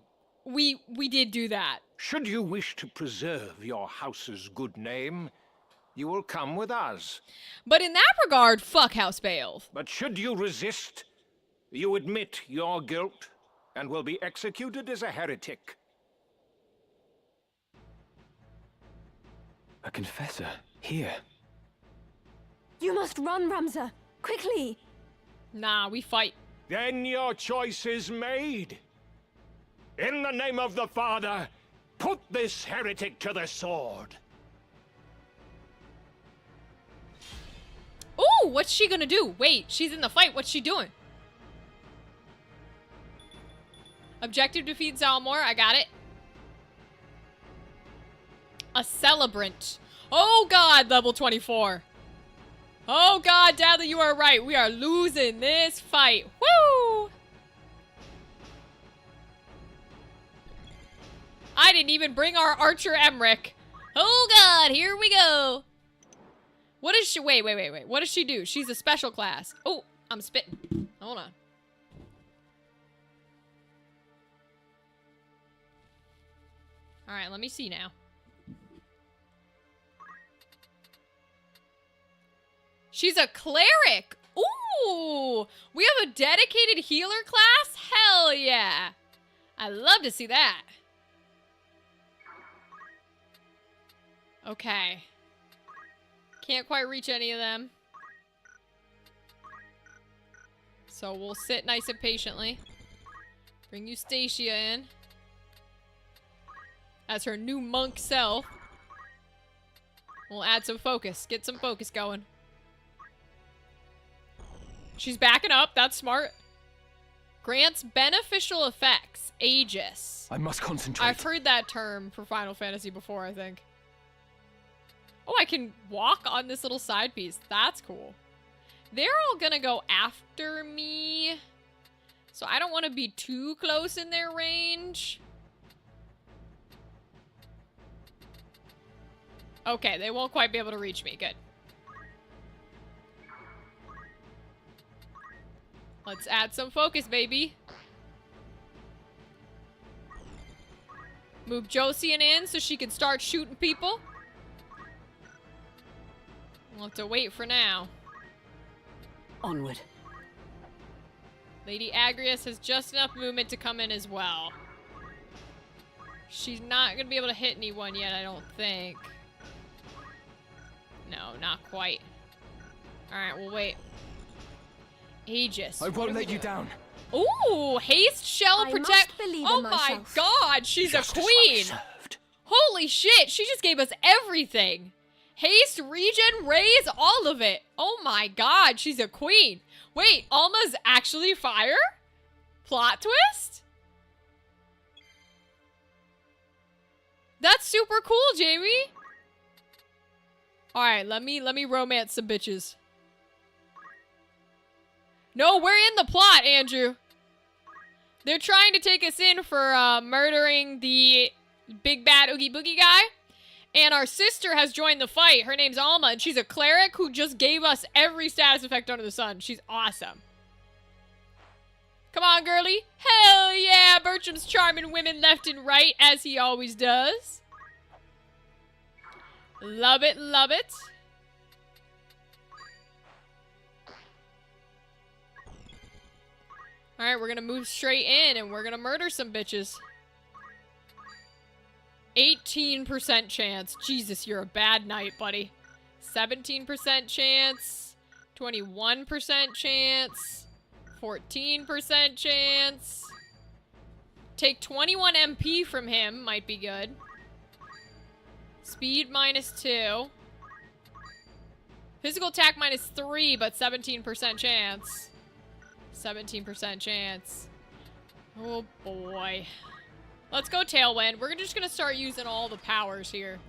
did do that. Should you wish to preserve your house's good name, you will come with us. But in that regard, fuck House Beowulf. But should you resist, you admit your guilt and will be executed as a heretic. A confessor? Here? You must run, Ramza! Quickly! Nah, we fight. Then your choice is made. In the name of the Father, put this heretic to the sword. Ooh, what's she gonna do? Wait, she's in the fight. What's she doing? Objective defeat Zalmor. I got it. A celebrant. Oh god, level 24. Oh god, Dadley, you are right. We are losing this fight. Woo! I didn't even bring our Archer Emmerich. Oh god, here we go. What is she? Wait. What does she do? She's a special class. Oh, I'm spitting. Hold on. Alright, let me see now. She's a cleric. Ooh, we have a dedicated healer class? Hell yeah. I love to see that. Okay. Can't quite reach any of them. So we'll sit nice and patiently. Bring Eustacia in. As her new monk self. We'll add some focus. Get some focus going. She's backing up. That's smart. Grants beneficial effects. Aegis. I must concentrate. I've heard that term for Final Fantasy before, I think. Oh, I can walk on this little side piece. That's cool. They're all gonna go after me. So I don't want to be too close in their range. Okay, they won't quite be able to reach me. Good. Let's add some focus, baby. Move Josian in so she can start shooting people. We'll have to wait for now. Onward. Lady Agrias has just enough movement to come in as well. She's not going to be able to hit anyone yet, I don't think. No, not quite. Alright, we'll wait. Aegis. I won't let you down. Ooh, haste shall protect. Oh my god, she's a queen. Holy shit, she just gave us everything. Haste, regen, raise, all of it. Oh my god, she's a queen. Wait, Alma's actually fire? Plot twist? That's super cool, Jamie. All right, let me romance some bitches. No, we're in the plot, Andrew. They're trying to take us in for murdering the big bad Oogie Boogie guy. And our sister has joined the fight. Her name's Alma, and she's a cleric who just gave us every status effect under the sun. She's awesome. Come on, girly. Hell yeah! Bertram's charming women left and right, as he always does. Love it, love it. Alright, we're gonna move straight in, and we're gonna murder some bitches. 18% chance. Jesus, you're a bad night, buddy. 17% chance. 21% chance. 14% chance. Take 21 MP from him. Might be good. Speed -2. Physical attack -3, but 17% chance. 17% chance. Oh boy. Let's go Tailwind. We're just gonna start using all the powers here.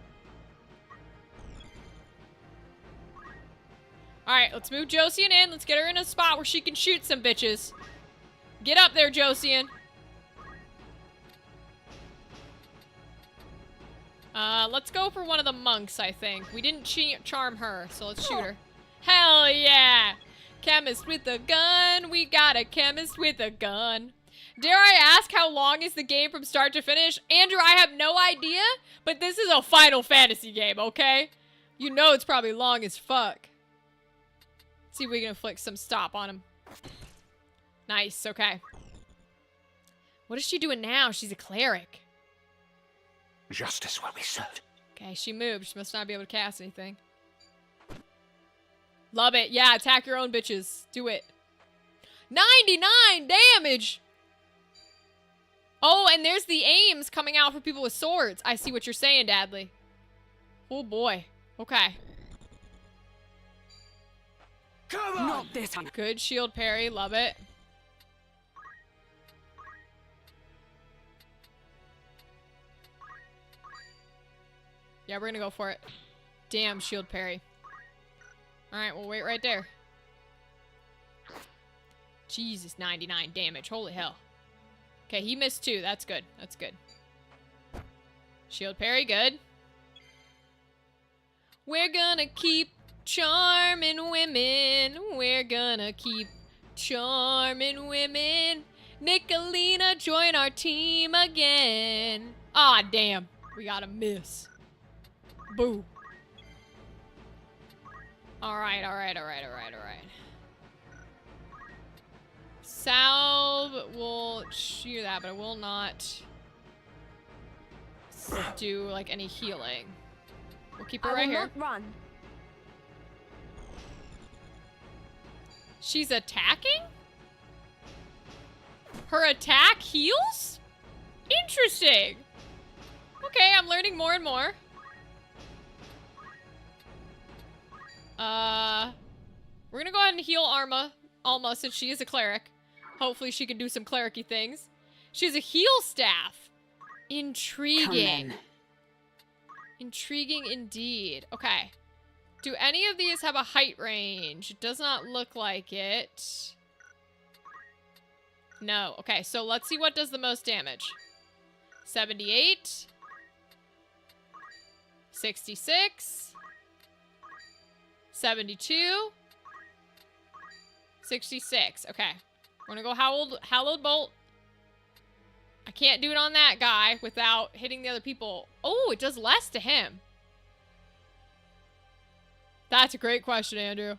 Alright, let's move Josian in. Let's get her in a spot where she can shoot some bitches. Get up there, Josian. Let's go for one of the monks, I think. We didn't charm her, so let's shoot her. Hell yeah! Chemist with a gun. We got a chemist with a gun. Dare I ask, how long is the game from start to finish? Andrew, I have no idea, but this is a Final Fantasy game, okay? You know it's probably long as fuck. Let's see if we can inflict some stop on him. Nice, okay. What is she doing now? She's a cleric. Justice will be served. Okay, she moved. She must not be able to cast anything. Love it. Yeah, attack your own bitches. Do it. 99 damage! Oh, and there's the aims coming out for people with swords. I see what you're saying, Dadley. Oh, boy. Okay. Come on! Not this time. Good shield parry. Love it. Yeah, we're gonna go for it. Damn, shield parry. Alright, we'll wait right there. Jesus, 99 damage. Holy hell. Okay, he missed 2. That's good. That's good. Shield parry, good. We're gonna keep charming women. We're gonna keep charming women. Nicolina, join our team again. Ah, damn. We got a miss. Boo. Alright, alright, alright, alright, alright. Salve will shoot that, but I will not do, like, any healing. We'll keep her right here. Run. She's attacking? Her attack heals? Interesting. Okay, I'm learning more and more. We're gonna go ahead and heal Alma, since she is a cleric. Hopefully she can do some cleric-y things. She has a heal staff. Intriguing. Intriguing indeed. Okay. Do any of these have a height range? It does not look like it. No. Okay, so let's see what does the most damage. 78. 66. 72. 66. Okay. We're gonna go Hallowed Bolt. I can't do it on that guy without hitting the other people. Oh, it does less to him. That's a great question, Andrew.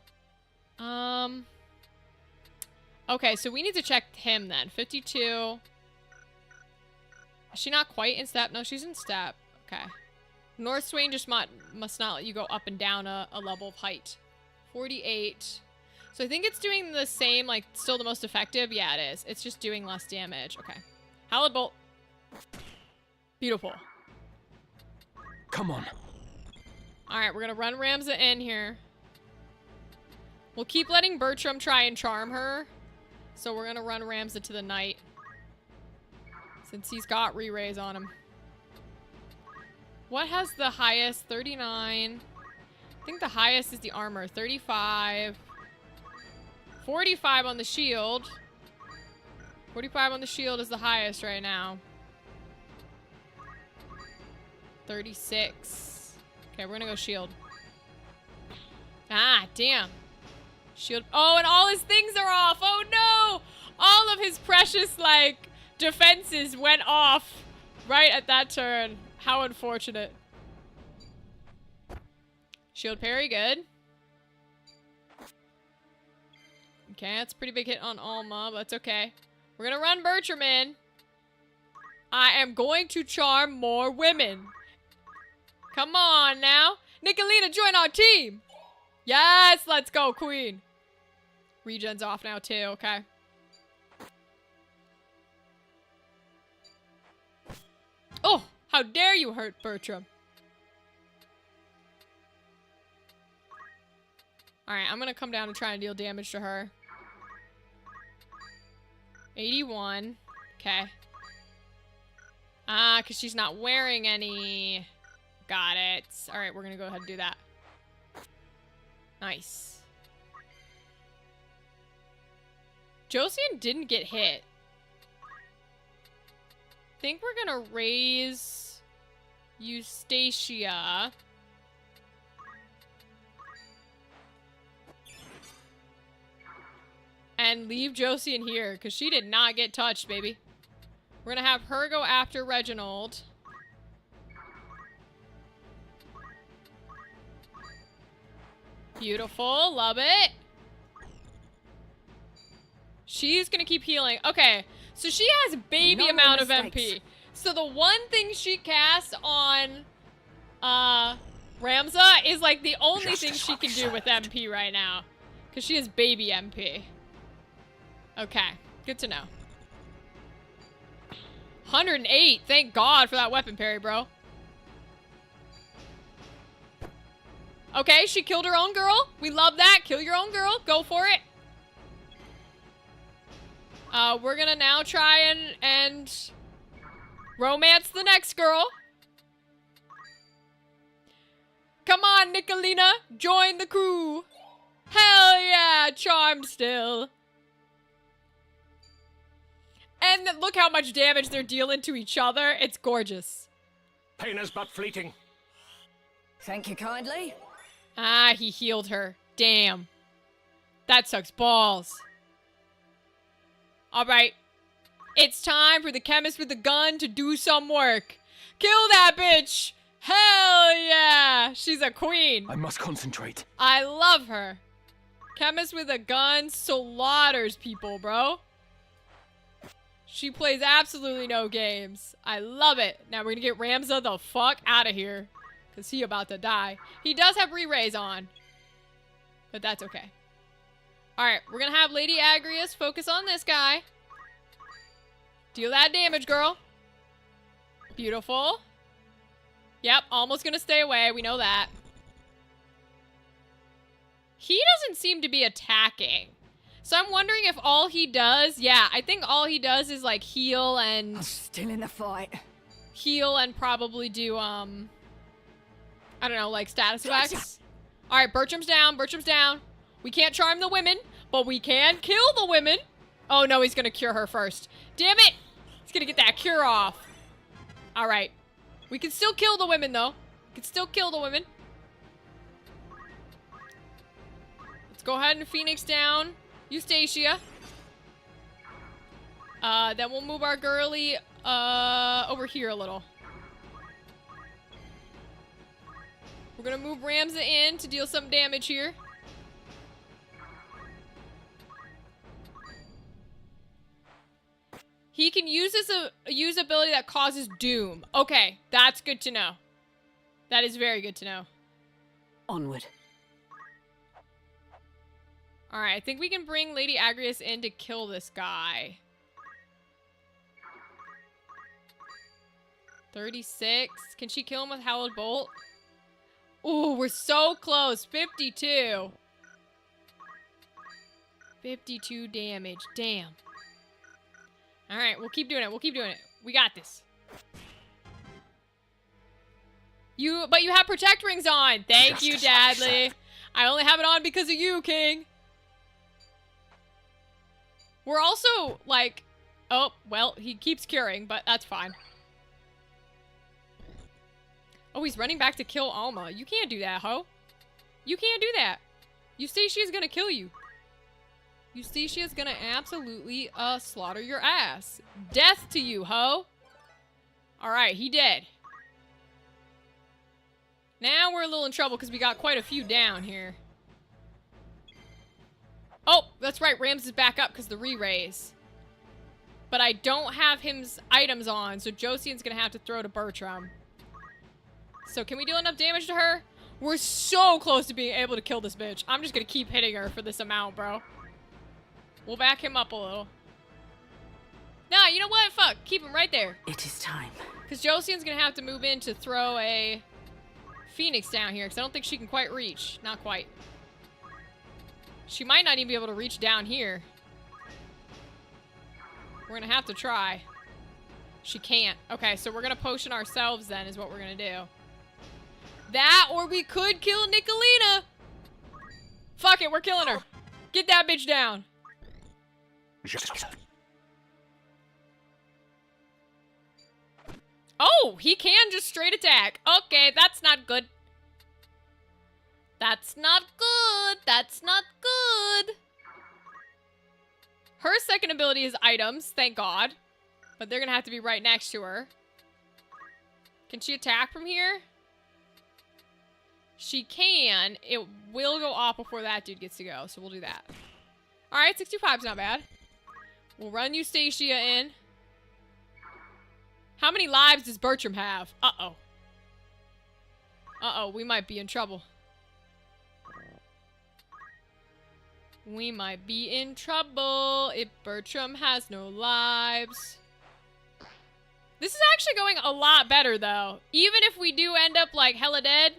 Okay, so we need to check him then. 52. Is she not quite in step? No, she's in step. Okay. North Swain just must not let you go up and down a level of height. 48. So I think it's doing the same, like, still the most effective. Yeah, it is. It's just doing less damage. Okay. Hallowed Bolt. Beautiful. Come on. Alright, we're gonna run Ramza in here. We'll keep letting Bertram try and charm her. So we're gonna run Ramza to the knight. Since he's got re-raise on him. What has the highest? 39. I think the highest is the armor. 35. 45 on the shield. 45 on the shield is the highest right now. 36. Okay, we're gonna go shield. Ah, damn. Shield. Oh, and all his things are off. Oh, no. All of his precious, like, defenses went off right at that turn. How unfortunate. Shield parry, good. Okay, that's a pretty big hit on Alma, but that's okay. We're gonna run Bertram in. I am going to charm more women. Come on now. Nicolina, join our team. Yes, let's go, queen. Regen's off now too, okay. Oh, how dare you hurt Bertram. Alright, I'm gonna come down and try and deal damage to her. 81. Okay. Ah, because she's not wearing any. Got it. Alright, we're gonna go ahead and do that. Nice. Josian didn't get hit. I think we're gonna raise Eustacia. And leave Josian here, because she did not get touched, baby. We're gonna have her go after Reginald. Beautiful, love it. She's gonna keep healing. Okay, so she has baby amount of MP. So the one thing she casts on Ramza is like the only thing she can do with MP right now. Because she has baby MP. Okay, good to know. 108, thank God for that weapon parry, bro. Okay, she killed her own girl. We love that. Kill your own girl. Go for it. We're gonna now try and romance the next girl. Come on, Nicolina. Join the crew. Hell yeah, charm still. And look how much damage they're dealing to each other. It's gorgeous. Pain is but fleeting. Thank you kindly. Ah, he healed her. Damn. That sucks balls. Alright. It's time for the chemist with the gun to do some work. Kill that bitch! Hell yeah! She's a queen. I must concentrate. I love her. Chemist with a gun slaughters people, bro. She plays absolutely no games. I love it. Now we're gonna get Ramza the fuck out of here. Because he about to die. He does have re-raise on. But that's okay. Alright, we're gonna have Lady Agrius focus on this guy. Deal that damage, girl. Beautiful. Yep, almost gonna stay away. We know that. He doesn't seem to be attacking. So I'm wondering if all he does... Yeah, I think all he does is, like, heal and... I'm still in the fight. Heal and probably do, I don't know, like, status effects. Alright, Bertram's down. Bertram's down. We can't charm the women, but we can kill the women. Oh, no, he's gonna cure her first. Damn it! He's gonna get that cure off. Alright. We can still kill the women, though. We can still kill the women. Let's go ahead and Phoenix down Eustacia. Then we'll move our girly, over here a little. We're gonna move Ramza in to deal some damage here. He can use his use ability that causes doom. Okay, that's good to know. That is very good to know. Onward. Alright, I think we can bring Lady Agrius in to kill this guy. 36. Can she kill him with Hallowed Bolt? Ooh, we're so close. 52. 52 damage. Damn. Alright, we'll keep doing it. We'll keep doing it. We got this. But you have protect rings on. Thank you, Dadley. I only have it on because of you, King. We're also, like... Oh, well, he keeps curing, but that's fine. Oh, he's running back to kill Alma. You can't do that, ho. You can't do that. Eustatia's gonna kill you. Eustatia's gonna absolutely, slaughter your ass. Death to you, ho. Alright, he dead. Now we're a little in trouble because we got quite a few down here. Oh, that's right. Rams is back up because the re-raise. But I don't have his items on, so Josian's going to have to throw to Bertram. So can we do enough damage to her? We're so close to being able to kill this bitch. I'm just going to keep hitting her for this amount, bro. We'll back him up a little. Nah, you know what? Fuck. Keep him right there. It is time. Because Josian's going to have to move in to throw a Phoenix down here, because I don't think she can quite reach. Not quite. She might not even be able to reach down here. We're gonna have to try. She can't. Okay, so we're gonna potion ourselves then, is what we're gonna do. That, or we could kill Nicolina! Fuck it, we're killing her. Get that bitch down. Oh, he can just straight attack. Okay, that's not good. That's not good. That's not good. Her second ability is items, thank God. But they're gonna have to be right next to her. Can she attack from here? She can. It will go off before that dude gets to go, so we'll do that. Alright, 65's not bad. We'll run Eustacia in. How many lives does Bertram have? Uh-oh. Uh-oh, we might be in trouble. We might be in trouble if Bertram has no lives. This is actually going a lot better, though. Even if we do end up, like, hella dead,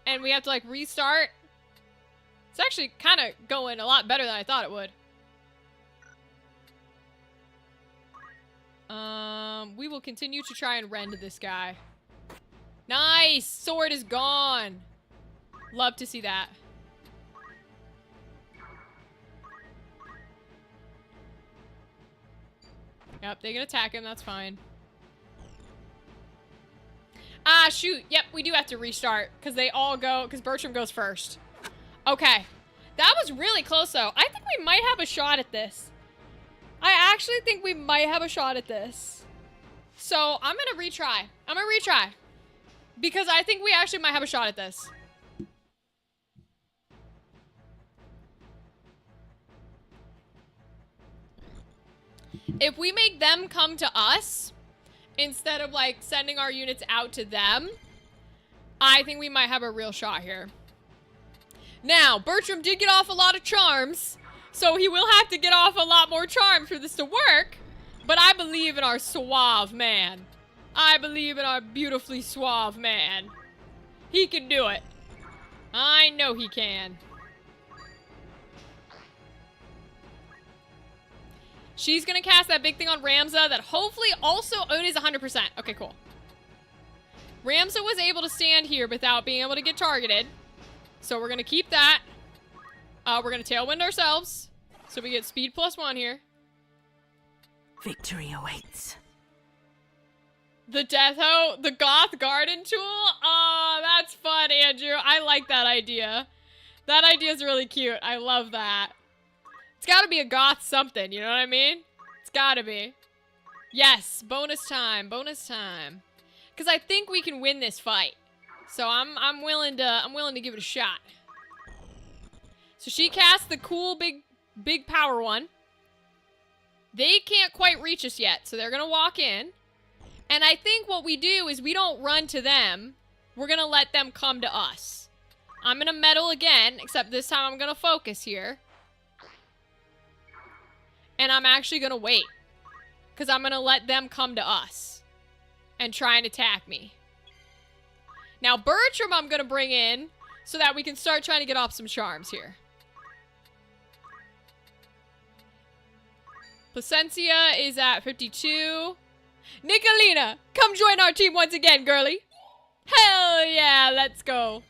and we have to, like, restart, it's actually kind of going a lot better than I thought it would. We will continue to try and rend this guy. Nice! Sword is gone! Love to see that. Yep, they can attack him, that's fine. Ah, shoot. Yep, we do have to restart. Because they all go, because Bertram goes first. Okay. That was really close, though. I think we might have a shot at this. I actually think we might have a shot at this. So, I'm gonna retry. I'm gonna retry. Because I think we actually might have a shot at this. If we make them come to us, instead of, like, sending our units out to them, I think we might have a real shot here. Now, Bertram did get off a lot of charms, so he will have to get off a lot more charms for this to work, but I believe in our suave man. I believe in our beautifully suave man. He can do it. I know he can. She's gonna cast that big thing on Ramza that hopefully also... Oh, it is 100%. Okay, cool. Ramza was able to stand here without being able to get targeted. So we're gonna keep that. We're gonna Tailwind ourselves. So we get speed +1 here. Victory awaits. The Death Hoe, the Goth Garden tool? Aw, that's fun, Andrew. I like that idea. That idea is really cute. I love that. It's gotta be a goth something, you know what I mean? It's gotta be. Yes, bonus time, bonus time. Cause I think we can win this fight. So I'm willing to give it a shot. So she casts the cool big power one. They can't quite reach us yet, so they're gonna walk in. And I think what we do is we don't run to them. We're gonna let them come to us. I'm gonna meddle again, except this time I'm gonna focus here. And I'm actually gonna wait. Because I'm gonna let them come to us. And try and attack me. Now Bertram I'm gonna bring in. So that we can start trying to get off some charms here. Placencia is at 52. Nicolina, come join our team once again, girly. Hell yeah, let's go.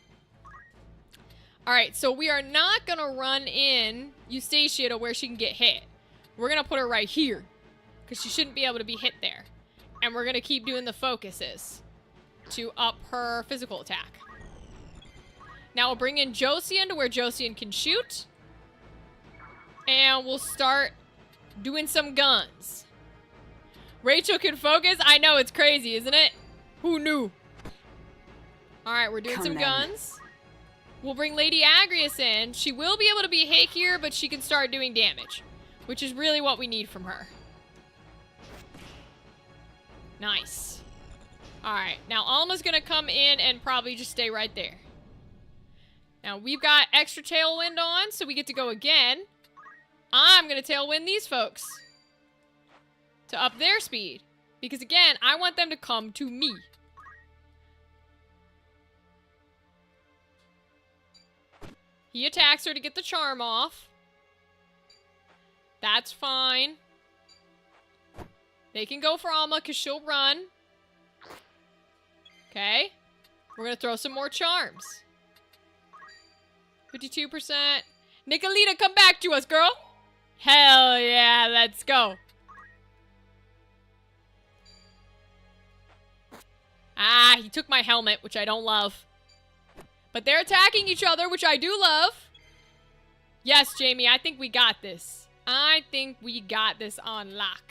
Alright, so we are not gonna run in Eustacia to where she can get hit. We're gonna put her right here. Because she shouldn't be able to be hit there. And we're gonna keep doing the focuses to up her physical attack. Now we'll bring in Josian to where Josian can shoot. And we'll start doing some guns. Rachel can focus? I know, it's crazy, isn't it? Who knew? Alright, we're doing some guns. We'll bring Lady Agrius in. She will be able to be hit here, but she can start doing damage. Which is really what we need from her. Nice. Alright, now Alma's gonna come in and probably just stay right there. Now we've got extra tailwind on, so we get to go again. I'm gonna tailwind these folks. To up their speed. Because again, I want them to come to me. He attacks her to get the charm off. That's fine. They can go for Alma because she'll run. Okay. We're going to throw some more charms. 52%. Nicolita, come back to us, girl. Hell yeah, let's go. Ah, he took my helmet, which I don't love. But they're attacking each other, which I do love. Yes, Jamie, I think we got this. I think we got this on lock.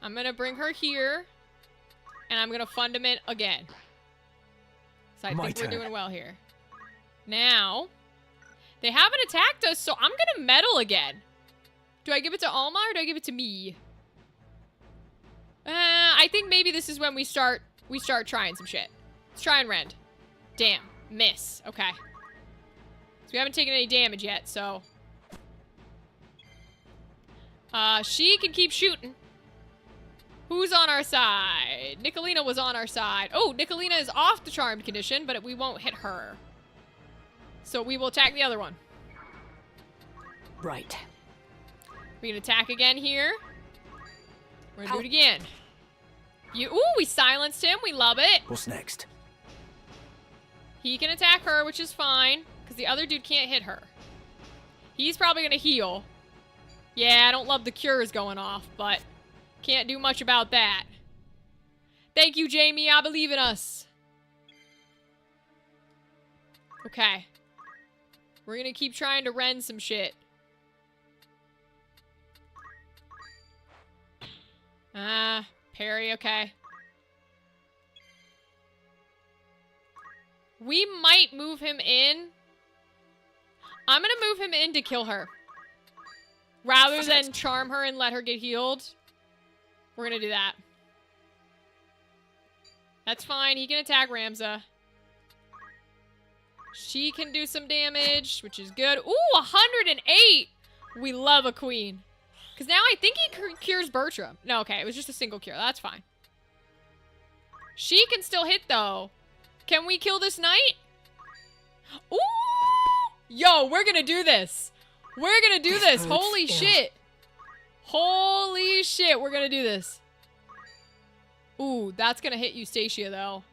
I'm going to bring her here. And I'm going to fundament again. So I think we're doing well here. Now, they haven't attacked us, so I'm going to meddle again. Do I give it to Alma or do I give it to me? I think maybe this is when we start trying some shit. Let's try and rend. Damn. Miss. Okay. So we haven't taken any damage yet, so. She can keep shooting. Who's on our side? Nicolina was on our side. Oh, Nicolina is off the charmed condition, but we won't hit her. So we will attack the other one. Right. We can attack again here. We're gonna do it again. Ooh, we silenced him. We love it. What's next? He can attack her, which is fine, because the other dude can't hit her. He's probably gonna heal. Yeah, I don't love the cures going off, but can't do much about that. Thank you, Jamie. I believe in us. Okay. We're gonna keep trying to rend some shit. Parry, okay. We might move him in. I'm gonna move him in to kill her. Rather than charm her and let her get healed. We're gonna do that. That's fine. He can attack Ramza. She can do some damage, which is good. Ooh, 108! We love a queen. Because now I think he cures Bertram. No, okay, it was just a single cure. That's fine. She can still hit, though. Can we kill this knight? Ooh! Yo, we're gonna do this. We're gonna do this. Holy shit. Holy shit, we're gonna do this. Ooh, that's gonna hit Eustacia, though.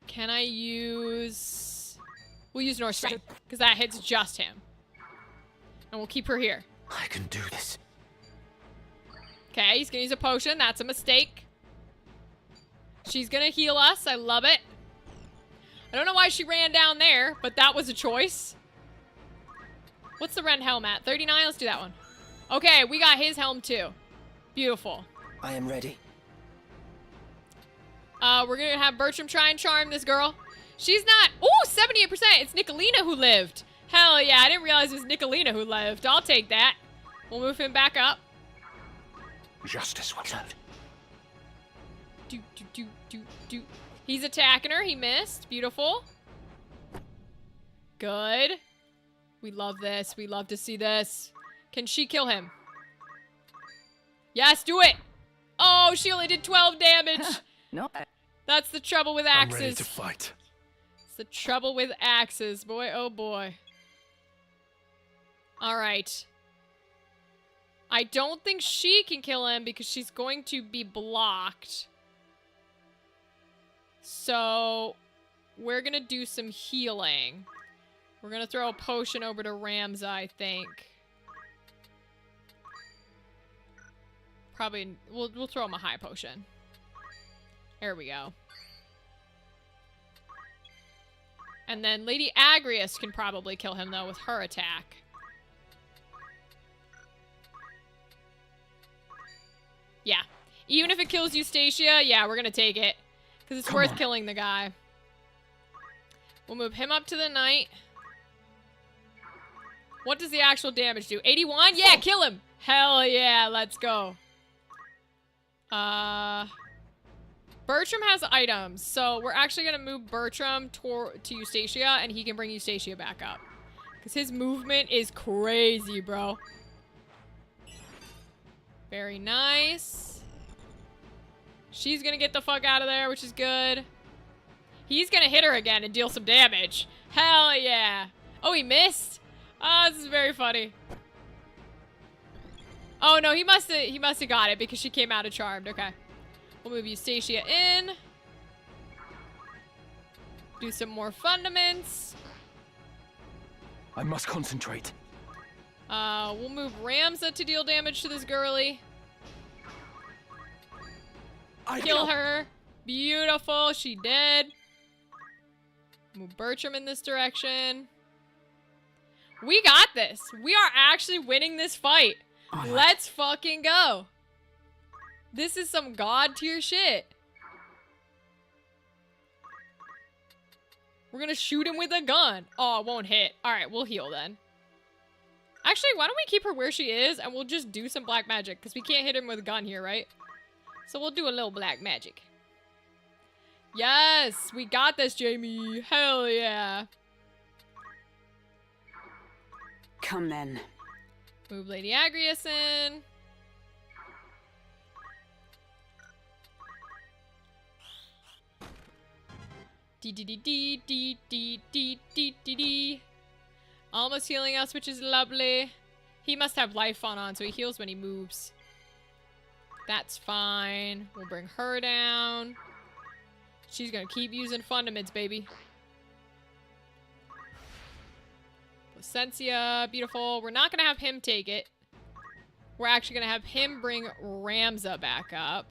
Can I use... We'll use North Strength, because that hits just him. And we'll keep her here. I can do this. Okay, he's gonna use a potion. That's a mistake. She's gonna heal us. I love it. I don't know why she ran down there, but that was a choice. What's the Ren helm at? 39? Let's do that one. Okay, we got his helm too. Beautiful. I am ready. We're gonna have Bertram try and charm this girl. She's not... Ooh, 78%! It's Nicolina who lived. Hell yeah, I didn't realize it was Nicolina who lived. I'll take that. We'll move him back up. Justice will serve. Do. He's attacking her. He missed. Beautiful. Good. We love this. We love to see this. Can she kill him? Yes, do it! Oh, she only did 12 damage. No. That's the trouble with axes. I'm ready to fight. It's the trouble with axes. Boy, oh boy. Alright. I don't think she can kill him because she's going to be blocked. So, we're gonna do some healing. We're gonna throw a potion over to Ramza, I think. Probably, we'll throw him a high potion. There we go. And then Lady Agrias can probably kill him, though, with her attack. Yeah. Even if it kills Eustacia, yeah, we're gonna take it. Because it's worth killing the guy. We'll move him up to the knight. What does the actual damage do? 81? Yeah, kill him! Hell yeah, let's go. Bertram has items, so we're actually gonna move Bertram to Eustacia, and he can bring Eustacia back up. Because his movement is crazy, bro. Very nice. She's gonna get the fuck out of there, which is good. He's gonna hit her again and deal some damage. Hell yeah. Oh, he missed? Oh, this is very funny. Oh no, he must have got it because she came out of charmed. Okay. We'll move Eustacia in. Do some more fundaments. I must concentrate. We'll move Ramza to deal damage to this girly. Kill her. Beautiful. She dead. Move Bertram in this direction. We got this. We are actually winning this fight. Let's fucking go. This is some god tier shit. We're gonna shoot him with a gun. Oh, it won't hit. Alright, we'll heal then. Actually, why don't we keep her where she is and we'll just do some black magic because we can't hit him with a gun here, right? So we'll do a little black magic. Yes, we got this, Jamie. Hell yeah. Come then. Move Lady Agrias in. D. Almost healing us, which is lovely. He must have life on, so he heals when he moves. That's fine. We'll bring her down. She's gonna keep using fundaments, baby. Placencia, beautiful. We're not gonna have him take it. We're actually gonna have him bring Ramza back up.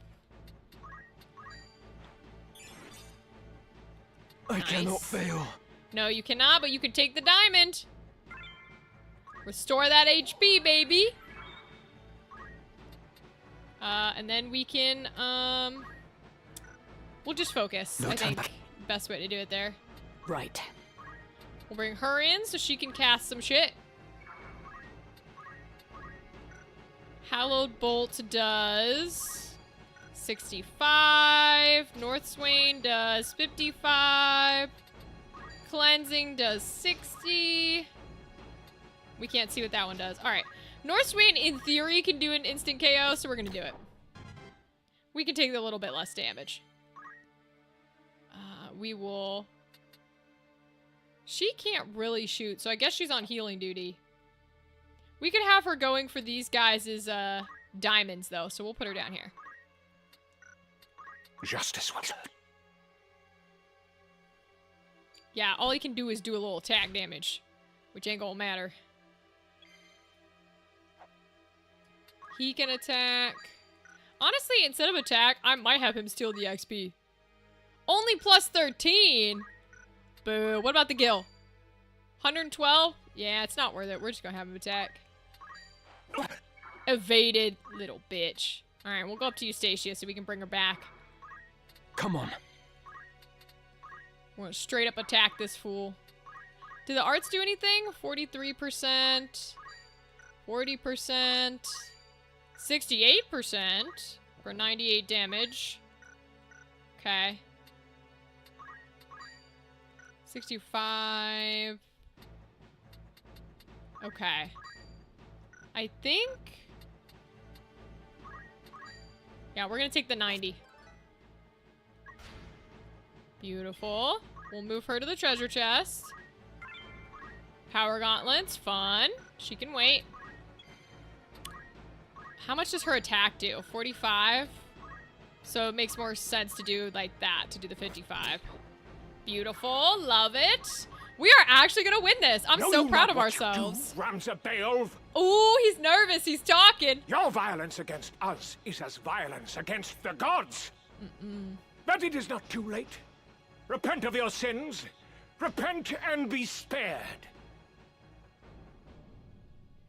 I cannot fail. No, you cannot, but you can take the diamond. Restore that HP, baby. And then we can, we'll just focus. I think best way to do it there. Right. We'll bring her in so she can cast some shit. Hallowed Bolt does 65. North Swain does 55. Cleansing does 60. We can't see what that one does. Alright. North Swain, in theory, can do an instant KO, so we're gonna do it. We can take a little bit less damage. We will... She can't really shoot, so I guess she's on healing duty. We could have her going for these guys' diamonds, though, so we'll put her down here. Justice will serve. Yeah, all he can do is do a little attack damage, which ain't gonna matter. He can attack. Honestly, instead of attack, I might have him steal the XP. Only plus 13? Boo. What about the Gil? 112? Yeah, it's not worth it. We're just gonna have him attack. Evaded, little bitch. Alright, we'll go up to Eustacia so we can bring her back. Come on. We're gonna straight up attack this fool. Do the arts do anything? 43%. 40%. 68% for 98 damage. Okay. 65. Okay. I think... Yeah, we're gonna take the 90. Beautiful. We'll move her to the treasure chest. Power gauntlets, fun. She can wait. How much does her attack do? 45? So it makes more sense to do like that, to do the 55. Beautiful. Love it. We are actually gonna win this. I'm so proud of ourselves. Ramsar Beowulf. Ooh, he's nervous. He's talking. Your violence against us is as violence against the gods. But it is not too late. Repent of your sins. Repent and be spared.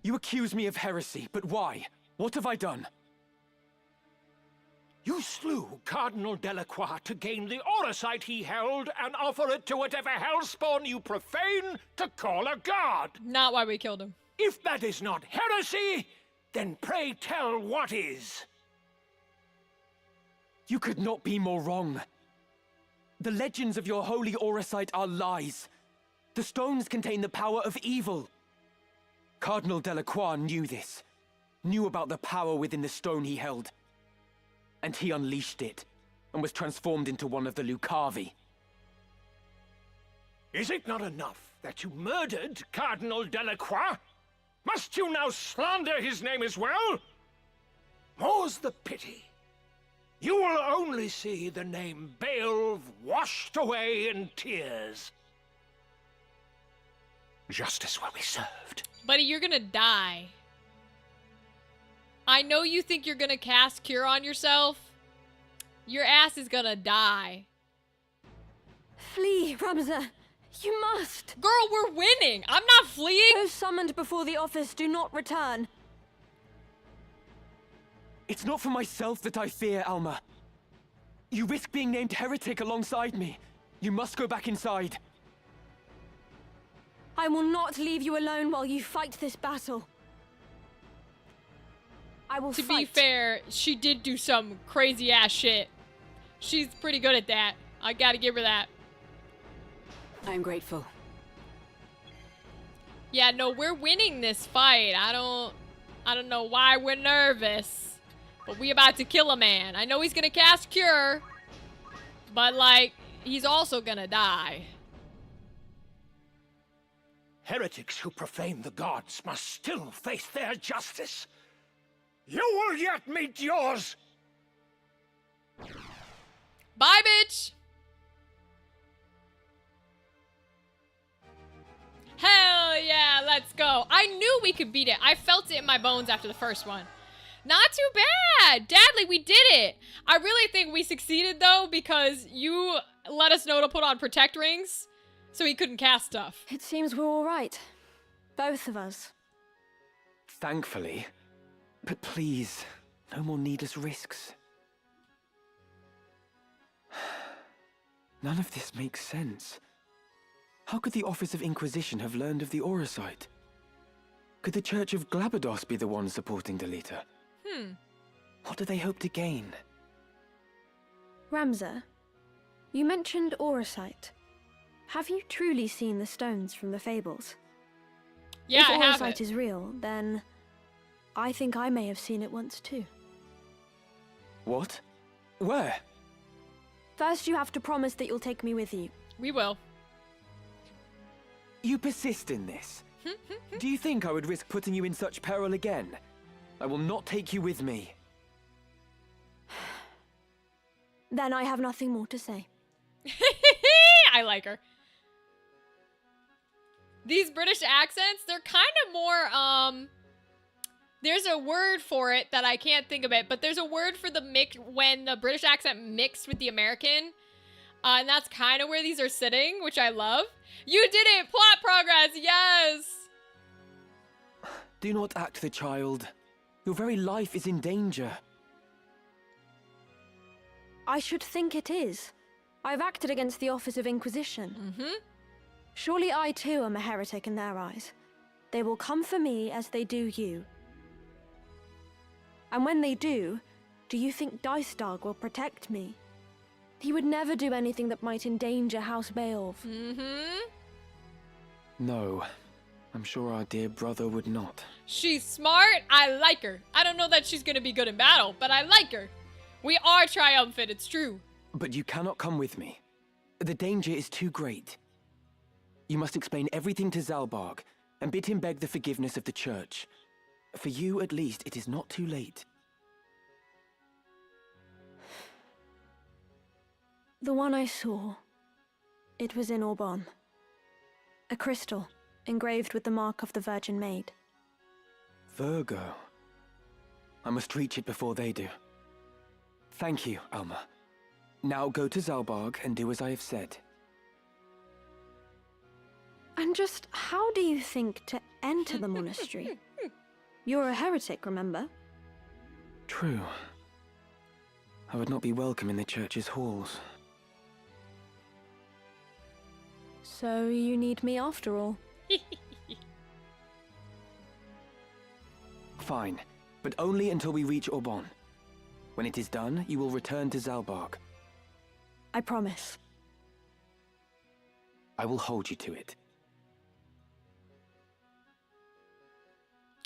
You accuse me of heresy, but why? What have I done? You slew Cardinal Delacroix to gain the Auracite he held and offer it to whatever hellspawn you profane to call a god. Not why we killed him. If that is not heresy, then pray tell what is. You could not be more wrong. The legends of your holy Auracite are lies. The stones contain the power of evil. Cardinal Delacroix knew this. Knew about the power within the stone he held. And he unleashed it, and was transformed into one of the Lucavi. Is it not enough that you murdered Cardinal Delacroix? Must you now slander his name as well? More's the pity. You will only see the name Beowulf washed away in tears. Justice will be served. Buddy, you're gonna die. I know you think you're gonna cast Cure on yourself. Your ass is gonna die. Flee, Ramsar. You must. Girl, we're winning. I'm not fleeing. Those summoned before the office do not return. It's not for myself that I fear, Alma. You risk being named heretic alongside me. You must go back inside. I will not leave you alone while you fight this battle. I will fight. To be fair, she did do some crazy ass shit. She's pretty good at that. I gotta give her that. I'm grateful. Yeah, no, we're winning this fight. I don't know why we're nervous. But we about to kill a man. I know he's gonna cast Cure. But like, he's also gonna die. Heretics who profane the gods must still face their justice. You will yet meet yours! Bye, bitch! Hell yeah, let's go. I knew we could beat it. I felt it in my bones after the first one. Not too bad. Dadley, we did it. I really think we succeeded, though, because you let us know to put on protect rings, so he couldn't cast stuff. It seems we're all right. Both of us. Thankfully. But please, no more needless risks. None of this makes sense. How could the Office of Inquisition have learned of the Auracite? Could the Church of Glabados be the one supporting Delita? What do they hope to gain? Ramsar, you mentioned Auracite. Have you truly seen the stones from the fables? Yeah, if I have Auracite it. is real, then I think I may have seen it once too. What? Where? First, you have to promise that you'll take me with you. We will. You persist in this. Do you think I would risk putting you in such peril again? I will not take you with me. Then I have nothing more to say. I like her. These British accents, they're kind of more, there's a word for it that I can't think of it, but there's a word for the mix when the British accent mixed with the American. And that's kind of where these are sitting, which I love. You did it! Plot progress! Yes! Do not act the child. Your very life is in danger. I should think it is. I've acted against the Office of Inquisition. Surely I too am a heretic in their eyes. They will come for me as they do you. And when they do you think Dicedog will protect me? He would never do anything that might endanger House Beowulf. No, I'm sure our dear brother would not. She's smart. I like her. I don't know that she's gonna be good in battle, but I like her. We are triumphant, it's true. But you cannot come with me. The danger is too great. You must explain everything to Zalbarg, and bid him beg the forgiveness of the Church. For you, at least, it is not too late. The one I saw, it was in Auban. A crystal, engraved with the mark of the Virgin Maid. Virgo. I must reach it before they do. Thank you, Alma. Now go to Zalbarg and do as I have said. And just how do you think to enter the monastery? You're a heretic, remember? True. I would not be welcome in the church's halls. So you need me after all. Fine, but only until we reach Auban. When it is done, you will return to Zalbarg. I promise. I will hold you to it.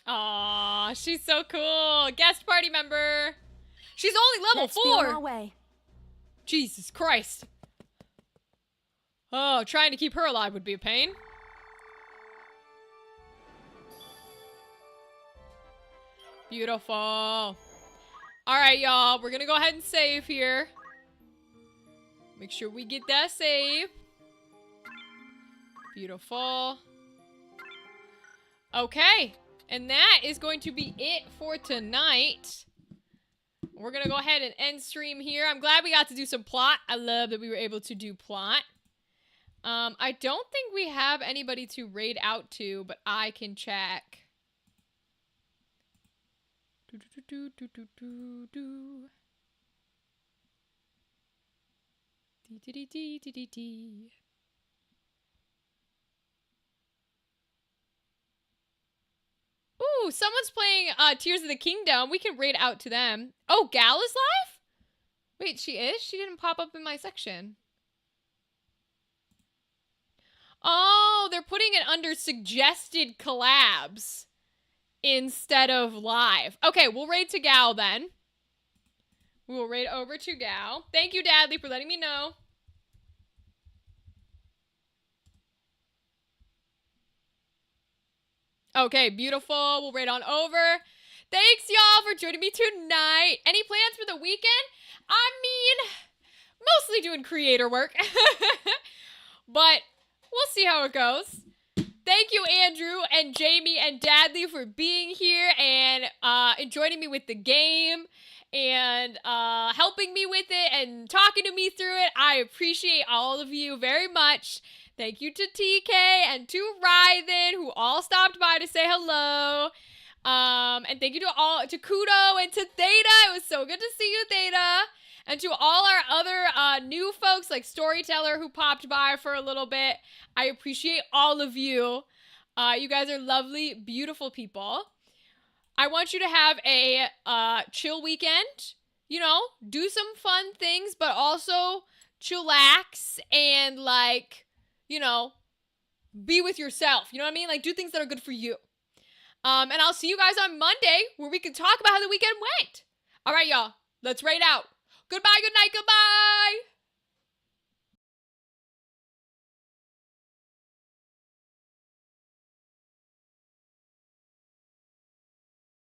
Aw, she's so cool. Guest party member. She's only level Let's 4. Be on our way. Jesus Christ. Oh, trying to keep her alive would be a pain. Beautiful. All right, y'all. We're gonna go ahead and save here. Make sure we get that save. Beautiful. Okay. And that is going to be it for tonight. We're gonna go ahead and end stream here. I'm glad we got to do some plot. I love that we were able to do plot. I don't think we have anybody to raid out to, but I can check. Ooh, someone's playing Tears of the Kingdom. We can raid out to them. Oh, Gal is live? Wait, she is? She didn't pop up in my section. Oh, they're putting it under suggested collabs instead of live. Okay, we'll raid to Gal then. We will raid over to Gal. Thank you, Dadley, for letting me know. Okay, beautiful. We'll raid on over. Thanks, y'all, for joining me tonight. Any plans for the weekend? I mean, mostly doing creator work. But we'll see how it goes. Thank you, Andrew and Jamie and Dadley, for being here and joining me with the game and helping me with it and talking to me through it. I appreciate all of you very much. Thank you to TK and to Rythan, who all stopped by to say hello. And thank you to Kudo and to Theta. It was so good to see you, Theta. And to all our other new folks like Storyteller who popped by for a little bit. I appreciate all of you. You guys are lovely, beautiful people. I want you to have a chill weekend. You know, do some fun things, but also chillax and like, you know, be with yourself. You know what I mean? Like, do things that are good for you. And I'll see you guys on Monday where we can talk about how the weekend went. All right, y'all. Let's raid out. Goodbye, good night, goodbye.